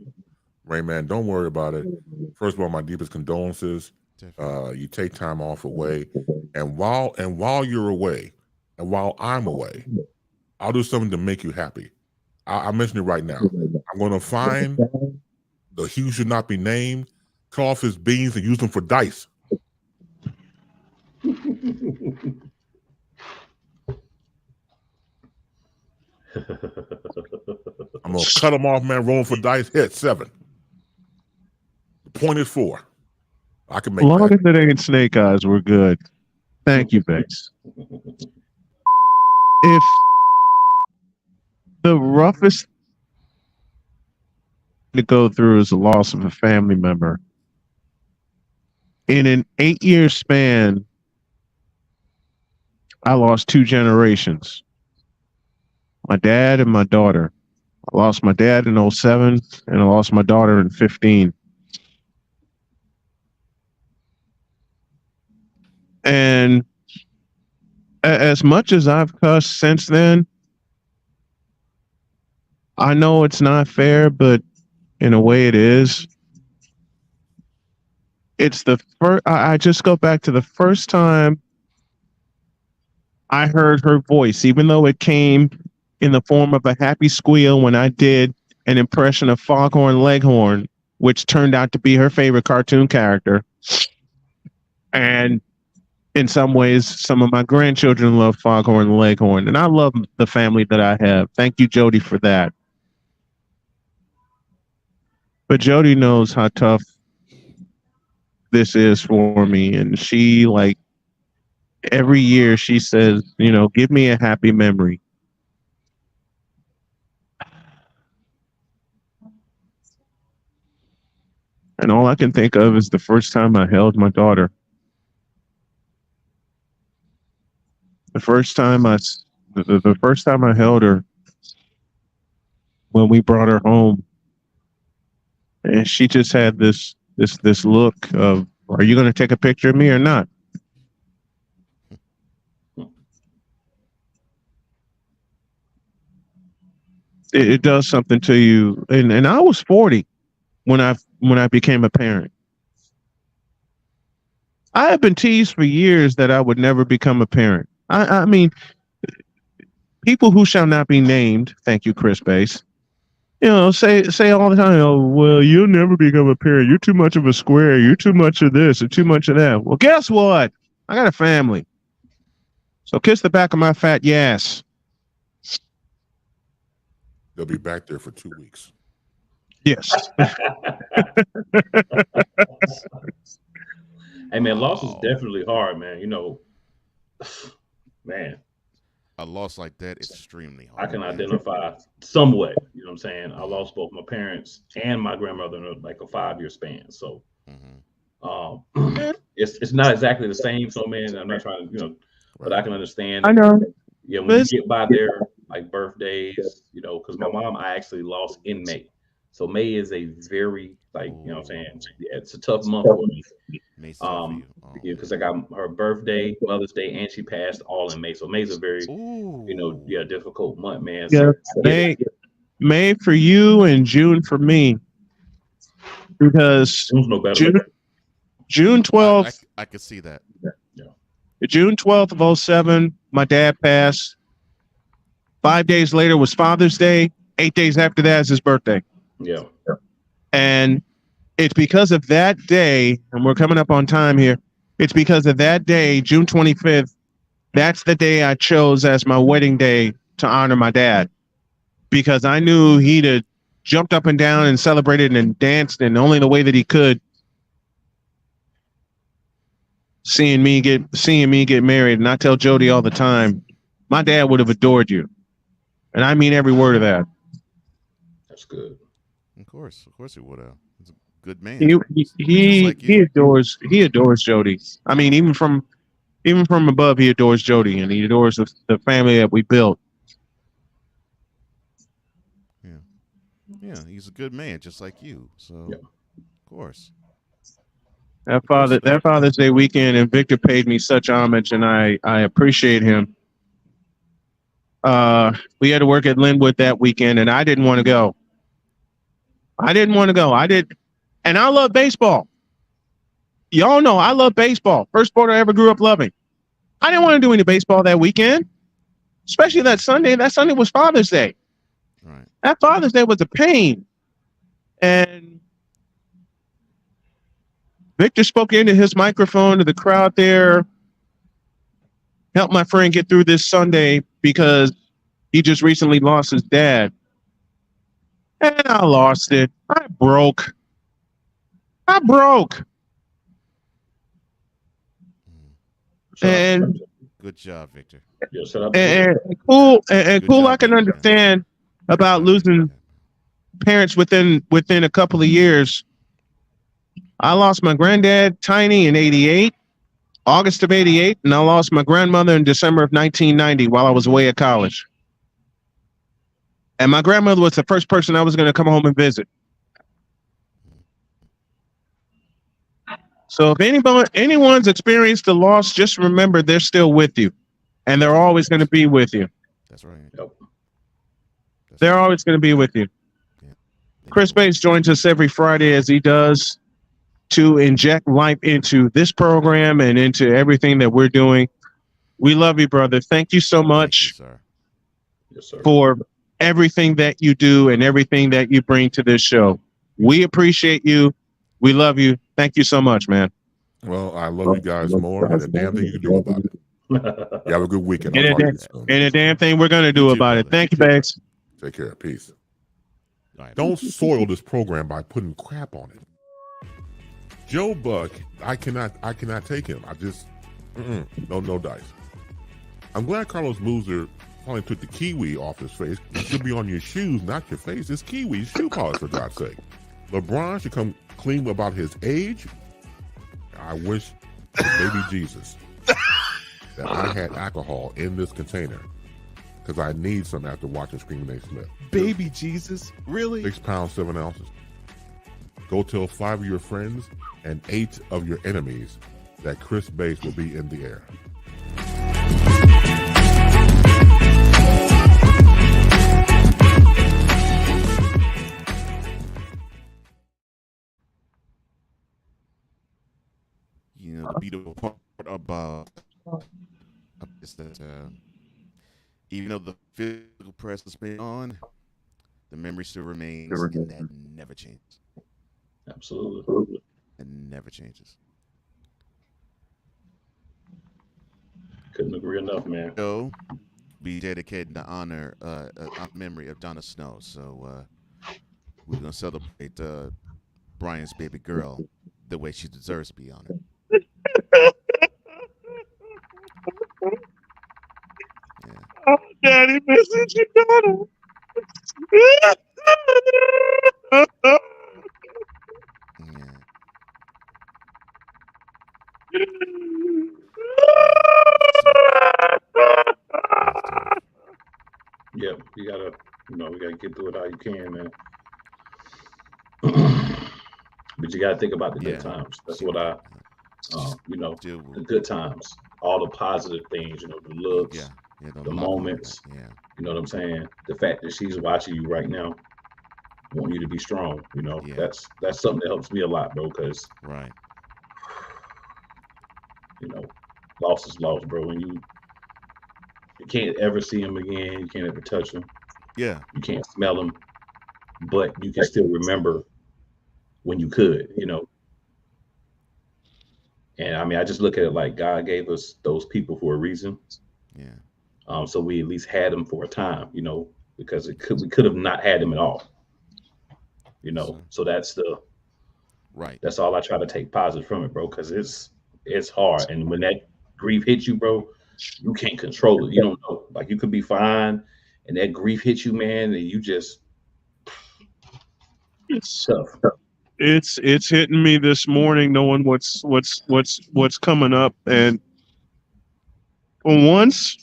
Rayman, don't worry about it. First of all, my deepest condolences. You take time off away, and while you're away, and while I'm away, I'll do something to make you happy. I mention it right now. I'm going to find the he who should not be named, cut off his beans, and use them for dice. I'm going to cut him off, man, rolling for dice, hit 7. The point is 4. I can make as long that. as it ain't snake eyes, we're good. Thank you, Vex. If the roughest to go through is the loss of a family member, in an 8-year span, I lost 2 generations. My dad and my daughter. I lost my dad in 07 and I lost my daughter in 15. And as much as I've cussed since then, I know it's not fair, but in a way it is. It's the first, I just go back to the first time I heard her voice, even though it came in the form of a happy squeal when I did an impression of Foghorn Leghorn, which turned out to be her favorite cartoon character. And in some ways, some of my grandchildren love Foghorn Leghorn, and I love the family that I have. Thank you, Jody, for that. But Jody knows how tough this is for me, and she, like, every year she says, you know, give me a happy memory. And all I can think of is the first time I held my daughter. The first time I held her when we brought her home, and she just had this look of, are you going to take a picture of me or not? It does something to you. And I was 40 when I became a parent. I have been teased for years that I would never become a parent. I mean, people who shall not be named, thank you, Chris Bass, you know, say all the time, oh, well, you'll never become a parent. You're too much of a square. You're too much of this and too much of that. Well, guess what? I got a family. So kiss the back of my fat yes. They'll be back there for 2 weeks. Yes. Hey, man, loss is definitely hard, man. You know, man. a loss like that is extremely I hard. can man. identify somewhat. You know what I'm saying? I lost both my parents and my grandmother in like a 5-year span. So it's not exactly the same. So man, I'm not trying to, but I can understand. I know. Yeah, when you This, get by their like birthdays, because my mom I actually lost in May. So May is a very what I'm saying, yeah, it's a tough month for me. May's tough for you. Yeah, because I got her birthday, Mother's Day, and she passed all in May. So May's a very, difficult month, man. So yes, I get it. May for you and June for me, because June's no better. June 12th, I could see that. June 12th of 07, my dad passed. 5 days later was Father's Day. 8 days after that is his birthday. Yeah. And it's because of that day, and we're coming up on time here. It's because of that day, June 25th, that's the day I chose as my wedding day to honor my dad. Because I knew he'd have jumped up and down and celebrated and danced in only the way that he could. Seeing me get married, and I tell Jody all the time, my dad would have adored you, and I mean every word of that. That's good. Of course he would have. He's a good man. He adores Jody. I mean, even from above, he adores Jody, and he adores the family that we built. Yeah, he's a good man, just like you. So, of course. That Father's Day weekend, and Victor paid me such homage, and I appreciate him. We had to work at Linwood that weekend, and I didn't want to go. And I love baseball. Y'all know I love baseball. First sport I ever grew up loving. I didn't want to do any baseball that weekend, especially that Sunday. That Sunday was Father's Day. Right. That Father's Day was a pain. And Victor spoke into his microphone to the crowd there, helped my friend get through this Sunday because he just recently lost his dad. And I lost it. I broke. And good job, Victor. And cool. I can understand about losing parents within a couple of years. I lost my granddad, Tiny, in 88, August of 88, and I lost my grandmother in December of 1990 while I was away at college. And my grandmother was the first person I was going to come home and visit. So if anyone's experienced the loss, just remember they're still with you, and they're always going to be with you. That's right. They're always going to be with you. Chris Bates joins us every Friday, as he does, to inject life into this program and into everything that we're doing. We love you, brother. Thank you so much for everything that you do and everything that you bring to this show. We appreciate you. We love you. Thank you so much, man. Well, I love you guys more, and the damn thing you can do about it. You have a good weekend. And a damn thing we're going to do about it. Thank you, Bates. Take care. Peace. Don't soil this program by putting crap on it. Joe Buck, I cannot take him. I just no dice. I'm glad Carlos Boozer finally took the kiwi off his face. It should be on your shoes, not your face. It's kiwi shoe polish, for God's sake. LeBron should come clean about his age. I wish baby Jesus that I had alcohol in this container, because I need some after watching Screaming Nate Smith. Baby Jesus? Really? 6 pounds, 7 ounces. Go tell 5 of your friends and 8 of your enemies that Chris Bates will be in the air. You know, the beautiful part about is that even though the physical press has been on, the memory still remains, and that never changes. Absolutely. It never changes. Couldn't agree enough, man. So, be dedicated to honor memory of Donna Snow. So we're gonna celebrate Brian's baby girl the way she deserves to be honored. since your daughter. Yep, you gotta, we gotta get through it how you can, man. But you gotta think about the good times. That's what I, the good times, all the positive things, the looks, the moments. You know what I'm saying? The fact that she's watching you right now, want you to be strong. That's something that helps me a lot, bro. Because loss is lost, bro. When you can't ever see him again, you can't ever touch him. Yeah, you can't smell him, but you can still remember when you could. And I mean, I just look at it like God gave us those people for a reason. Yeah. So we at least had them for a time, because we could have not had them at all. So that's that's all I try to take positive from it, bro, because it's hard. And when that grief hits you, bro, you can't control it. You don't know. Like, you could be fine and that grief hits you, man, and you just It's tough. It's hitting me this morning, knowing what's coming up, and for once,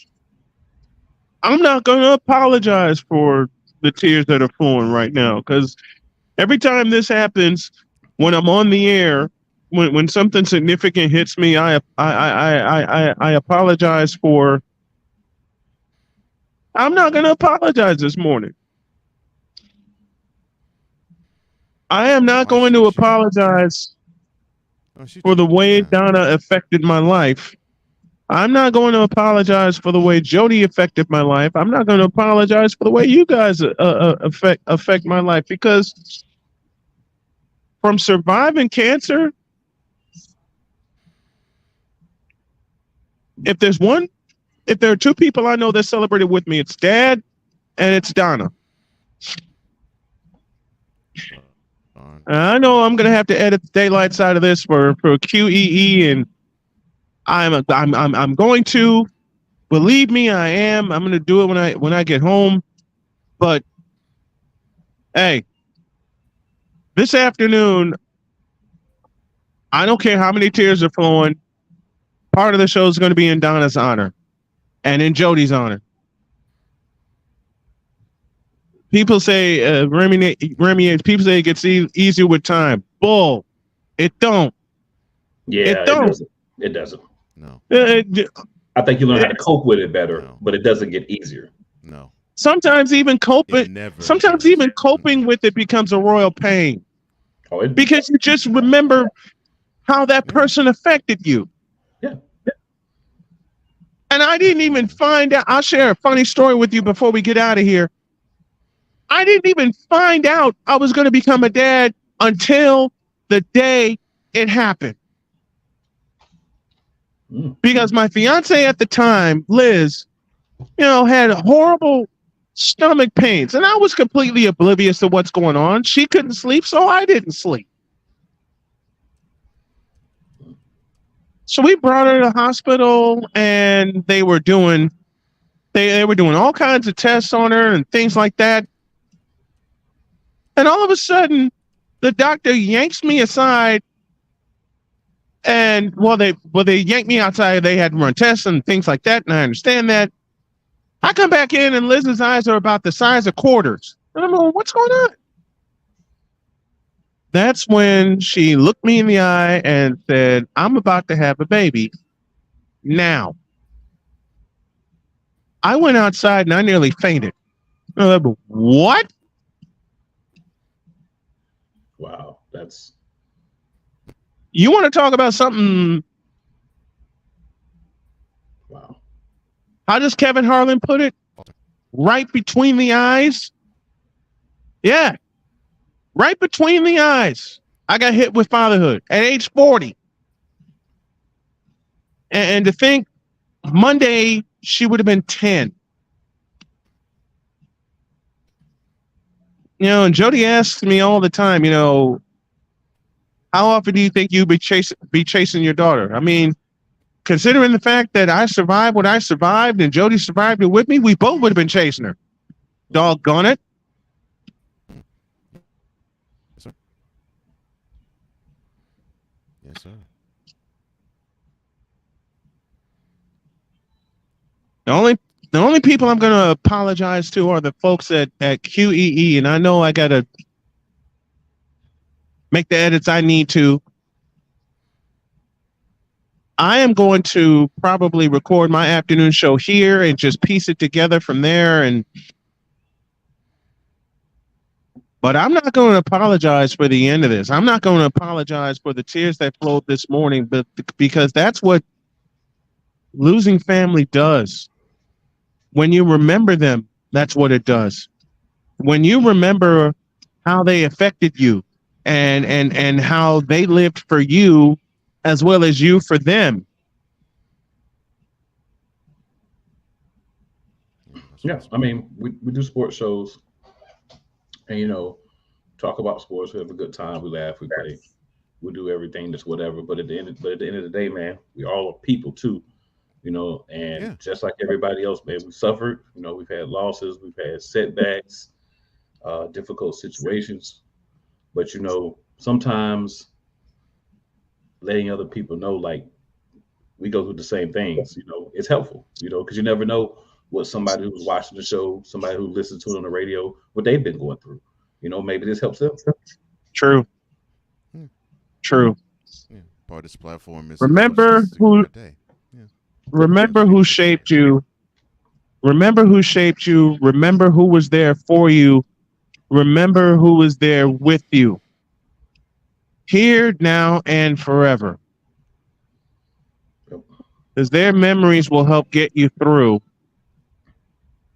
I'm not going to apologize for the tears that are flowing right now, because every time this happens, when I'm on the air, when something significant hits me, I apologize for. I'm not going to apologize this morning. I am not going to apologize for the way Donna affected my life. I'm not going to apologize for the way Jody affected my life. I'm not going to apologize for the way you guys affect my life, because from surviving cancer, if there are two people I know that celebrated with me, it's Dad and it's Donna. And I know I'm going to have to edit the daylight side of this for QEE, and I'm going to. Believe me, I am. I'm going to do it when I get home. But hey, this afternoon, I don't care how many tears are flowing. Part of the show is going to be in Donna's honor and in Jody's honor. People say Remy, people say it gets easier with time. Bull. It don't. Yeah, it don't. It doesn't. No. I think you learn how to cope with it better, but it doesn't get easier. No. Sometimes even coping with it becomes a royal pain. Because you just remember how that person affected you. Yeah. And I didn't even find out. I'll share a funny story with you before we get out of here. I didn't even find out I was going to become a dad until the day it happened. Because my fiance at the time, Liz, had horrible stomach pains, and I was completely oblivious to what's going on. She couldn't sleep, so I didn't sleep. So we brought her to the hospital, and they were doing all kinds of tests on her and things like that. And all of a sudden, the doctor yanks me aside, and they yanked me outside. They had to run tests and things like that, and I understand that. I come back in, and Liz's eyes are about the size of quarters. And I'm going, what's going on? That's when she looked me in the eye and said, I'm about to have a baby now. I went outside and I nearly fainted. What? Wow, that's... You want to talk about something? Wow. How does Kevin Harlan put it? Right between the eyes? Yeah. Right between the eyes. I got hit with fatherhood at age 40. And to think Monday she would have been 10. And Jody asks me all the time, how often do you think you'd be chasing your daughter? I mean, considering the fact that I survived what I survived and Jody survived it with me, we both would have been chasing her. Doggone it. Yes, sir. Yes, sir. The only people I'm going to apologize to are the folks at QEE, and I know I got to make the edits I need to. I am going to probably record my afternoon show here and just piece it together from there. But I'm not going to apologize for the end of this. I'm not going to apologize for the tears that flowed this morning, but because that's what losing family does. When you remember them, that's what it does. When you remember how they affected you and how they lived for you as well as you for them. Yeah, I mean, we do sports shows and, you know, talk about sports. We have a good time. We laugh, we play, we do everything that's whatever. But at the end of the day, man, we all are people too, you know, and just like everybody else, man, we suffered. You know, we've had losses, we've had setbacks, difficult situations. But, you know, sometimes letting other people know, like, we go through the same things, you know, it's helpful, you know, because you never know what somebody who's watching the show, somebody who listens to it on the radio, what they've been going through. You know, maybe this helps them. True. True. Yeah. Part of this platform is remember who shaped you. Remember who shaped you. Remember who was there for you. Remember who was there with you. Here, now, and forever. Because their memories will help get you through.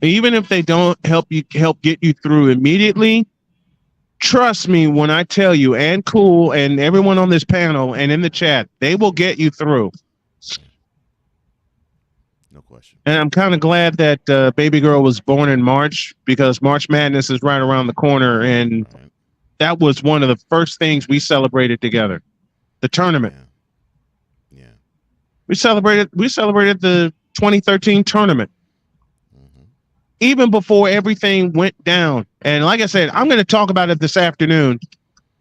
Even if they don't help get you through immediately, trust me when I tell you, and Cool and everyone on this panel and in the chat, they will get you through. No question. And I'm kind of glad that baby girl was born in March, because March Madness is right around the corner, and that was one of the first things we celebrated together. The tournament. Yeah. We celebrated the 2013 tournament. Even before everything went down. And like I said, I'm going to talk about it this afternoon.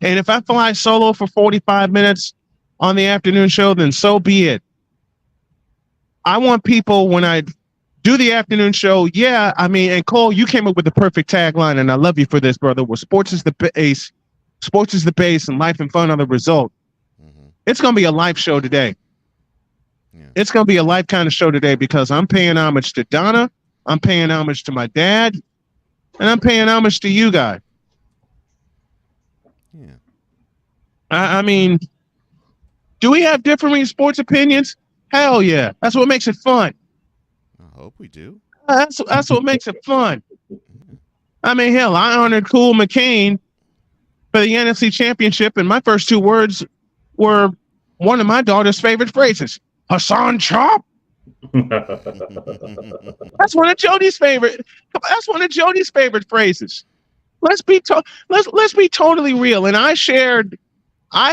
And if I fly solo for 45 minutes on the afternoon show, then so be it. I want people, when I do the afternoon show, and Cole, you came up with the perfect tagline, and I love you for this, brother, where sports is the base, and life and fun are the result. It's going to be a live show today. It's going to be a live kind of show today, because I'm paying homage to Donna, I'm paying homage to my dad, and I'm paying homage to you guys. Yeah. I mean, do we have differing sports opinions? Hell yeah. That's what makes it fun. I hope we do. That's what makes it fun. I mean, hell, I honored Cool McCain for the NFC Championship, and my first two words were one of my daughter's favorite phrases. Hassan Chop. That's one of Jody's favorite. That's one of Jody's favorite phrases. Let's be totally real. And I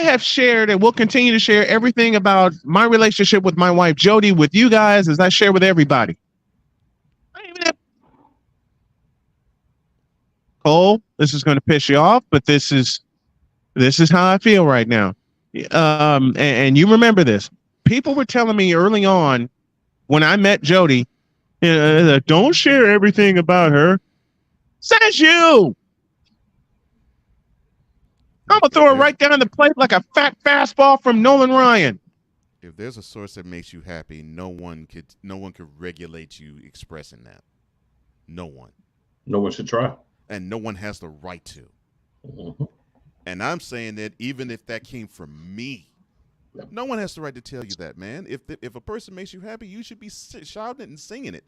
have shared, and will continue to share everything about my relationship with my wife Jody with you guys, as I share with everybody. Cole, this is going to piss you off, but this is how I feel right now. And you remember this. People were telling me early on, when I met Jody, don't share everything about her. Says you. I'm going to throw it right down the plate like a fat fastball from Nolan Ryan. If there's a source that makes you happy, no one could regulate you expressing that. No one. No one should try. And no one has the right to. And I'm saying that even if that came from me, no one has the right to tell you that, man. If a person makes you happy, you should be shouting it and singing it,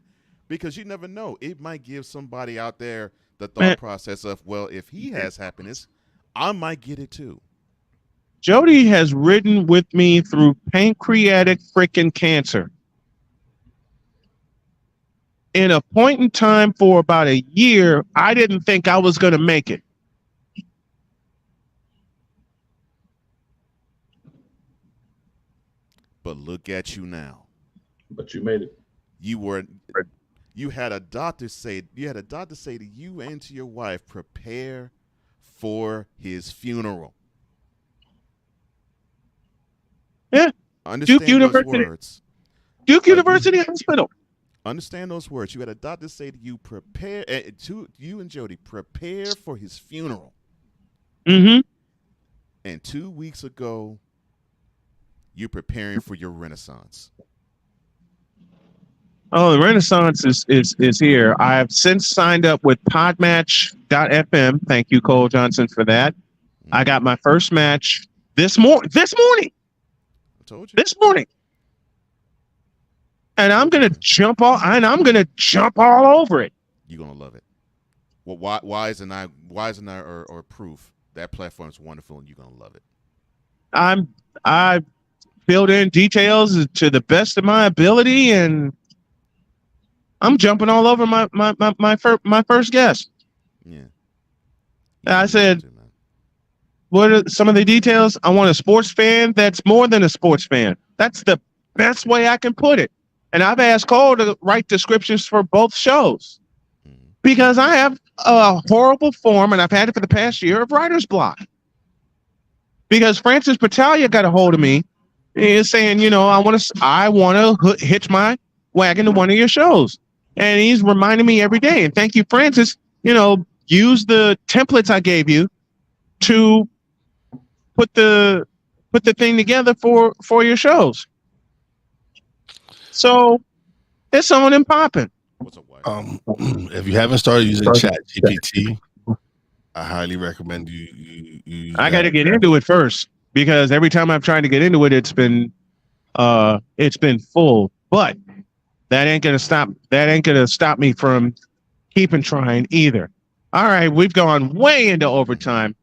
because you never know. It might give somebody out there the thought process of, well, if he has happiness, I might get it too. Jody has ridden with me through pancreatic freaking cancer. In a point in time for about a year, I didn't think I was going to make it. But look at you now. But you made it. You had a doctor say to you and to your wife, prepare for his funeral. Yeah. Understand Duke University. those words. Duke University Hospital. Understand those words. You had a doctor say to you, prepare to you and Jody, prepare for his funeral. Mm-hmm. And 2 weeks ago, you're preparing for your renaissance. Oh, the Renaissance is here. I have since signed up with Podmatch.fm. Thank you, Cole Johnson, for that. I got my first match this morning. I told you. This morning. And I'm gonna jump all over it. You're gonna love it. Well, why isn't I or proof that platform is wonderful and you're gonna love it. I filled in details to the best of my ability, and I'm jumping all over my first guest. Yeah. I said, what are some of the details? I want a sports fan that's more than a sports fan. That's the best way I can put it. And I've asked Cole to write descriptions for both shows because I have a horrible form, and I've had it for the past year, of writer's block. Because Francis Battaglia got a hold of me. He's saying, I want to hitch my wagon to one of your shows. And he's reminding me every day. And thank you, Francis. Use the templates I gave you to put the thing together for your shows. So it's on and popping. If you haven't started using ChatGPT, I highly recommend you I got to get into it first, because every time I've tried to get into it, it's been full. But that ain't gonna stop me from keeping trying either. All right, we've gone way into overtime.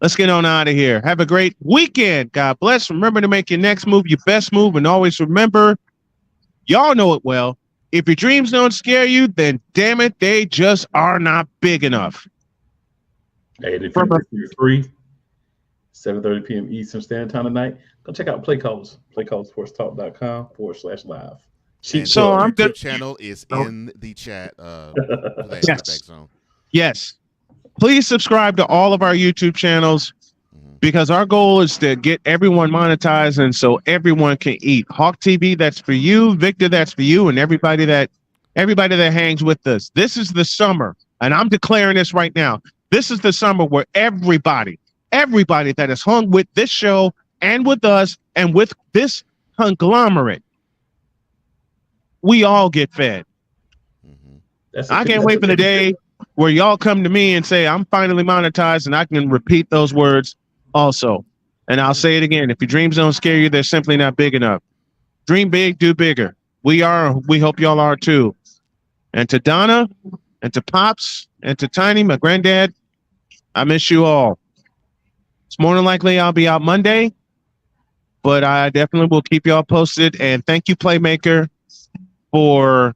Let's get on out of here. Have a great weekend. God bless. Remember to make your next move your best move, and always remember, y'all know it well. If your dreams don't scare you, then damn it, they just are not big enough. Hey, if you're free, 7:30 p.m. Eastern Standard Time tonight, go check out Play Calls, playcallsportstalk.com/live. So our YouTube channel is in the chat. Zone. Yes. Please subscribe to all of our YouTube channels, because our goal is to get everyone monetized, and so everyone can eat. Hawk TV, that's for you. Victor, that's for you, and everybody that hangs with us. This is the summer, and I'm declaring this right now. This is the summer where everybody that has hung with this show and with us and with this conglomerate, we all get fed. I can't wait for the day where y'all come to me and say, I'm finally monetized, and I can repeat those words also. And I'll say it again. If your dreams don't scare you, they're simply not big enough. Dream big, do bigger. We hope y'all are too. And to Donna, and to Pops, and to Tiny, my granddad, I miss you all. It's more than likely I'll be out Monday, but I definitely will keep y'all posted. And thank you, Playmaker, for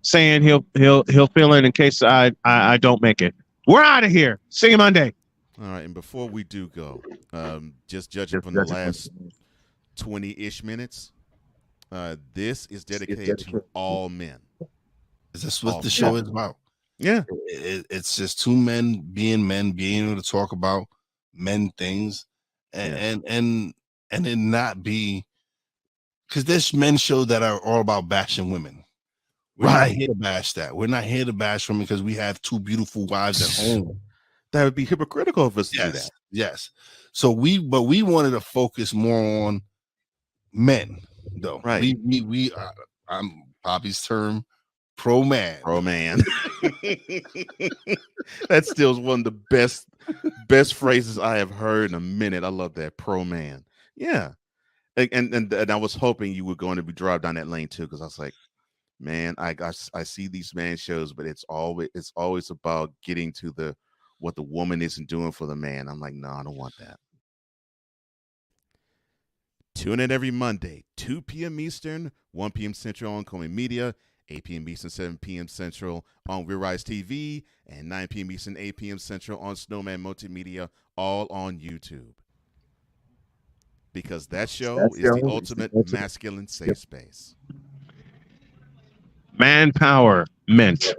saying he'll fill in case I don't make it. We're out of here. See you Monday. All right, and before we do go, just judging from the last 20-ish minutes, this is dedicated to all men. Is this what the show is about? Yeah. It's just two men being able to talk about men things, and it not be, because there's men shows that are all about bashing women. We're not here to bash that. We're not here to bash women because we have two beautiful wives at home. That would be hypocritical of us to do that. Yes. So we wanted to focus more on men, though. Right. We I'm Poppy's term, pro man. That still is one of the best phrases I have heard in a minute. I love that, pro man. Yeah. And I was hoping you were going to be drive down that lane too, because I was like, man, I see these man shows, but it's always about getting to what the woman isn't doing for the man. I'm like, no, I don't want that. Tune in every Monday, 2 p.m. Eastern, 1 p.m. Central on Comey Media, 8 p.m. Eastern, 7 p.m. Central on Real Rise TV, and 9 p.m. Eastern, 8 p.m. Central on Snowman Multimedia, all on YouTube. because that show is the ultimate masculine safe space. Manpower meant.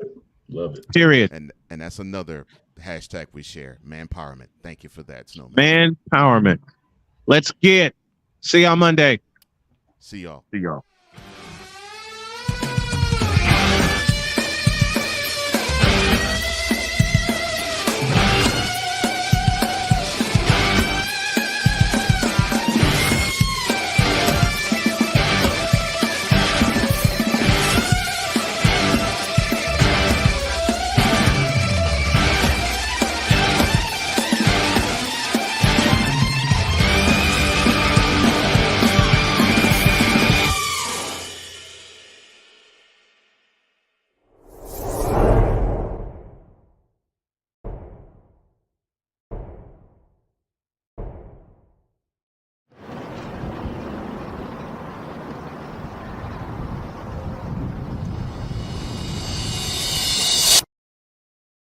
Love it. Period. And that's another hashtag we share. Manpowerment. Thank you for that, Snowman. Manpowerment. Let's get. See y'all Monday. See y'all. See y'all.